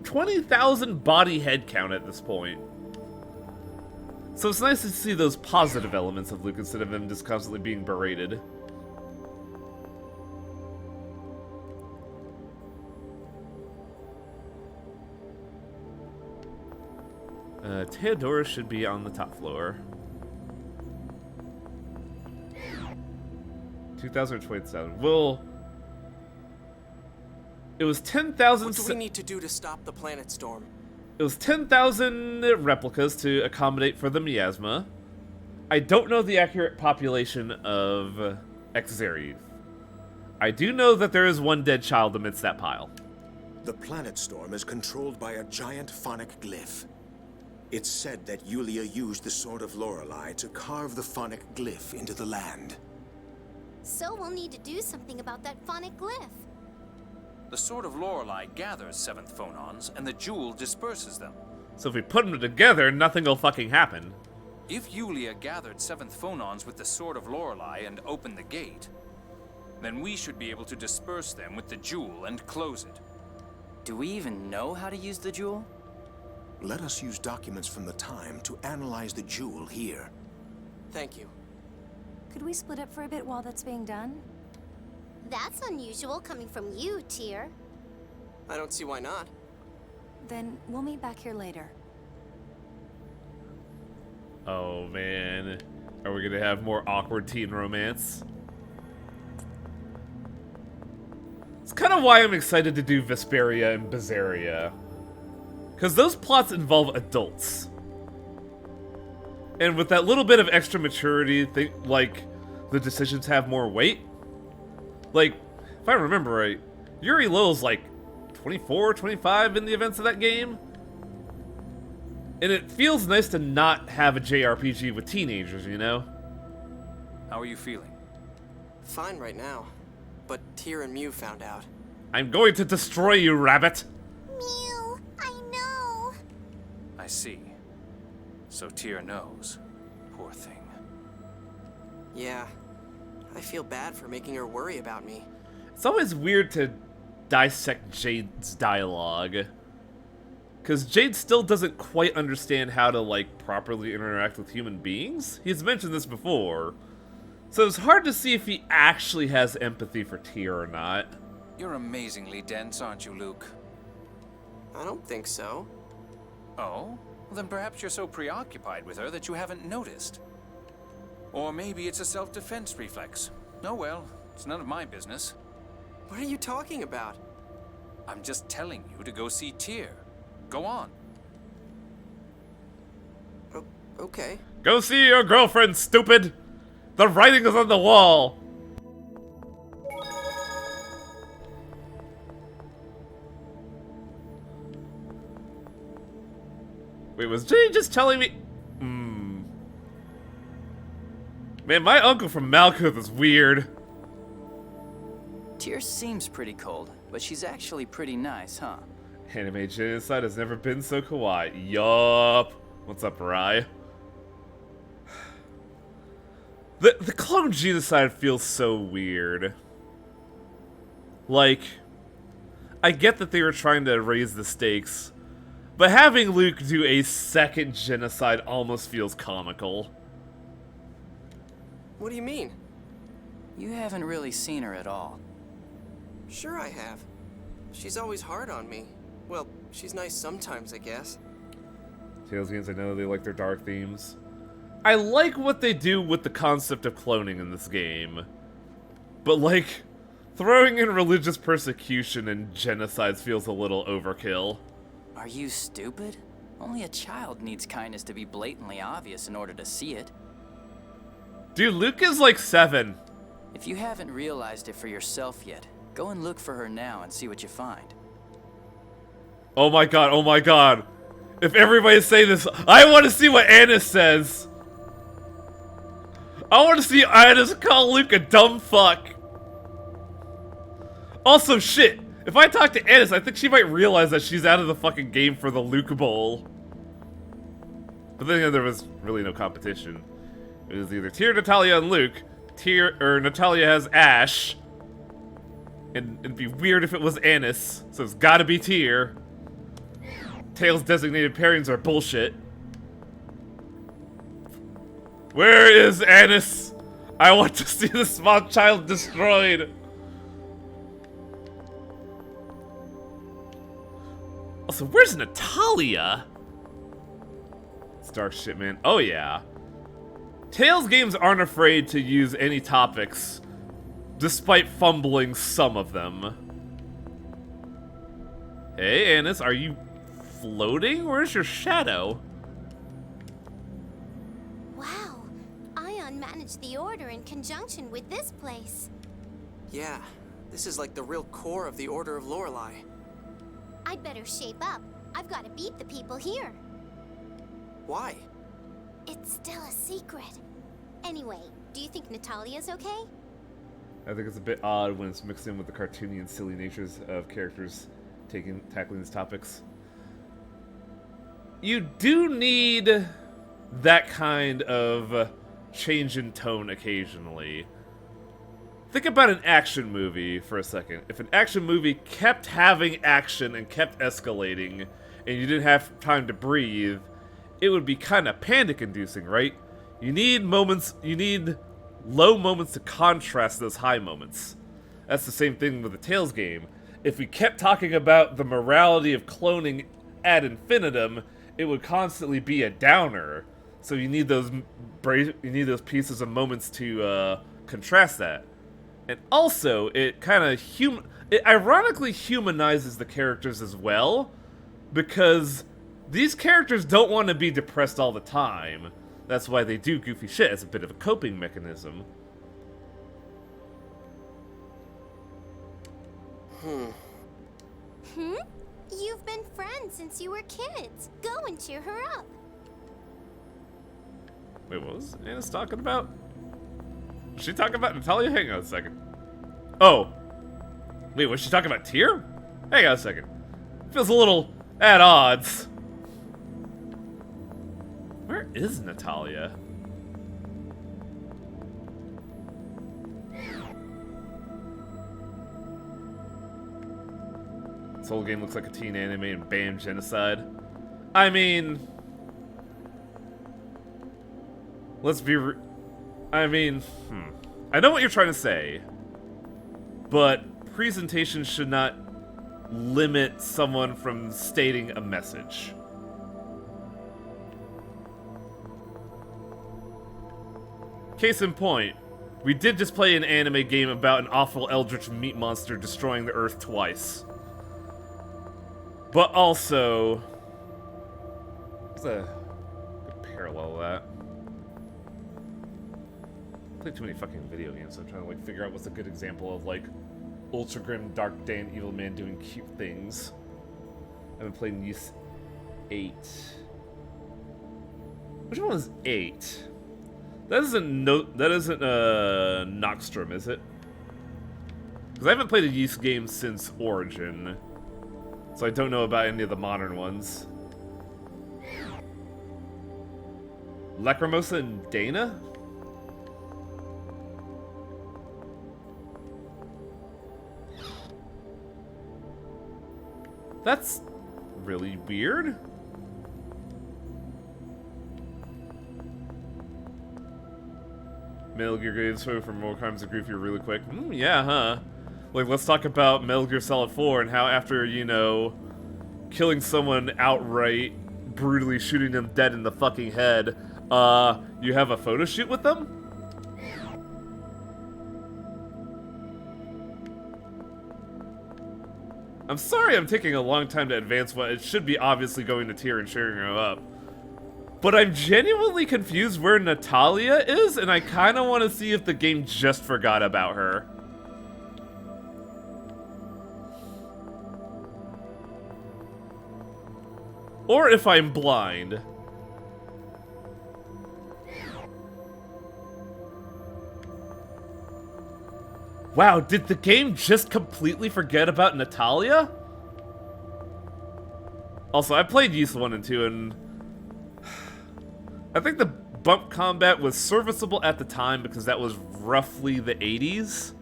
20,000 body head count at this point. So it's nice to see those positive elements of Luke instead of him just constantly being berated. Theodora should be on the top floor. 2027. Well, it was 10,000. What do we need to do to stop the planet storm? It was 10,000 replicas to accommodate for the miasma. I don't know the accurate population of Exariuth. I do know that there is one dead child amidst that pile. The planet storm is controlled by a giant phonic glyph. It's said that Yulia used the Sword of Lorelei to carve the phonic glyph into the land. So we'll need to do something about that phonic glyph. The Sword of Lorelei gathers seventh phonons, and the jewel disperses them. So if we put them together, nothing will fucking happen. If Yulia gathered seventh phonons with the Sword of Lorelei and opened the gate, then we should be able to disperse them with the jewel and close it. Do we even know how to use the jewel? Let us use documents from the time to analyze the jewel here. Thank you. Could we split up for a bit while that's being done? That's unusual coming from you, Tyr. I don't see why not. Then we'll meet back here later. Oh man, are we gonna have more awkward teen romance? It's kind of why I'm excited to do Vesperia and Berseria. Because those plots involve adults. And with that little bit of extra maturity, like, the decisions have more weight. Like, if I remember right, Yuri Lil's like 24, 25 in the events of that game. And it feels nice to not have a JRPG with teenagers, you know? How are you feeling? Fine right now. But Tyr and Mew found out. I'm going to destroy you, rabbit! Mew, I know. I see. So Tyr knows. Poor thing. Yeah. I feel bad for making her worry about me. It's always weird to dissect Jade's dialogue. Because Jade still doesn't quite understand how to, like, properly interact with human beings. He's mentioned this before. So it's hard to see if he actually has empathy for Tyr or not. You're amazingly dense, aren't you, Luke? I don't think so. Oh? Well, then perhaps you're so preoccupied with her that you haven't noticed. Or maybe it's a self-defense reflex. Oh well, it's none of my business. What are you talking about? I'm just telling you to go see Tyr. Go on. Okay. Go see your girlfriend, stupid! The writing is on the wall! Wait, was Jade just telling me? Man, my uncle from Malkuth is weird. Tyr seems pretty cold, but she's actually pretty nice, huh? Anime genocide has never been so kawaii. Yup. What's up, Rai? The clone genocide feels so weird. Like, I get that they were trying to raise the stakes, but having Luke do a second genocide almost feels comical. What do you mean? You haven't really seen her at all. Sure I have. She's always hard on me. Well, she's nice sometimes, I guess. Tales games, I know they like their dark themes. I like what they do with the concept of cloning in this game. But, like, throwing in religious persecution and genocides feels a little overkill. Are you stupid? Only a child needs kindness to be blatantly obvious in order to see it. Dude, Luke is like 7. If you haven't realized it for yourself yet, go and look for her now and see what you find. Oh my god, oh my god. If everybody's saying this, I want to see what Annis says. I want to see Annis call Luke a dumb fuck. Also, shit. If I talk to Annis, I think she might realize that she's out of the fucking game for the Luke Bowl. But then there was really no competition. It was either Tyr, Natalia, and Luke. Natalia has Ash. And it'd be weird if it was Annis, so it's gotta be Tyr. Tails designated pairings are bullshit. Where is Annis? I want to see the small child destroyed. Also, where's Natalia? It's dark shit, man. Oh, yeah. Tales games aren't afraid to use any topics, despite fumbling some of them. Hey, Annis, are you floating? Where's your shadow? Wow. Ion managed the Order in conjunction with this place. Yeah, this is like the real core of the Order of Lorelei. I'd better shape up. I've got to beat the people here. Why? It's still a secret. Anyway, do you think Natalia's okay? I think it's a bit odd when it's mixed in with the cartoony and silly natures of characters tackling these topics. You do need that kind of change in tone occasionally. Think about an action movie for a second. If an action movie kept having action and kept escalating, and you didn't have time to breathe, it would be kind of panic-inducing, right? You need moments, you need low moments to contrast those high moments. That's the same thing with the Tales game. If we kept talking about the morality of cloning ad infinitum, it would constantly be a downer. So you need those pieces of moments to contrast that. And also, it kind of it ironically humanizes the characters as well, because these characters don't want to be depressed all the time. That's why they do goofy shit as a bit of a coping mechanism. You've been friends since you were kids. Go and cheer her up. Wait, what was Annis talking about? Was she talking about Natalia? Hang on a second. Oh. Wait, was she talking about Tyr? Hang on a second. Feels a little at odds. Where is Natalia? This whole game looks like a teen anime and bam, genocide. I mean... Let's be I know what you're trying to say. But presentation should not limit someone from stating a message. Case in point, we did just play an anime game about an awful eldritch meat monster destroying the Earth twice. But also... What's a good parallel of that? I play too many fucking video games, so I'm trying to like figure out what's a good example of like ultra grim, dark day, and evil man doing cute things. I've been playing Ys 8. Which one is 8? That isn't Noxstrom, is it? Because I haven't played a Ys game since Origin, so I don't know about any of the modern ones. Lacrimosa and Dana? That's really weird. Metal Gear Games for more crimes of grief here really quick. Yeah, huh? Like, let's talk about Metal Gear Solid 4 and how after, you know, killing someone outright, brutally shooting them dead in the fucking head, you have a photo shoot with them? I'm sorry I'm taking a long time to advance what it should be obviously going to Tyr and cheering her up. But I'm genuinely confused where Natalia is, and I kind of want to see if the game just forgot about her. Or if I'm blind. Wow, did the game just completely forget about Natalia? Also, I played Ys 1 and 2, and I think the bump combat was serviceable at the time because that was roughly the 80s.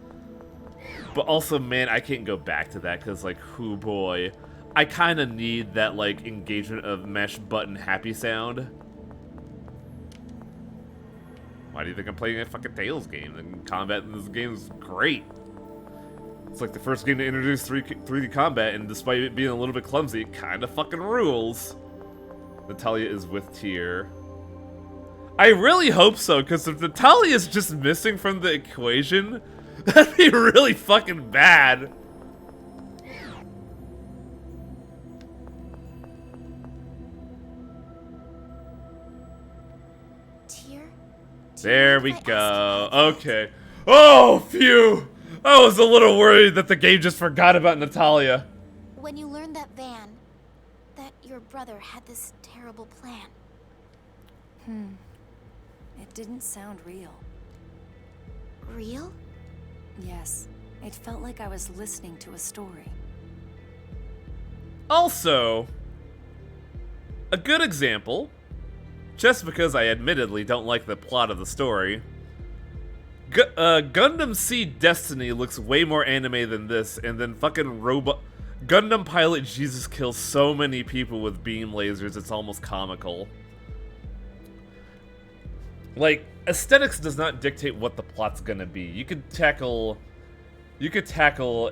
But also, man, I can't go back to that because, like, hoo boy. I kind of need that, like, engagement of mesh button happy sound. Why do you think I'm playing a fucking Tales game? The combat in this game is great. It's like the first game to introduce 3D combat, and despite it being a little bit clumsy, it kind of fucking rules. Natalia is with Tyr. I really hope so, because if Natalia is just missing from the equation, that'd be really fucking bad. There we go. Okay. Oh, phew! I was a little worried that the game just forgot about Natalia. When you learned that that your brother had this terrible plan. It didn't sound real. Real? Yes. It felt like I was listening to a story. Also, a good example, just because I admittedly don't like the plot of the story, Gundam Seed Destiny looks way more anime than this, and then fucking Gundam Pilot Jesus kills so many people with beam lasers, it's almost comical. Like, aesthetics does not dictate what the plot's gonna be. You could tackle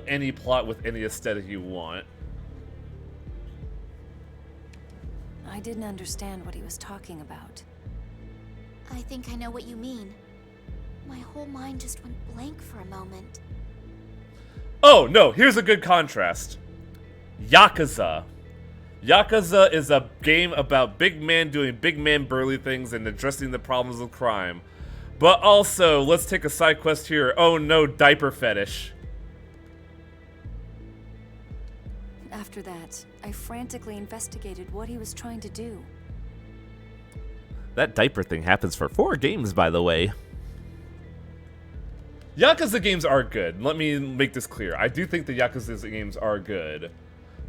any plot with any aesthetic you want. I didn't understand what he was talking about. I think I know what you mean. My whole mind just went blank for a moment. Oh, no, here's a good contrast. Yakuza. Yakuza is a game about big man doing big man burly things and addressing the problems of crime. But also, let's take a side quest here. Oh no, diaper fetish. After that, I frantically investigated what he was trying to do. That diaper thing happens for 4 games, by the way. Yakuza games are good. Let me make this clear. I do think the Yakuza games are good.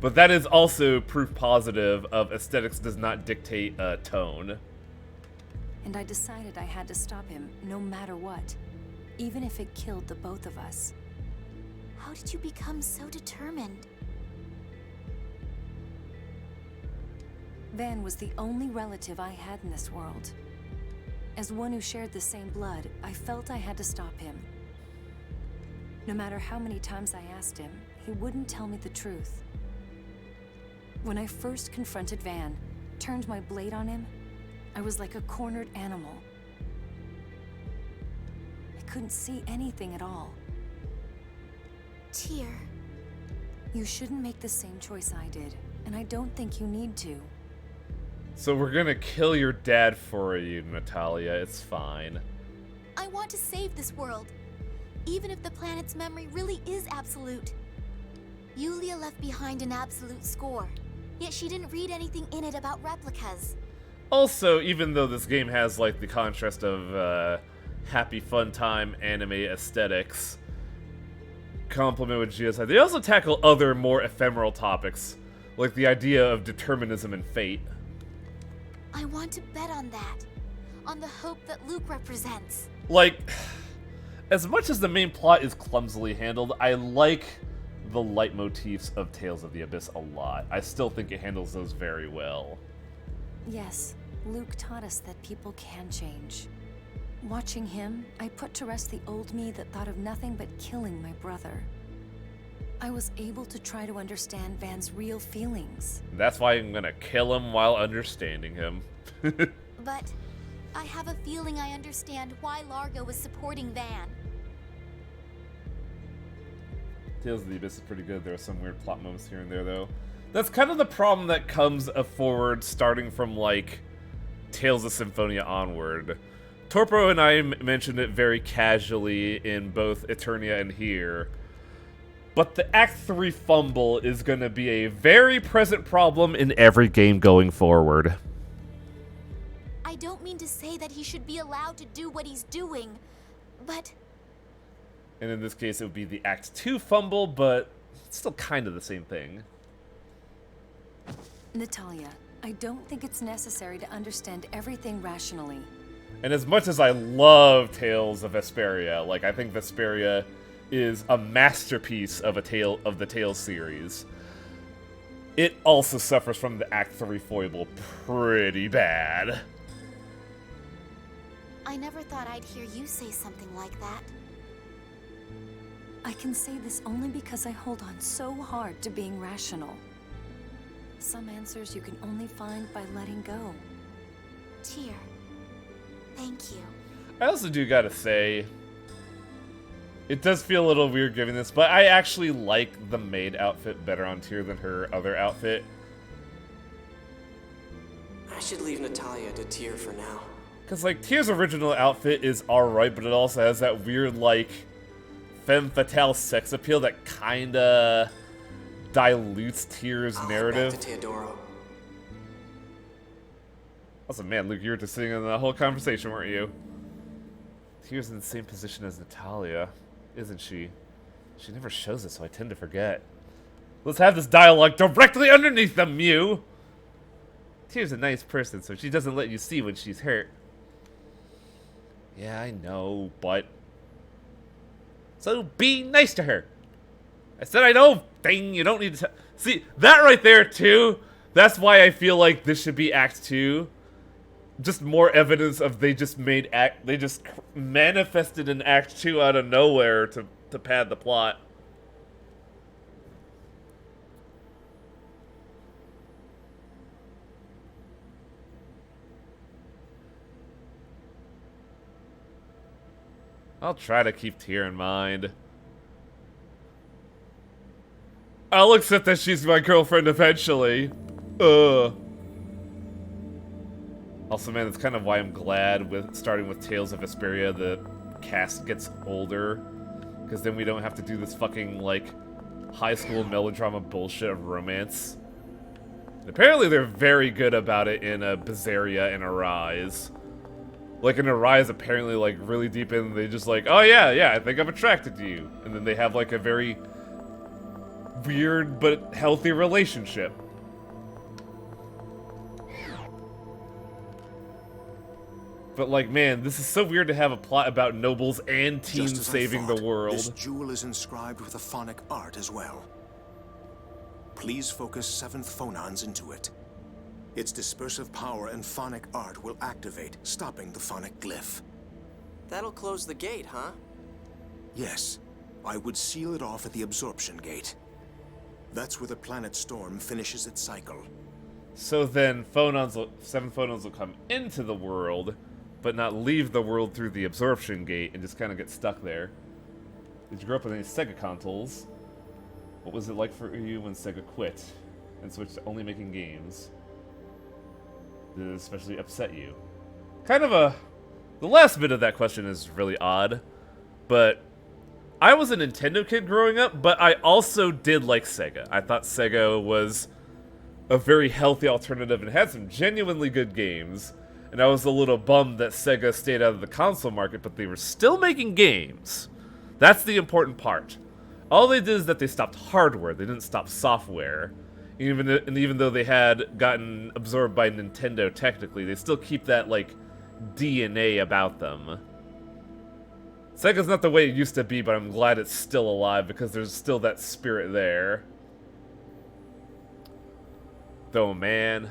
But that is also proof positive of aesthetics does not dictate tone. And I decided I had to stop him, no matter what. Even if it killed the both of us. How did you become so determined? Van was the only relative I had in this world. As one who shared the same blood, I felt I had to stop him. No matter how many times I asked him, he wouldn't tell me the truth. When I first confronted Van, turned my blade on him, I was like a cornered animal. I couldn't see anything at all. Tyr. You shouldn't make the same choice I did, and I don't think you need to. So we're gonna kill your dad for you, Natalia. It's fine. I want to save this world, even if the planet's memory really is absolute. Yulia left behind an absolute score, yet she didn't read anything in it about replicas. Also, even though this game has like the contrast of happy fun time anime aesthetics, compliment with Geocide, they also tackle other more ephemeral topics, like the idea of determinism and fate. I want to bet on that, on the hope that Luke represents. Like, as much as the main plot is clumsily handled, I like the leitmotifs of Tales of the Abyss a lot. I still think it handles those very well. Yes, Luke taught us that people can change. Watching him, I put to rest the old me that thought of nothing but killing my brother. I was able to try to understand Van's real feelings. That's why I'm gonna kill him while understanding him. But I have a feeling I understand why Largo was supporting Van. Tales of the Abyss is pretty good. There are some weird plot moments here and there, though. That's kind of the problem that comes forward starting from, like, Tales of Symphonia onward. Torpo and I mentioned it very casually in both Eternia and here. But the Act 3 fumble is going to be a very present problem in every game going forward. I don't mean to say that he should be allowed to do what he's doing, but... And in this case, it would be the Act 2 fumble, but it's still kind of the same thing. Natalia, I don't think it's necessary to understand everything rationally. And as much as I love Tales of Vesperia, like, I think Vesperia is a masterpiece of the Tales series, it also suffers from the Act 3 foible pretty bad. I never thought I'd hear you say something like that. I can say this only because I hold on so hard to being rational. Some answers you can only find by letting go. Tyr, thank you. I also do gotta say, it does feel a little weird giving this, but I actually like the maid outfit better on Tyr than her other outfit. I should leave Natalia to Tyr for now. Because, like, Tyr's original outfit is alright, but it also has that weird, like, femme fatale sex appeal that kinda dilutes Tyr's narrative. Back to Teodoro. Also, man, Luke, you were just sitting in the whole conversation, weren't you? Tyr's in the same position as Natalia, isn't she? She never shows it, so I tend to forget. Let's have this dialogue directly underneath them, Mew! Tyr's a nice person, so she doesn't let you see when she's hurt. Yeah, I know, but... So be nice to her. I said I know, thing, you don't need to... See, that right there, too, that's why I feel like this should be Act 2. Just more evidence of they just manifested an Act 2 out of nowhere to pad the plot. I'll try to keep Tyr in mind. I'll accept that she's my girlfriend eventually. Also, man, that's kind of why I'm glad with starting with Tales of Vesperia, the cast gets older. Because then we don't have to do this fucking, like, high school melodrama bullshit of romance. And apparently they're very good about it in Berseria and Arise. Like, in Arise, apparently, like, really deep in, they just like, oh yeah, I think I'm attracted to you. And then they have, like, a very weird but healthy relationship. But, like, man, this is so weird to have a plot about nobles and teens saving the world. This jewel is inscribed with a phonic art as well. Please focus 7th phonons into it. Its dispersive power and phonic art will activate, stopping the phonic glyph. That'll close the gate, huh? Yes, I would seal it off at the absorption gate. That's where the planet Storm finishes its cycle. So then seven phonons will come into the world, but not leave the world through the absorption gate and just kind of get stuck there. Did you grow up with any Sega consoles? What was it like for you when Sega quit and switched to only making games? Did it especially upset you? The last bit of that question is really odd, but I was a Nintendo kid growing up, but I also did like Sega. I thought Sega was a very healthy alternative and had some genuinely good games, and I was a little bummed that Sega stayed out of the console market, but they were still making games. That's the important part. All they did is that they stopped hardware, they didn't stop software. Even though they had gotten absorbed by Nintendo technically, they still keep that, like, DNA about them. Sega's not the way it used to be, but I'm glad it's still alive because there's still that spirit there. Though, man.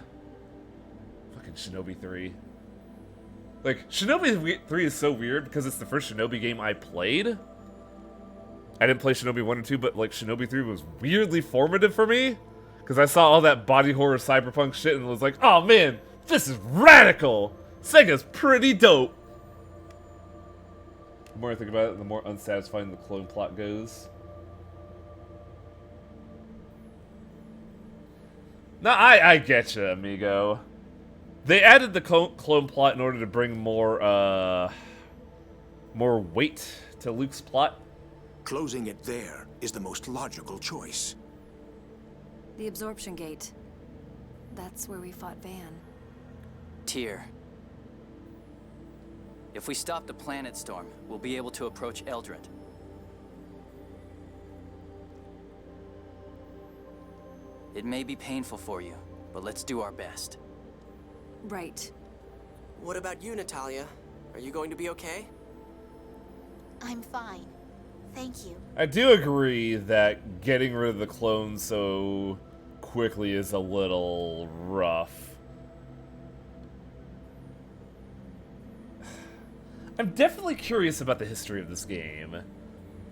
Fucking Shinobi 3. Like, Shinobi 3 is so weird because it's the first Shinobi game I played. I didn't play Shinobi 1 or 2, but, like, Shinobi 3 was weirdly formative for me. Because I saw all that body horror cyberpunk shit and was like, oh man, this is radical! Sega's pretty dope! The more I think about it, the more unsatisfying the clone plot goes. No, I get you, amigo. They added the clone plot in order to bring more weight to Luke's plot. Closing it there is the most logical choice. The absorption gate. That's where we fought Van. Tyr. If we stop the planet storm, we'll be able to approach Eldrant. It may be painful for you, but let's do our best. Right. What about you, Natalia? Are you going to be okay? I'm fine. Thank you. I do agree that getting rid of the clones so quickly is a little rough. I'm definitely curious about the history of this game.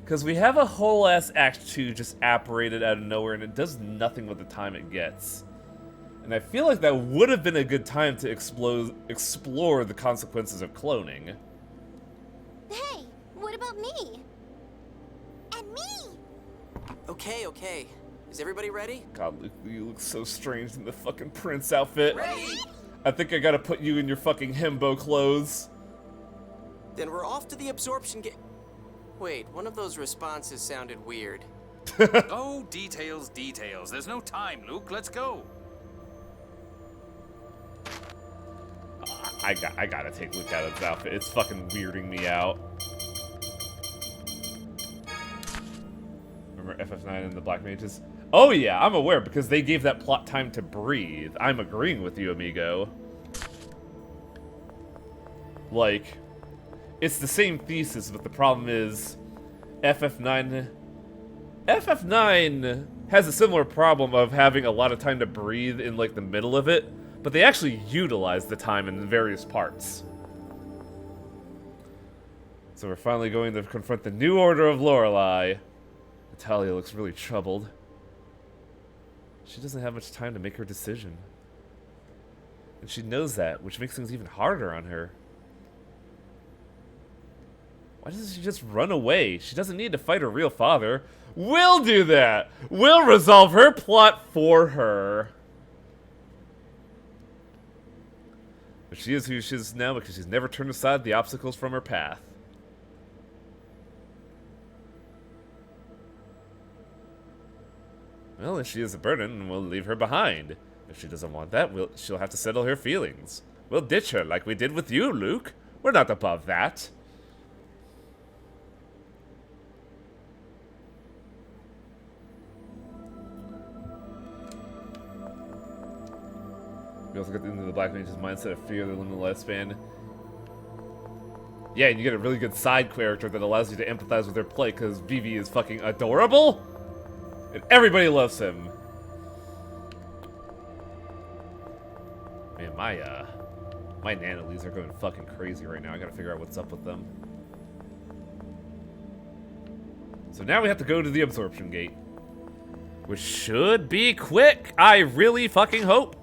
Because we have a whole ass Act 2 just apparated out of nowhere and it does nothing with the time it gets. And I feel like that would have been a good time to explore the consequences of cloning. Hey, what about me? And me! Okay, okay. Is everybody ready? God, Luke, you look so strange in the fucking prince outfit. Ready? I think I gotta put you in your fucking himbo clothes. Then we're off to the absorption gate. Wait, one of those responses sounded weird. Oh, details, details. There's no time, Luke. Let's go. I gotta take Luke out of his outfit. It's fucking weirding me out. Remember FF9 and the Black Mages? Oh yeah, I'm aware because they gave that plot time to breathe. I'm agreeing with you, amigo. Like, it's the same thesis, but the problem is FF9 has a similar problem of having a lot of time to breathe in like the middle of it, but they actually utilize the time in various parts. So we're finally going to confront the New Order of Lorelei. Natalia looks really troubled. She doesn't have much time to make her decision. And she knows that, which makes things even harder on her. Why doesn't she just run away? She doesn't need to fight her real father. We'll do that! We'll resolve her plot for her. But she is who she is now because she's never turned aside the obstacles from her path. Well, if she is a burden, we'll leave her behind. If she doesn't want that, she'll have to settle her feelings. We'll ditch her like we did with you, Luke. We're not above that. We also get into the Black Mage's mindset of fear, the limited lifespan. Yeah, and you get a really good side character that allows you to empathize with their plight because Vivi is fucking adorable. And everybody loves him. Man, my nanolies are going fucking crazy right now. I gotta figure out what's up with them. So now we have to go to the absorption gate. Which should be quick. I really fucking hope.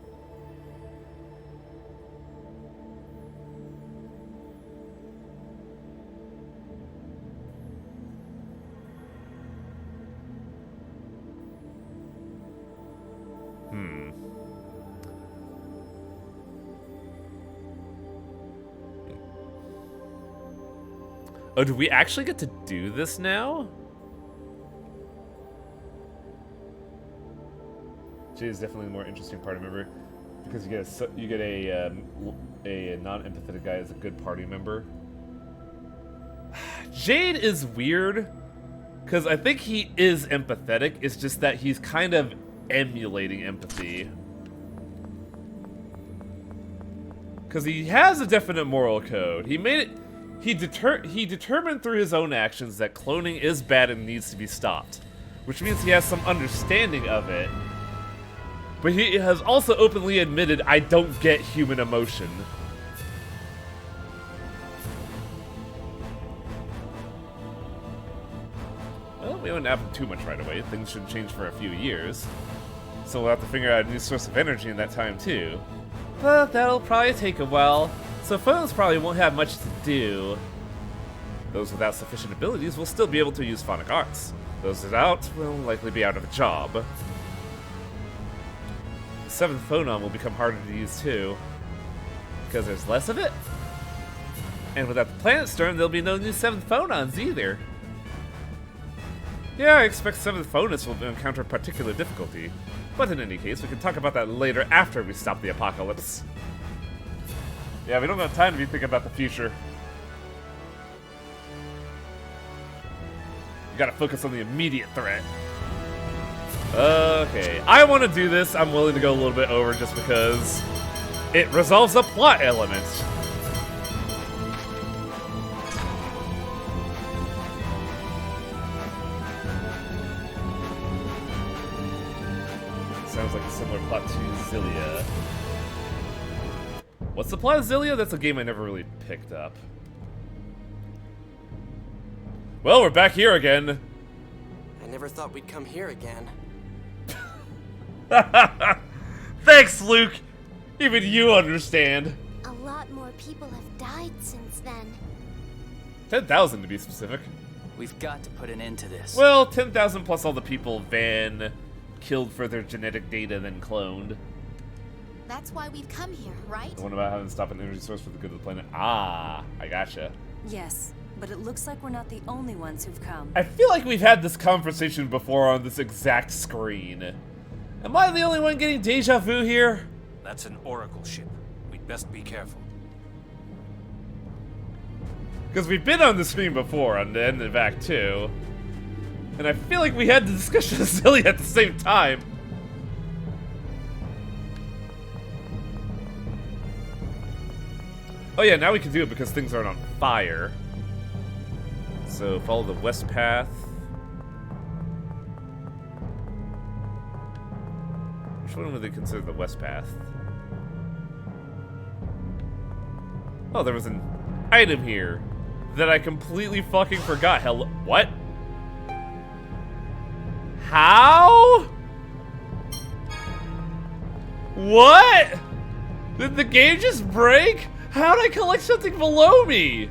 Oh, do we actually get to do this now? Jade is definitely the more interesting party member because you get a non-empathetic guy as a good party member. Jade is weird because I think he is empathetic. It's just that he's kind of emulating empathy. Because he has a definite moral code. He made it. He determined through his own actions that cloning is bad and needs to be stopped, which means he has some understanding of it. But he has also openly admitted, I don't get human emotion. Well, we don't have too much right away. Things should change for a few years. So we'll have to figure out a new source of energy in that time too. But that'll probably take a while. So phones probably won't have much to do. Those without sufficient abilities will still be able to use phonic arts. Those without will likely be out of a job. The 7th phonon will become harder to use too, because there's less of it. And without the planet storm, there'll be no new 7th phonons either. Yeah, I expect 7th phonons will encounter particular difficulty. But in any case, we can talk about that later after we stop the apocalypse. Yeah, we don't have time to be thinking about the future. You gotta focus on the immediate threat. Okay, I want to do this. I'm willing to go a little bit over just because it resolves a plot element. Sounds like a similar plot to Xillia. What's the plot of Xillia? That's a game I never really picked up. Well, we're back here again. I never thought we'd come here again. Thanks, Luke. Even you understand. A lot more people have died since then. 10,000 to be specific. We've got to put an end to this. Well, 10,000 plus all the people Van killed for their genetic data then cloned. That's why we've come here, right? The one about having to stop an energy source for the good of the planet. Ah, I gotcha. Yes, but it looks like we're not the only ones who've come. I feel like we've had this conversation before on this exact screen. Am I the only one getting deja vu here? That's an Oracle ship. We'd best be careful. Because we've been on the screen before on the end of Act 2. And I feel like we had the discussion of Xillia at the same time. Oh yeah, now we can do it because things aren't on fire. So follow the west path. Which one would they consider the west path? Oh, there was an item here that I completely fucking forgot. Hello, what? How? What? Did the game just break? How did I collect something below me?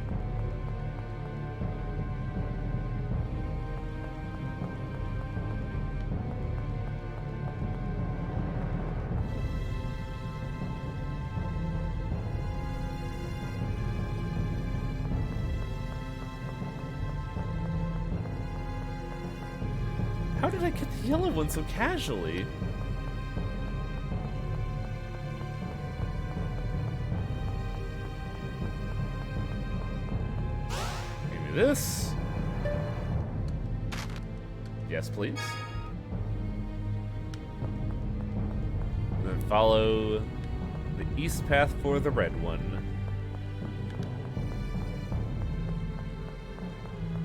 How did I get the yellow one so casually? Give me this. Yes, please. And then follow the east path for the red one.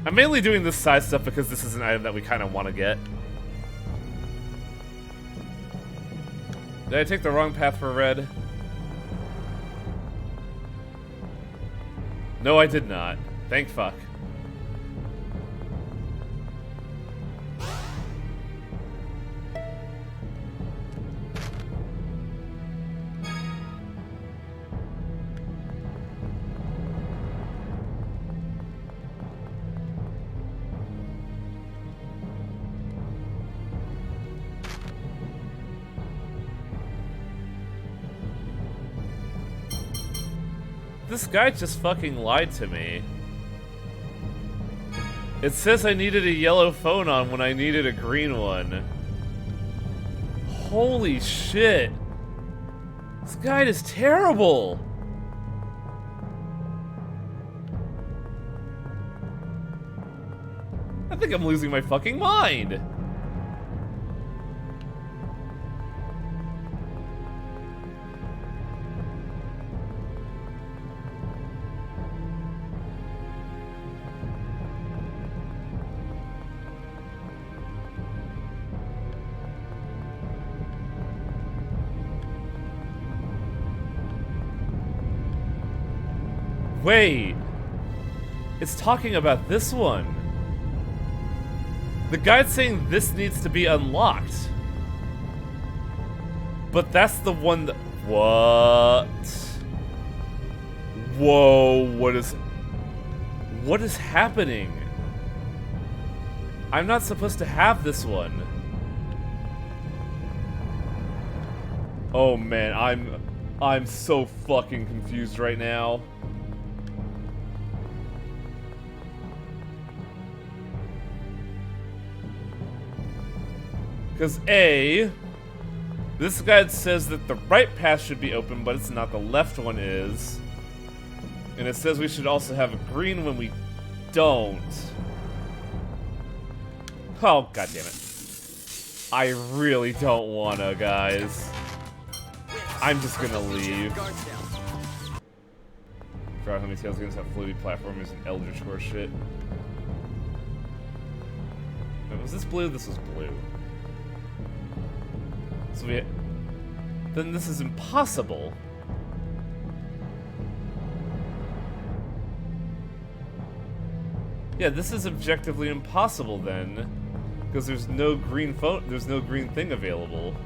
I'm mainly doing this side stuff because this is an item that we kind of want to get. Did I take the wrong path for red? No, I did not. Thank fuck. This guy just fucking lied to me. It says I needed a yellow phone on when I needed a green one. Holy shit. This guide is terrible. I think I'm losing my fucking mind. Wait, it's talking about this one. The guide's saying this needs to be unlocked. But that's the one that... What? Whoa, what is happening? I'm not supposed to have this one. Oh man, I'm so fucking confused right now. Because A, this guide says that the right path should be open, but it's not. The left one is. And it says we should also have a green when we don't. Oh, god damn it. I really don't wanna, guys. I'm just gonna leave. Forgot how many Tales games have floaty platformers and Eldritch Core shit. Wait, was this blue? This was blue. So then this is impossible. Yeah, this is objectively impossible then, because there's no green phone, there's no green thing available.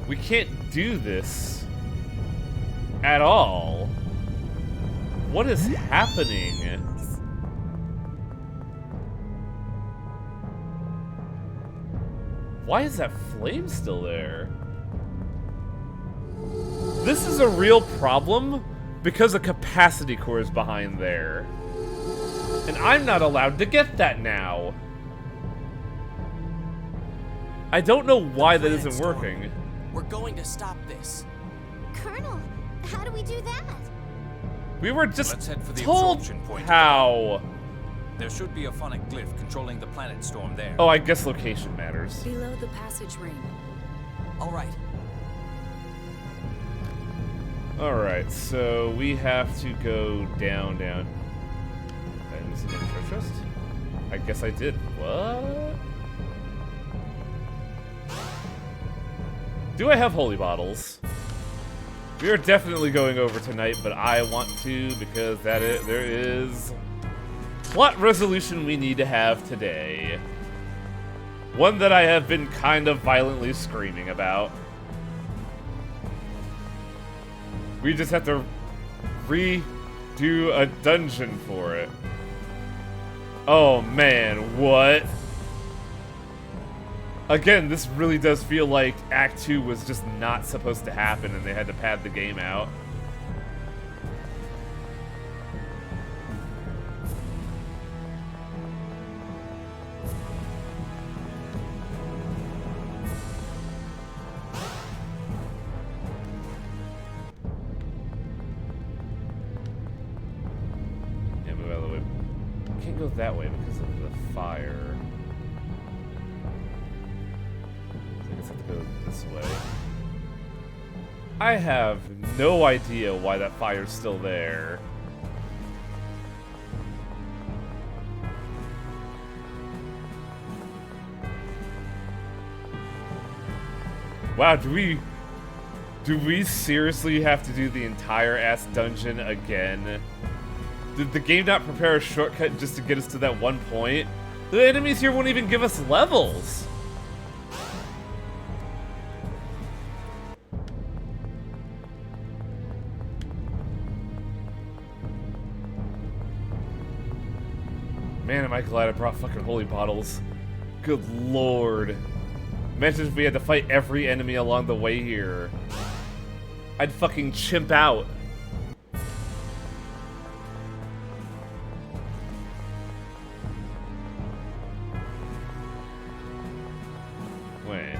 We can't do this at all. What is happening? Why is that flame still there? This is a real problem because a capacity core is behind there. And I'm not allowed to get that now. I don't know why that isn't working. We're going to stop this. Colonel, how do we do that? We were just Let's head for the told absorption point. how. There should be a phonic glyph controlling the planet storm there. Oh, I guess location matters. Below the passage ring. All right. Alright, so we have to go down. Did I miss another treasure chest? I guess I did. What? Do I have holy bottles? We are definitely going over tonight, but I want to because there is plot resolution we need to have today. One that I have been kind of violently screaming about. We just have to redo a dungeon for it. Oh man, what? Again, this really does feel like Act 2 was just not supposed to happen and they had to pad the game out. Yeah, move out of the way. Can't go that way because of the fire. Have to go this way. I have no idea why that fire's still there. Wow, do we seriously have to do the entire ass dungeon again? Did the game not prepare a shortcut just to get us to that one point? The enemies here won't even give us levels. Man, am I glad I brought fucking holy bottles. Good lord. Imagine if we had to fight every enemy along the way here. I'd fucking chimp out. Wait.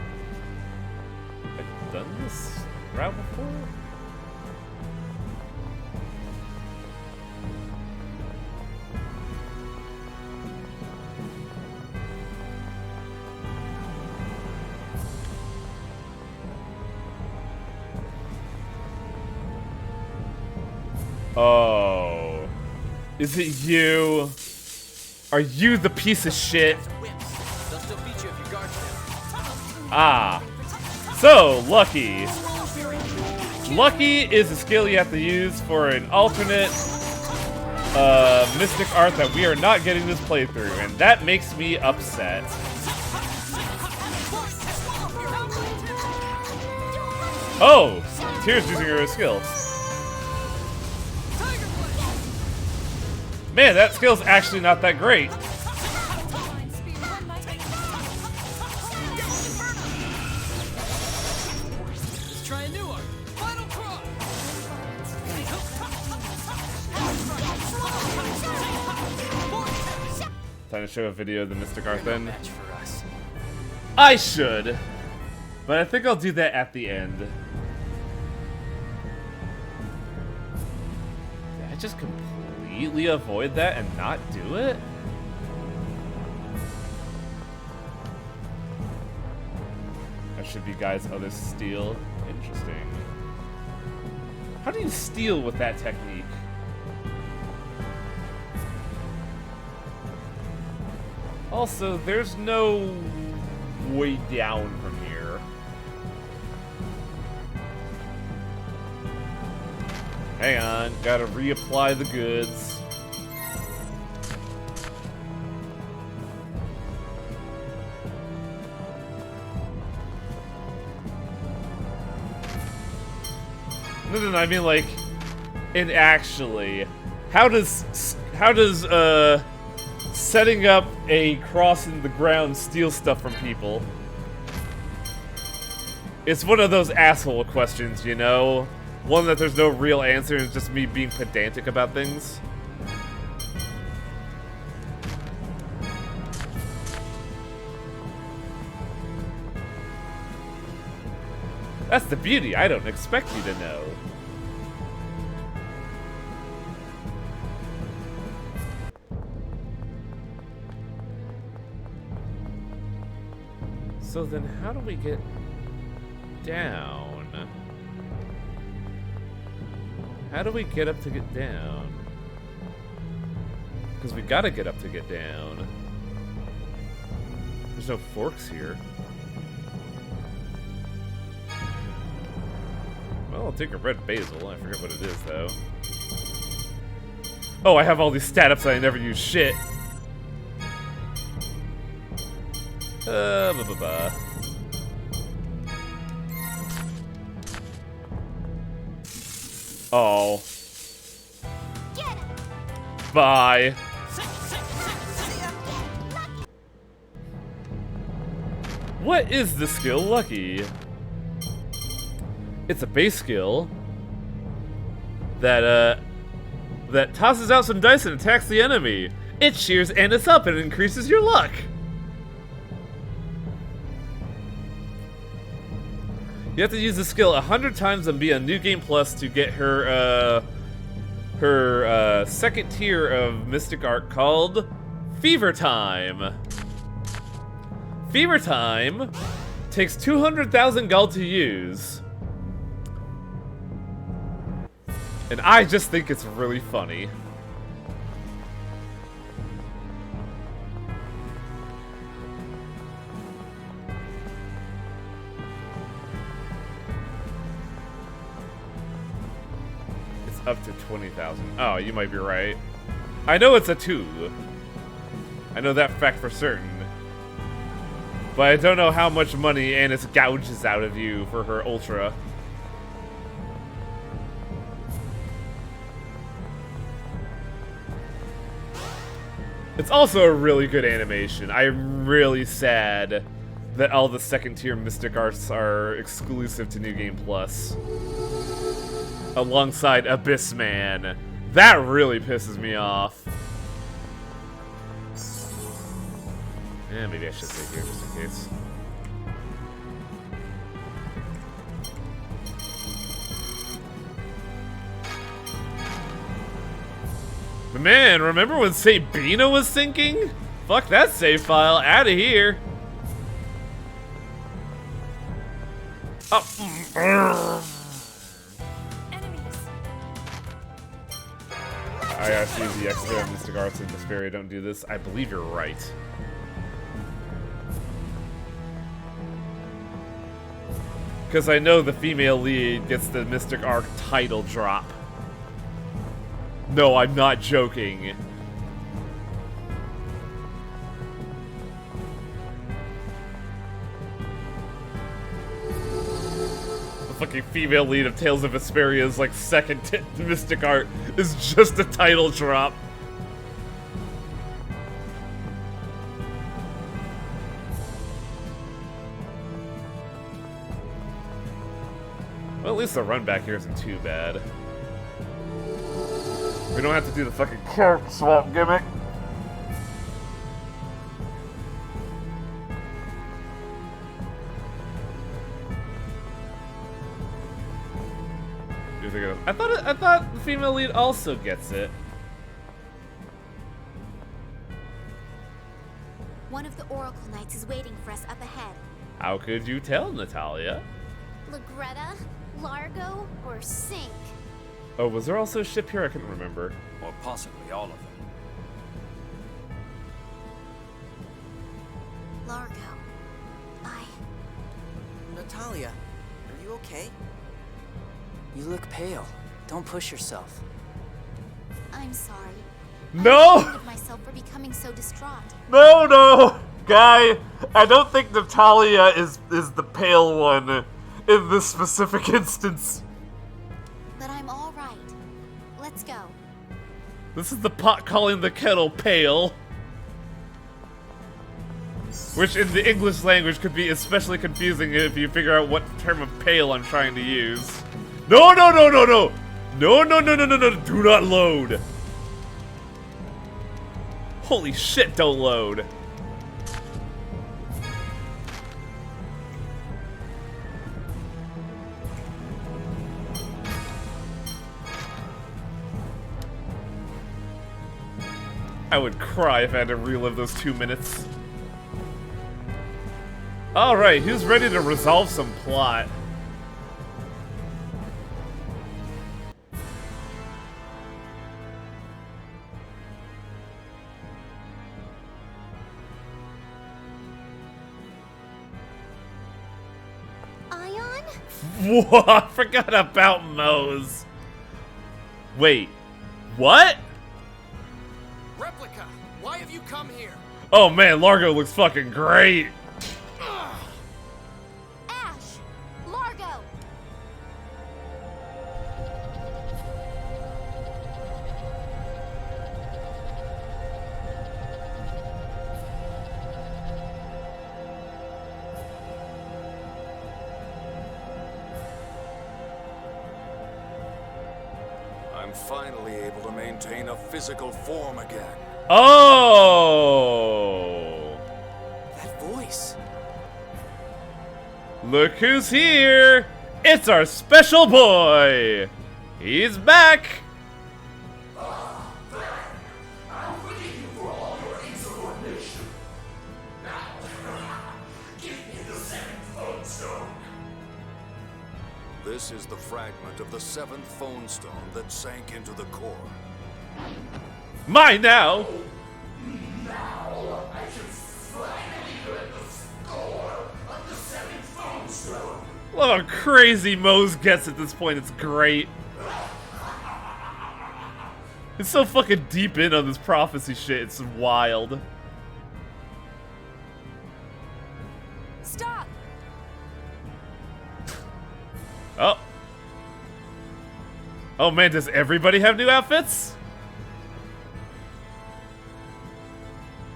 I've done this route before? Oh. Is it you? Are you the piece of shit? Ah. So, Lucky. Lucky is a skill you have to use for an alternate mystic art that we are not getting this playthrough, and that makes me upset. Oh! Tyr's using her skill. Man, that skill's actually not that great. Let's try a new one. Final cross. Time to show a video of the Mystic Art then. I should, but I think I'll do that at the end. Did I just completely avoid that and not do it? That should be guys' other steal. Interesting. How do you steal with that technique? Also, there's no way down from here. Hang on, gotta reapply the goods. No, I mean like, and actually, how does setting up a cross in the ground steal stuff from people? It's one of those asshole questions, you know? One that there's no real answer, it's just me being pedantic about things. That's the beauty, I don't expect you to know. So then how do we get down? How do we get up to get down? Because we gotta get up to get down. There's no forks here. Well, I'll take a red basil. I forget what it is, though. Oh, I have all these stat ups and I never use shit. Oh. Bye. What is the skill Lucky? It's a base skill that that tosses out some dice and attacks the enemy. It cheers Andis up and increases your luck. You have to use the skill 100 times and be on New Game Plus to get her second tier of Mystic Art called Fever Time. Fever Time takes 200,000 gold to use. And I just think it's really funny. Up to 20,000. Oh, you might be right. I know it's a 2. I know that fact for certain. But I don't know how much money Annis gouges out of you for her Ultra. It's also a really good animation. I'm really sad that all the second-tier Mystic Arts are exclusive to New Game Plus. Alongside Abyss Man. That really pisses me off. Yeah, maybe I should stay here just in case. But man, remember when Sabina was sinking? Fuck that save file, out of here. Oh. I gotta see the extra Mystic Arts and Vesperia don't do this. I believe you're right. Because I know the female lead gets the Mystic Arc title drop. No, I'm not joking. The fucking female lead of Tales of Vesperia's like second Mystic Art is just a title drop. Well, at least the run back here isn't too bad. We don't have to do the fucking character swap gimmick. I thought the female lead also gets it. One of the Oracle Knights is waiting for us up ahead. How could you tell, Natalia? Lagretta, Largo, or Sink? Oh, was there also a ship here? I couldn't remember. Or possibly all of them. Largo. Natalia, are you okay? You look pale. Don't push yourself. I'm sorry. No! I'm ashamed of myself for becoming so distraught. No! Guy, I don't think Natalia is the pale one in this specific instance. But I'm all right. Let's go. This is the pot calling the kettle pale. Which in the English language could be especially confusing if you figure out what term of pale I'm trying to use. No, no, no, no, no! No, no, no, no, no, no, do not load! Holy shit, don't load. I would cry if I had to relive those 2 minutes. Alright, who's ready to resolve some plot? Ion? Whoa, I forgot about Mose. Wait, what? Replica, why have you come here? Oh man, Largo looks fucking great. Ash! Largo! I'm finally able to maintain a physical form again. Oh! That voice. Look who's here! It's our special boy! He's back! This is the fragment of the 7th phone stone that sank into the core. Mine now! Now I can finally get the score of the 7th phone stone. Love how crazy Mose gets at this point, it's great. It's so fucking deep in on this prophecy shit. It's wild. Stop! Oh. Oh man, does everybody have new outfits?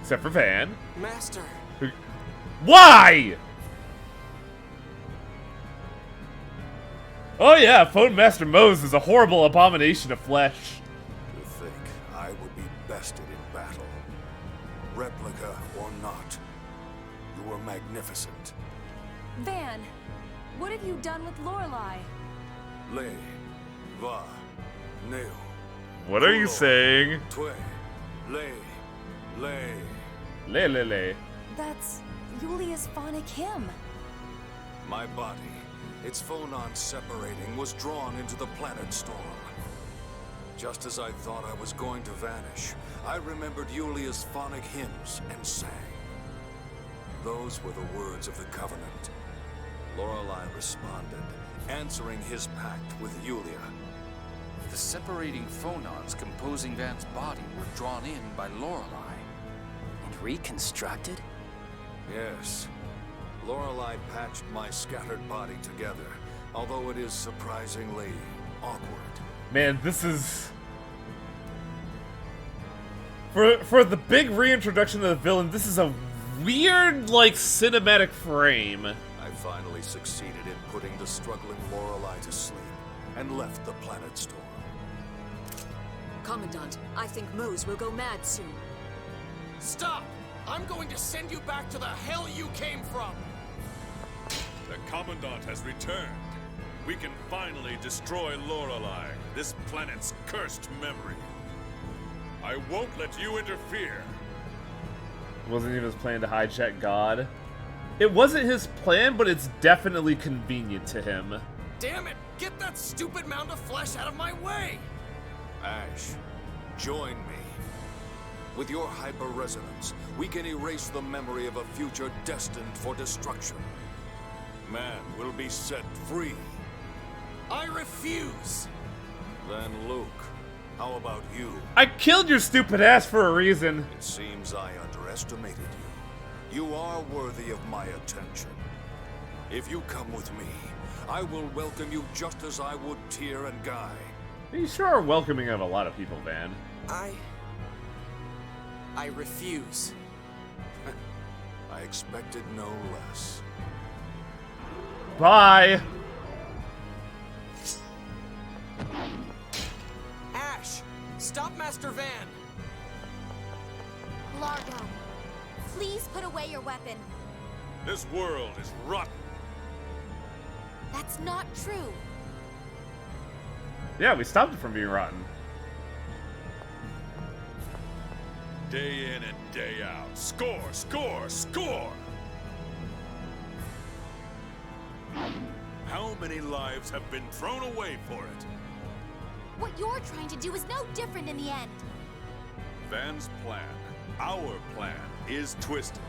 Except for Van. Master. Why? Oh yeah, Phone Master Mose is a horrible abomination of flesh. To think I would be bested in battle. Replica or not, you were magnificent. Van, what have you done with Lorelei? Le, va, neo. What are you saying? Twe, le. Le. That's Julius Phonic him. My body, its phonon separating, was drawn into the planet storm. Just as I thought I was going to vanish, I remembered Julia's phonic hymns and sang. Those were the words of the Covenant. Lorelei responded, answering his pact with Julia. The separating phonons composing Van's body were drawn in by Lorelei. And reconstructed? Yes. Lorelei patched my scattered body together, although it is surprisingly awkward. Man, this is... For the big reintroduction of the villain, this is a weird, like, cinematic frame. I finally succeeded in putting the struggling Lorelei to sleep, and left the planet storm. Commandant, I think Mose will go mad soon. Stop! I'm going to send you back to the hell you came from! The Commandant has returned. We can finally destroy Lorelei, this planet's cursed memory. I won't let you interfere. Wasn't even his plan to hijack God. It wasn't his plan, but it's definitely convenient to him. Damn it! Get that stupid mound of flesh out of my way! Ash, join me. With your hyper-resonance, we can erase the memory of a future destined for destruction. Man will be set free. I refuse! Then Luke, how about you? I killed your stupid ass for a reason. It seems I underestimated you. You are worthy of my attention. If you come with me, I will welcome you just as I would Tyr and Guy. You sure are welcoming of a lot of people, Van. I refuse. I expected no less. Bye! Ash! Stop Master Van! Largo, please put away your weapon. This world is rotten. That's not true. Yeah, we stopped it from being rotten. Day in and day out. Score, score, score! How many lives have been thrown away for it? What you're trying to do is no different in the end. Van's plan, our plan, is twisted.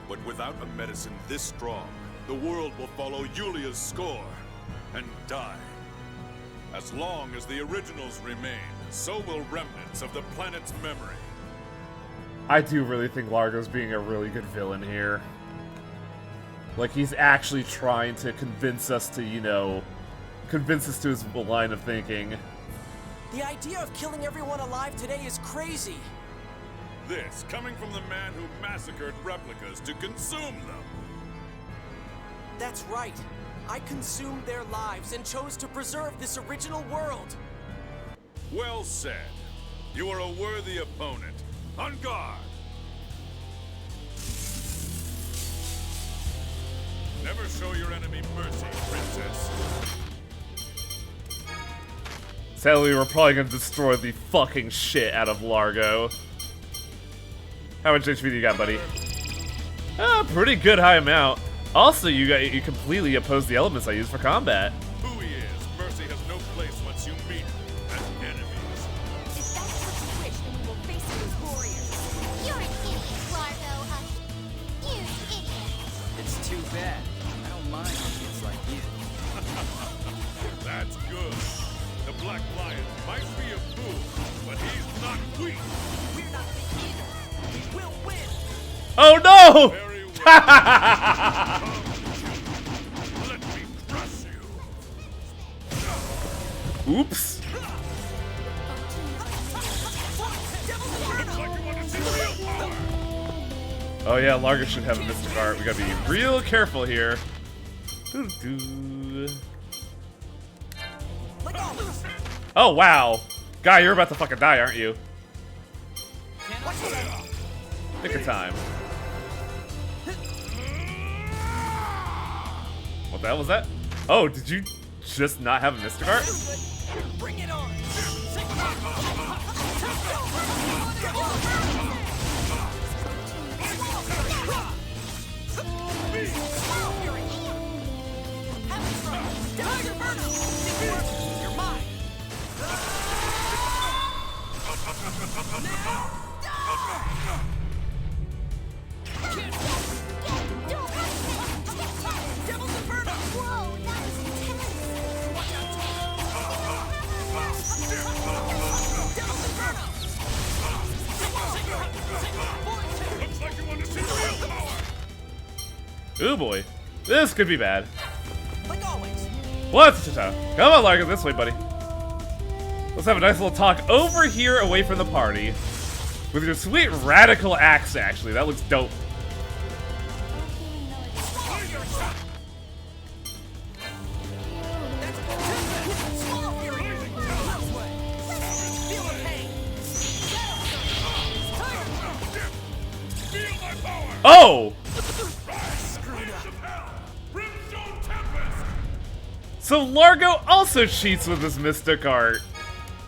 But without a medicine this strong, the world will follow Julia's score and die. As long as the originals remain, so will remnants of the planet's memory. I do really think Largo's being a really good villain here. Like, he's actually trying to convince us to, you know, convince us to his line of thinking. The idea of killing everyone alive today is crazy. This coming from the man who massacred replicas to consume them. That's right. I consumed their lives and chose to preserve this original world. Well said. You are a worthy opponent. On guard! Never show your enemy mercy, princess. Sadly, we're probably gonna destroy the fucking shit out of Largo. How much HP do you got, buddy? Pretty good high amount. Also, you completely oppose the elements I use for combat. Who he is, mercy has no place once you meet as enemies. If that's what you wish, then we will face you as warriors. You're an idiot, Largo. You idiot. It's too bad. I don't mind idiots like you. That's good. The Black Lion might be a fool, but he Oh no! Oops. Oh yeah, Largo should have a Mystic Art. We gotta be real careful here. Oh wow. Guy, you're about to fucking die, aren't you? Pick a time. What the hell was that? Oh, did you just not have a Mystic Art? Bring it on. You're mine. Devil's Inferno! Whoa, that was intense! Devil's Inferno! Looks like you want to see real power! Ooh boy. This could be bad. Like always. What's the time? Come on, Largo, this way, buddy. Let's have a nice little talk over here away from the party. With your sweet radical axe, actually. That looks dope. Oh! So Largo also cheats with his Mystic Art.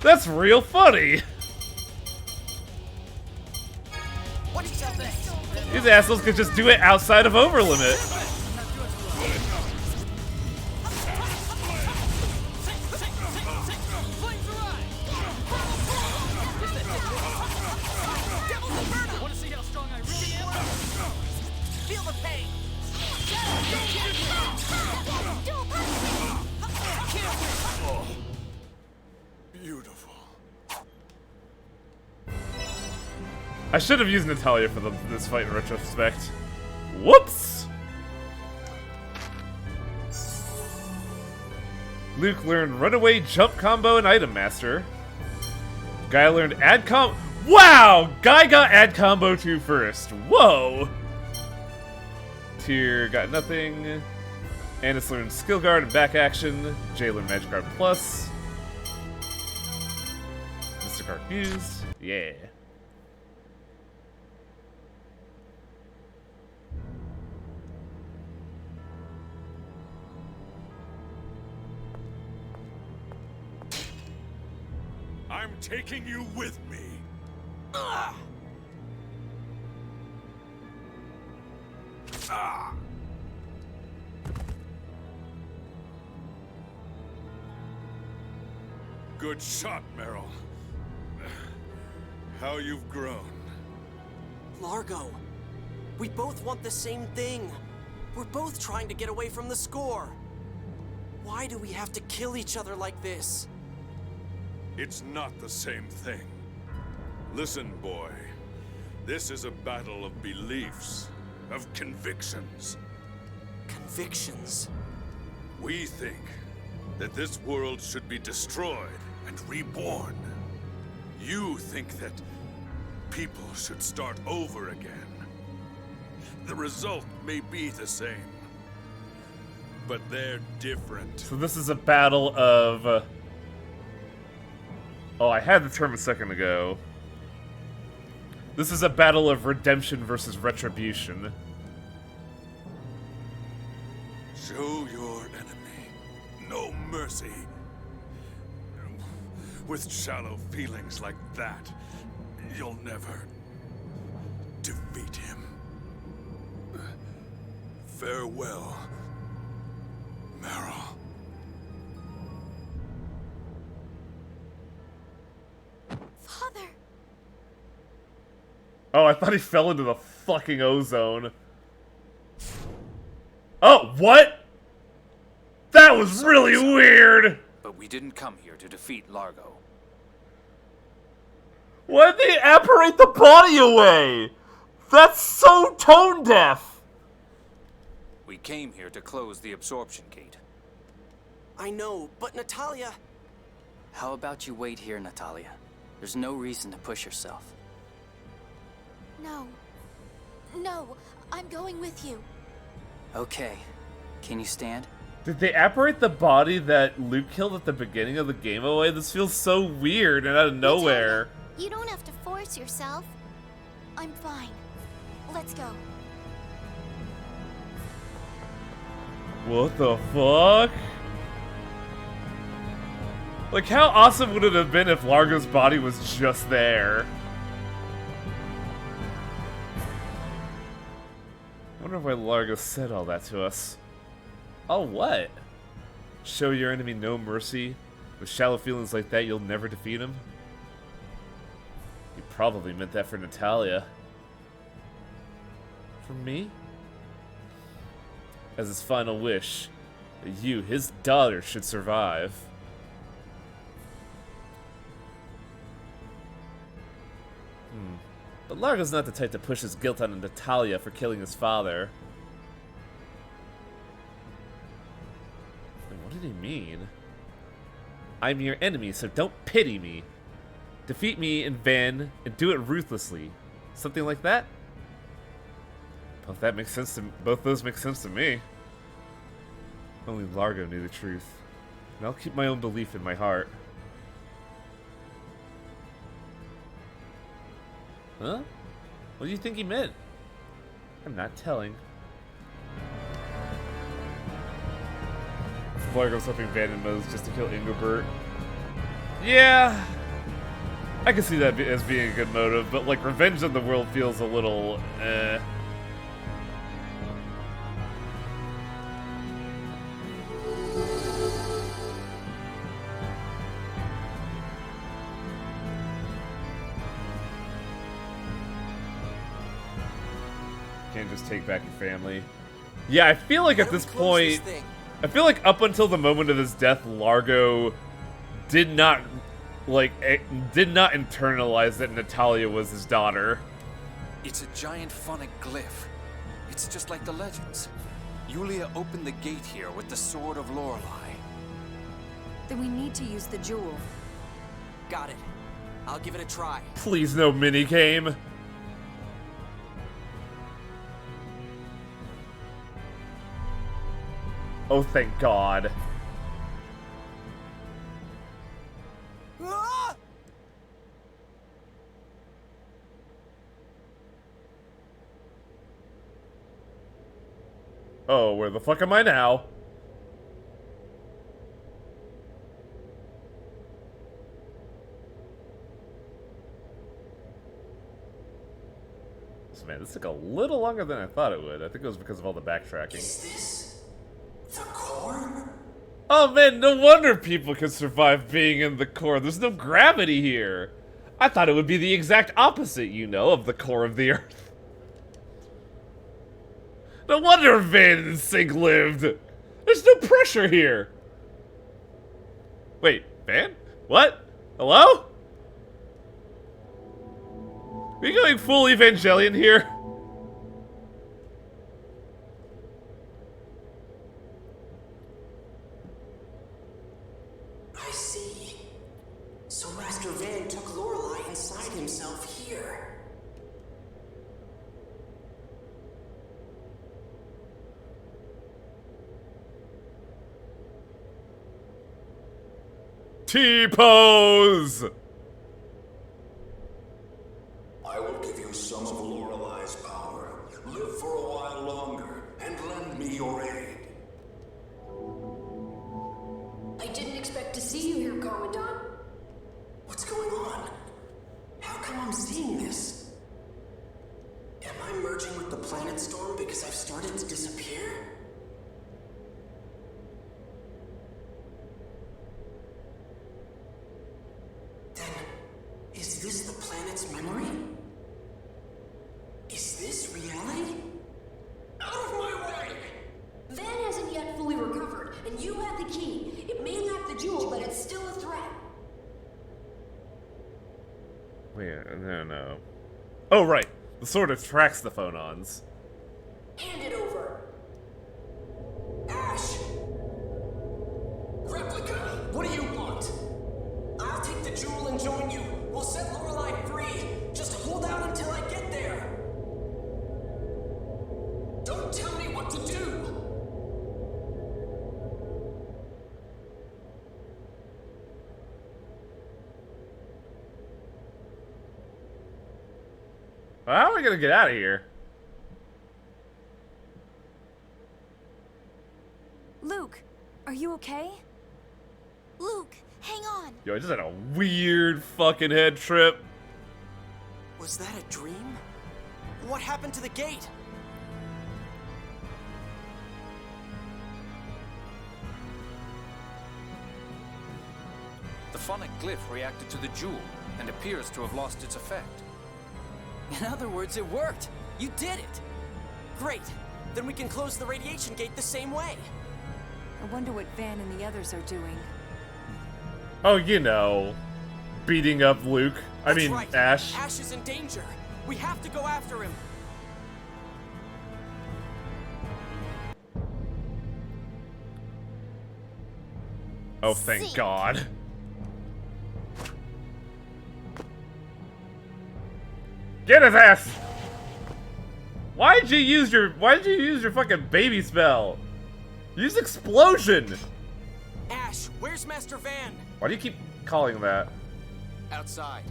That's real funny. These assholes could just do it outside of Overlimit. Beautiful. I should have used Natalia for this fight in retrospect. Whoops! Luke learned Runaway, Jump Combo, and Item Master. Guy learned Add Combo. Wow! Guy got Add Combo 2 first. Whoa! Tyr got nothing. Anis learned Skill Guard and Back Action. Jay learned Magic Guard Plus. Mystic Art used. Yeah. I'm taking you with me. Ah! Ah! Good shot, Meryl. How you've grown. Largo, we both want the same thing. We're both trying to get away from the score. Why do we have to kill each other like this? It's not the same thing. Listen, boy. This is a battle of beliefs, of convictions. Convictions? We think that this world should be destroyed and reborn. You think that people should start over again. The result may be the same, but they're different. So this is a battle of... Oh, I had the term a second ago. This is a battle of redemption versus retribution. Show your enemy no mercy. With shallow feelings like that, you'll never defeat him. Farewell, Meryl. Father! Oh, I thought he fell into the fucking ozone. Oh, what? That was really weird! But we didn't come here to defeat Largo. Why'd they apparate the body away? That's so tone deaf. We came here to close the absorption gate. I know, but Natalia... How about you wait here, Natalia? There's no reason to push yourself. No. No, I'm going with you. Okay. Can you stand? Did they apparate the body that Luke killed at the beginning of the game away? This feels so weird and out of nowhere. You don't have to force yourself. I'm fine. Let's go. What the fuck? Like, how awesome would it have been if Largo's body was just there? I wonder why Largo said all that to us. Oh, what? Show your enemy no mercy? With shallow feelings like that, you'll never defeat him? He probably meant that for Natalia. For me? As his final wish, that you, his daughter, should survive. But Largo's not the type to push his guilt on Natalia for killing his father. And what did he mean? I'm your enemy, so don't pity me. Defeat me in vain and do it ruthlessly. Something like that? Both those make sense to me. Only Largo knew the truth. And I'll keep my own belief in my heart. Huh? What do you think he meant? I'm not telling. Largo's helping Vandenmose just to kill Engelbert. Yeah, I can see that as being a good motive, but like revenge on the world feels a little, Can't just take back your family. Yeah, I feel like at this point, I feel like up until the moment of his death, Largo did not internalize that Natalia was his daughter. It's a giant phonic glyph. It's just like the legends. Yulia opened the gate here with the Sword of Lorelei. Then we need to use the jewel. Got it. I'll give it a try. Please no minigame. Oh, thank God. Ah! Oh, where the fuck am I now? So, man, this took a little longer than I thought it would. I think it was because of all the backtracking. Is this the core? Oh man, no wonder people can survive being in the core. There's no gravity here. I thought it would be the exact opposite, you know, of the core of the Earth. No wonder Van and Sync lived. There's no pressure here. Wait, Van? What? Hello? Are you going full Evangelion here? I see. So Master Van took Lorelei inside himself here. T-pose! I will give you some of Lorelei's power. Live for a while longer, and lend me your aid. I didn't expect to see you here, Commandant. What's going on? How come I'm seeing this? Am I merging with the planet storm because I've started to disappear? Then, is this the planet's memory? Is this reality? Out of my way! Van hasn't yet fully recovered, and you have the key. It may lack the jewel, but it's still a threat. Wait, no. Oh, right. The sword attracts the phonons. Hand it over. Ash! Replica, what do you want? I'll take the jewel and join you. We'll set Lorelei free. Just hold out until I get there. Don't tell me what to do. How are we gonna get out of here? Luke, are you okay? Luke, hang on. Yo, I just had a weird fucking head trip. Was that a dream? What happened to the gate? The phonic glyph reacted to the jewel and appears to have lost its effect. In other words, it worked. You did it. Great. Then we can close the radiation gate the same way. I wonder what Van and the others are doing. Oh, you know, beating up Luke. That's right. Ash. Ash is in danger. We have to go after him. Oh, thank God. Get his ass! Why'd you use your fucking baby spell? Use explosion! Ash, where's Master Van? Why do you keep calling that? Outside.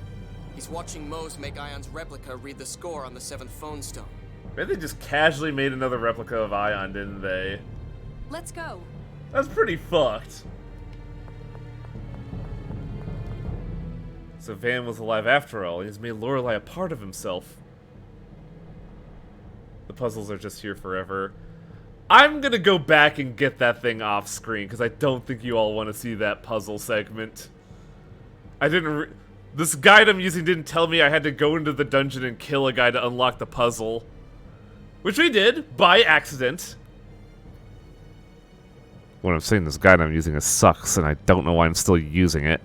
He's watching Mose make Ion's replica read the score on the 7th phone stone. Maybe they just casually made another replica of Ion, didn't they? Let's go. That's pretty fucked. So Van was alive after all. He's made Lorelei a part of himself. The puzzles are just here forever. I'm gonna go back and get that thing off screen because I don't think you all want to see that puzzle segment. I didn't. This guide I'm using didn't tell me I had to go into the dungeon and kill a guy to unlock the puzzle, which we did by accident. What I'm saying, this guide I'm using sucks, and I don't know why I'm still using it.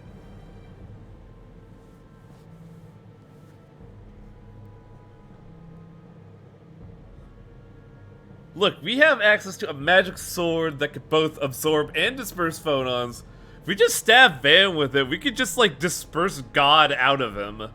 Look, we have access to a magic sword that could both absorb and disperse phonons. If we just stab Van with it, we could just, like, disperse God out of him.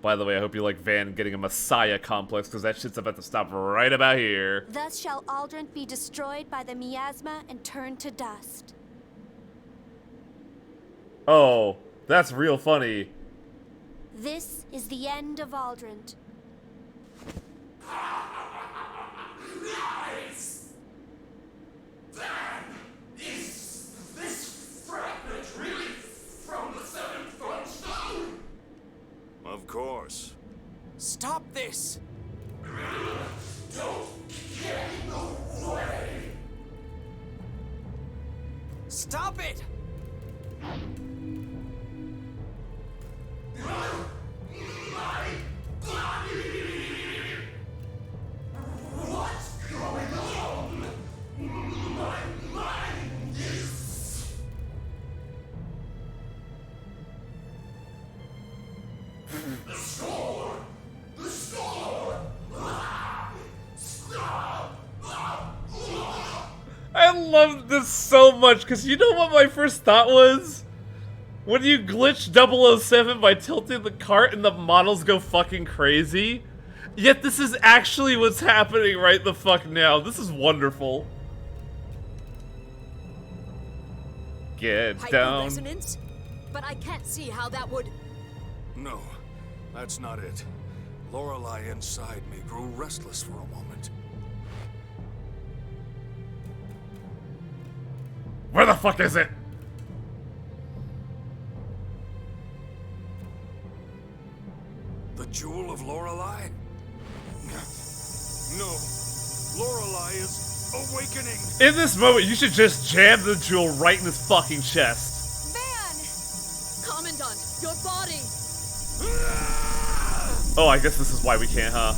By the way, I hope you like Van getting a Messiah complex, because that shit's about to stop right about here. Thus shall Aldrich be destroyed by the miasma and turned to dust. Oh, that's real funny. This is the end of Aldrich. Nice! Then, is this fragment really from the 7th phone stone? Of course. Stop this! Don't get in the way! Stop it! What's going on? My mind is... The score! The score! Stop! I love this so much, because you know what my first thought was? When you glitch 007 by tilting the cart and the models go fucking crazy. Yet this is actually what's happening right the fuck now. This is wonderful. Get down. Resonance? But I can't see how that would... No, that's not it. Lorelei inside me grew restless for a moment. Where the fuck is it? The Jewel of Lorelei? No. Lorelei is awakening. In this moment, you should just jam the jewel right in his fucking chest. Commandant, your body! Oh, I guess this is why we can't, huh?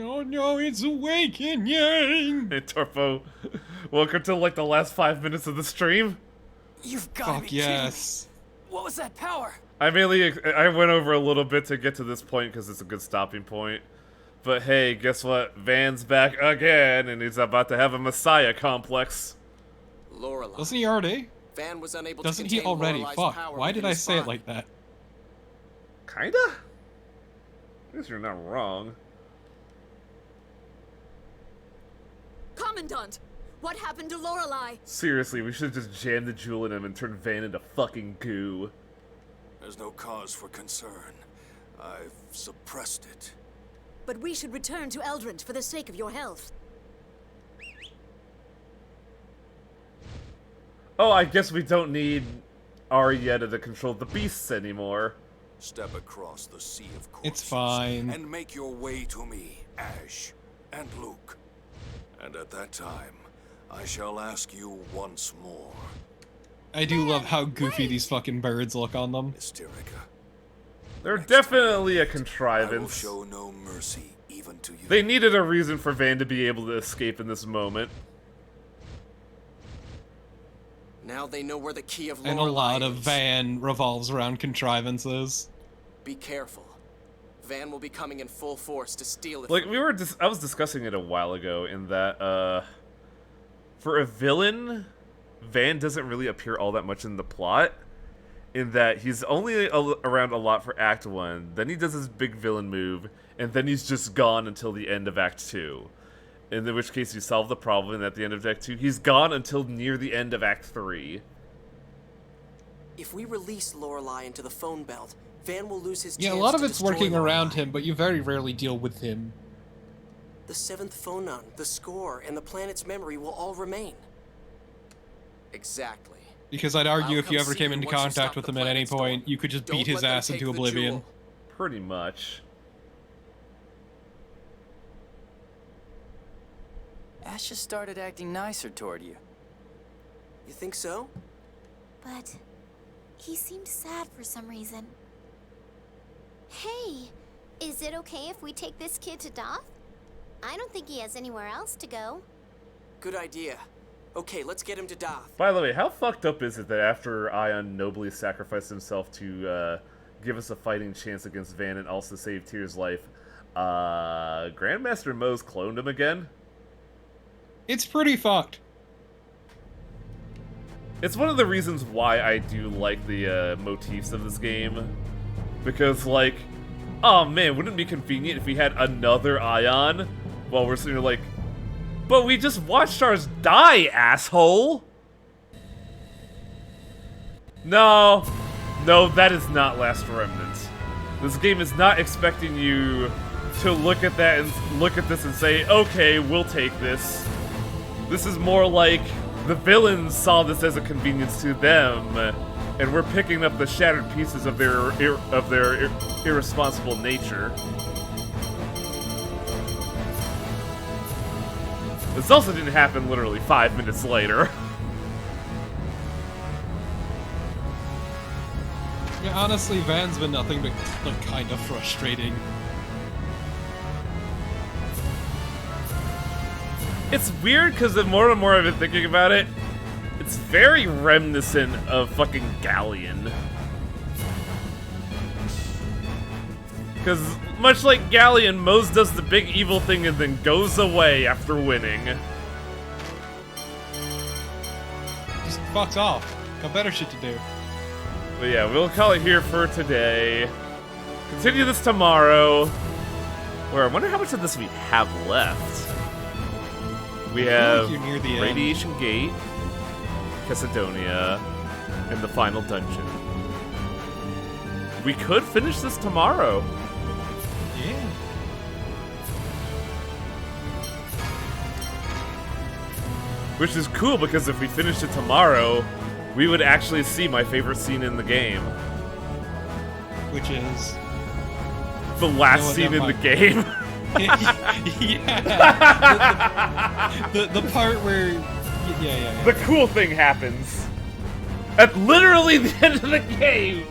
Oh no, it's awakening! Hey, Torpo. Welcome to like the last 5 minutes of the stream. You've got to be kidding me. What was that power? I went over a little bit to get to this point because it's a good stopping point. But hey, guess what? Van's back again, and he's about to have a Messiah complex. Lorelei. Doesn't he already? Van was unable Doesn't to he contain already? Lorelei's Fuck. power Why did within I his say it body. like that? Kinda? I guess you're not wrong. Commandant, what happened to Lorelei? Seriously, we should just jam the jewel in him and turn Van into fucking goo. There's no cause for concern. I've suppressed it. But we should return to Eldrint for the sake of your health. Oh, I guess we don't need Arietta to control the beasts anymore. Step across the sea of corpses. It's fine. And make your way to me, Ash and Luke. And at that time, I shall ask you once more. I do love how goofy these fucking birds look on them. Mysterica. They're definitely a I will contrivance. show no mercy even to you. They needed a reason for Van to be able to escape in this moment. Now they know where the key of Lorelei And a lot of is. Van revolves around contrivances. Be careful. Van will be coming in full force to steal it. Like, from you. I was discussing it a while ago in that, for a villain, Van doesn't really appear all that much in the plot. In that he's only around a lot for Act 1, then he does his big villain move, and then he's just gone until the end of Act 2. In which case you solve the problem, and at the end of Act 2, he's gone until near the end of Act 3. If we release Lorelei into the phone belt, Van will lose his Yeah, a chance lot of to it's destroy working around Lorelei. him, but you very rarely deal with him. The seventh phonon, the score, and the planet's memory will all remain. Exactly. Because I'd argue I'll if you come ever see came you into once you contact stop with the him at any planet storm. point, you could just Don't beat his let them ass take into the oblivion. jewel. Pretty much. Ash just started acting nicer toward you. You think so? But he seemed sad for some reason. Hey, is it okay if we take this kid to Doth? I don't think he has anywhere else to go. Good idea. Okay, let's get him to Doth. By the way, how fucked up is it that after Ion nobly sacrificed himself to give us a fighting chance against Van and also save Tyr's life, Grandmaster Mo's cloned him again? It's pretty fucked. It's one of the reasons why I do like the motifs of this game. Because, like, oh man, wouldn't it be convenient if we had another Ion? While we're sitting here like, but we just watched ours die, asshole! No, that is not Last Remnant. This game is not expecting you to look at that and look at this and say, okay, we'll take this. This is more like the villains saw this as a convenience to them, and we're picking up the shattered pieces of their irresponsible nature. This also didn't happen literally 5 minutes later. Yeah, honestly, Van's been nothing but like kind of frustrating. It's weird because the more and more I've been thinking about it, it's very reminiscent of fucking Galleon. Because much like Galleon, Mose does the big evil thing and then goes away after winning. Just fucks off. Got better shit to do. But yeah, we'll call it here for today. Continue this tomorrow. Where I wonder how much of this we have left. We have you're near the end. Radiation Gate, Cassidonia, and the final dungeon. We could finish this tomorrow. Yeah. Which is cool because if we finished it tomorrow, we would actually see my favorite scene in the game. Which is? The last No, scene never in the mind. game. Yeah. The part where yeah. The cool thing happens. At literally the end of the game.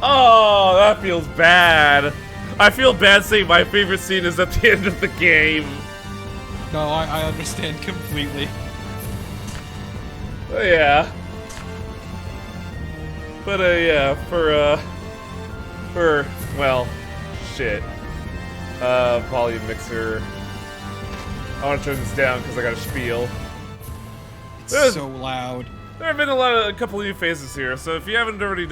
Oh, that feels bad. I feel bad saying my favorite scene is at the end of the game. No, I understand completely. Yeah. But yeah, well, shit. Volume mixer. I want to turn this down because I got a spiel. It's so loud. There have been a couple of new phases here, so if you haven't done already,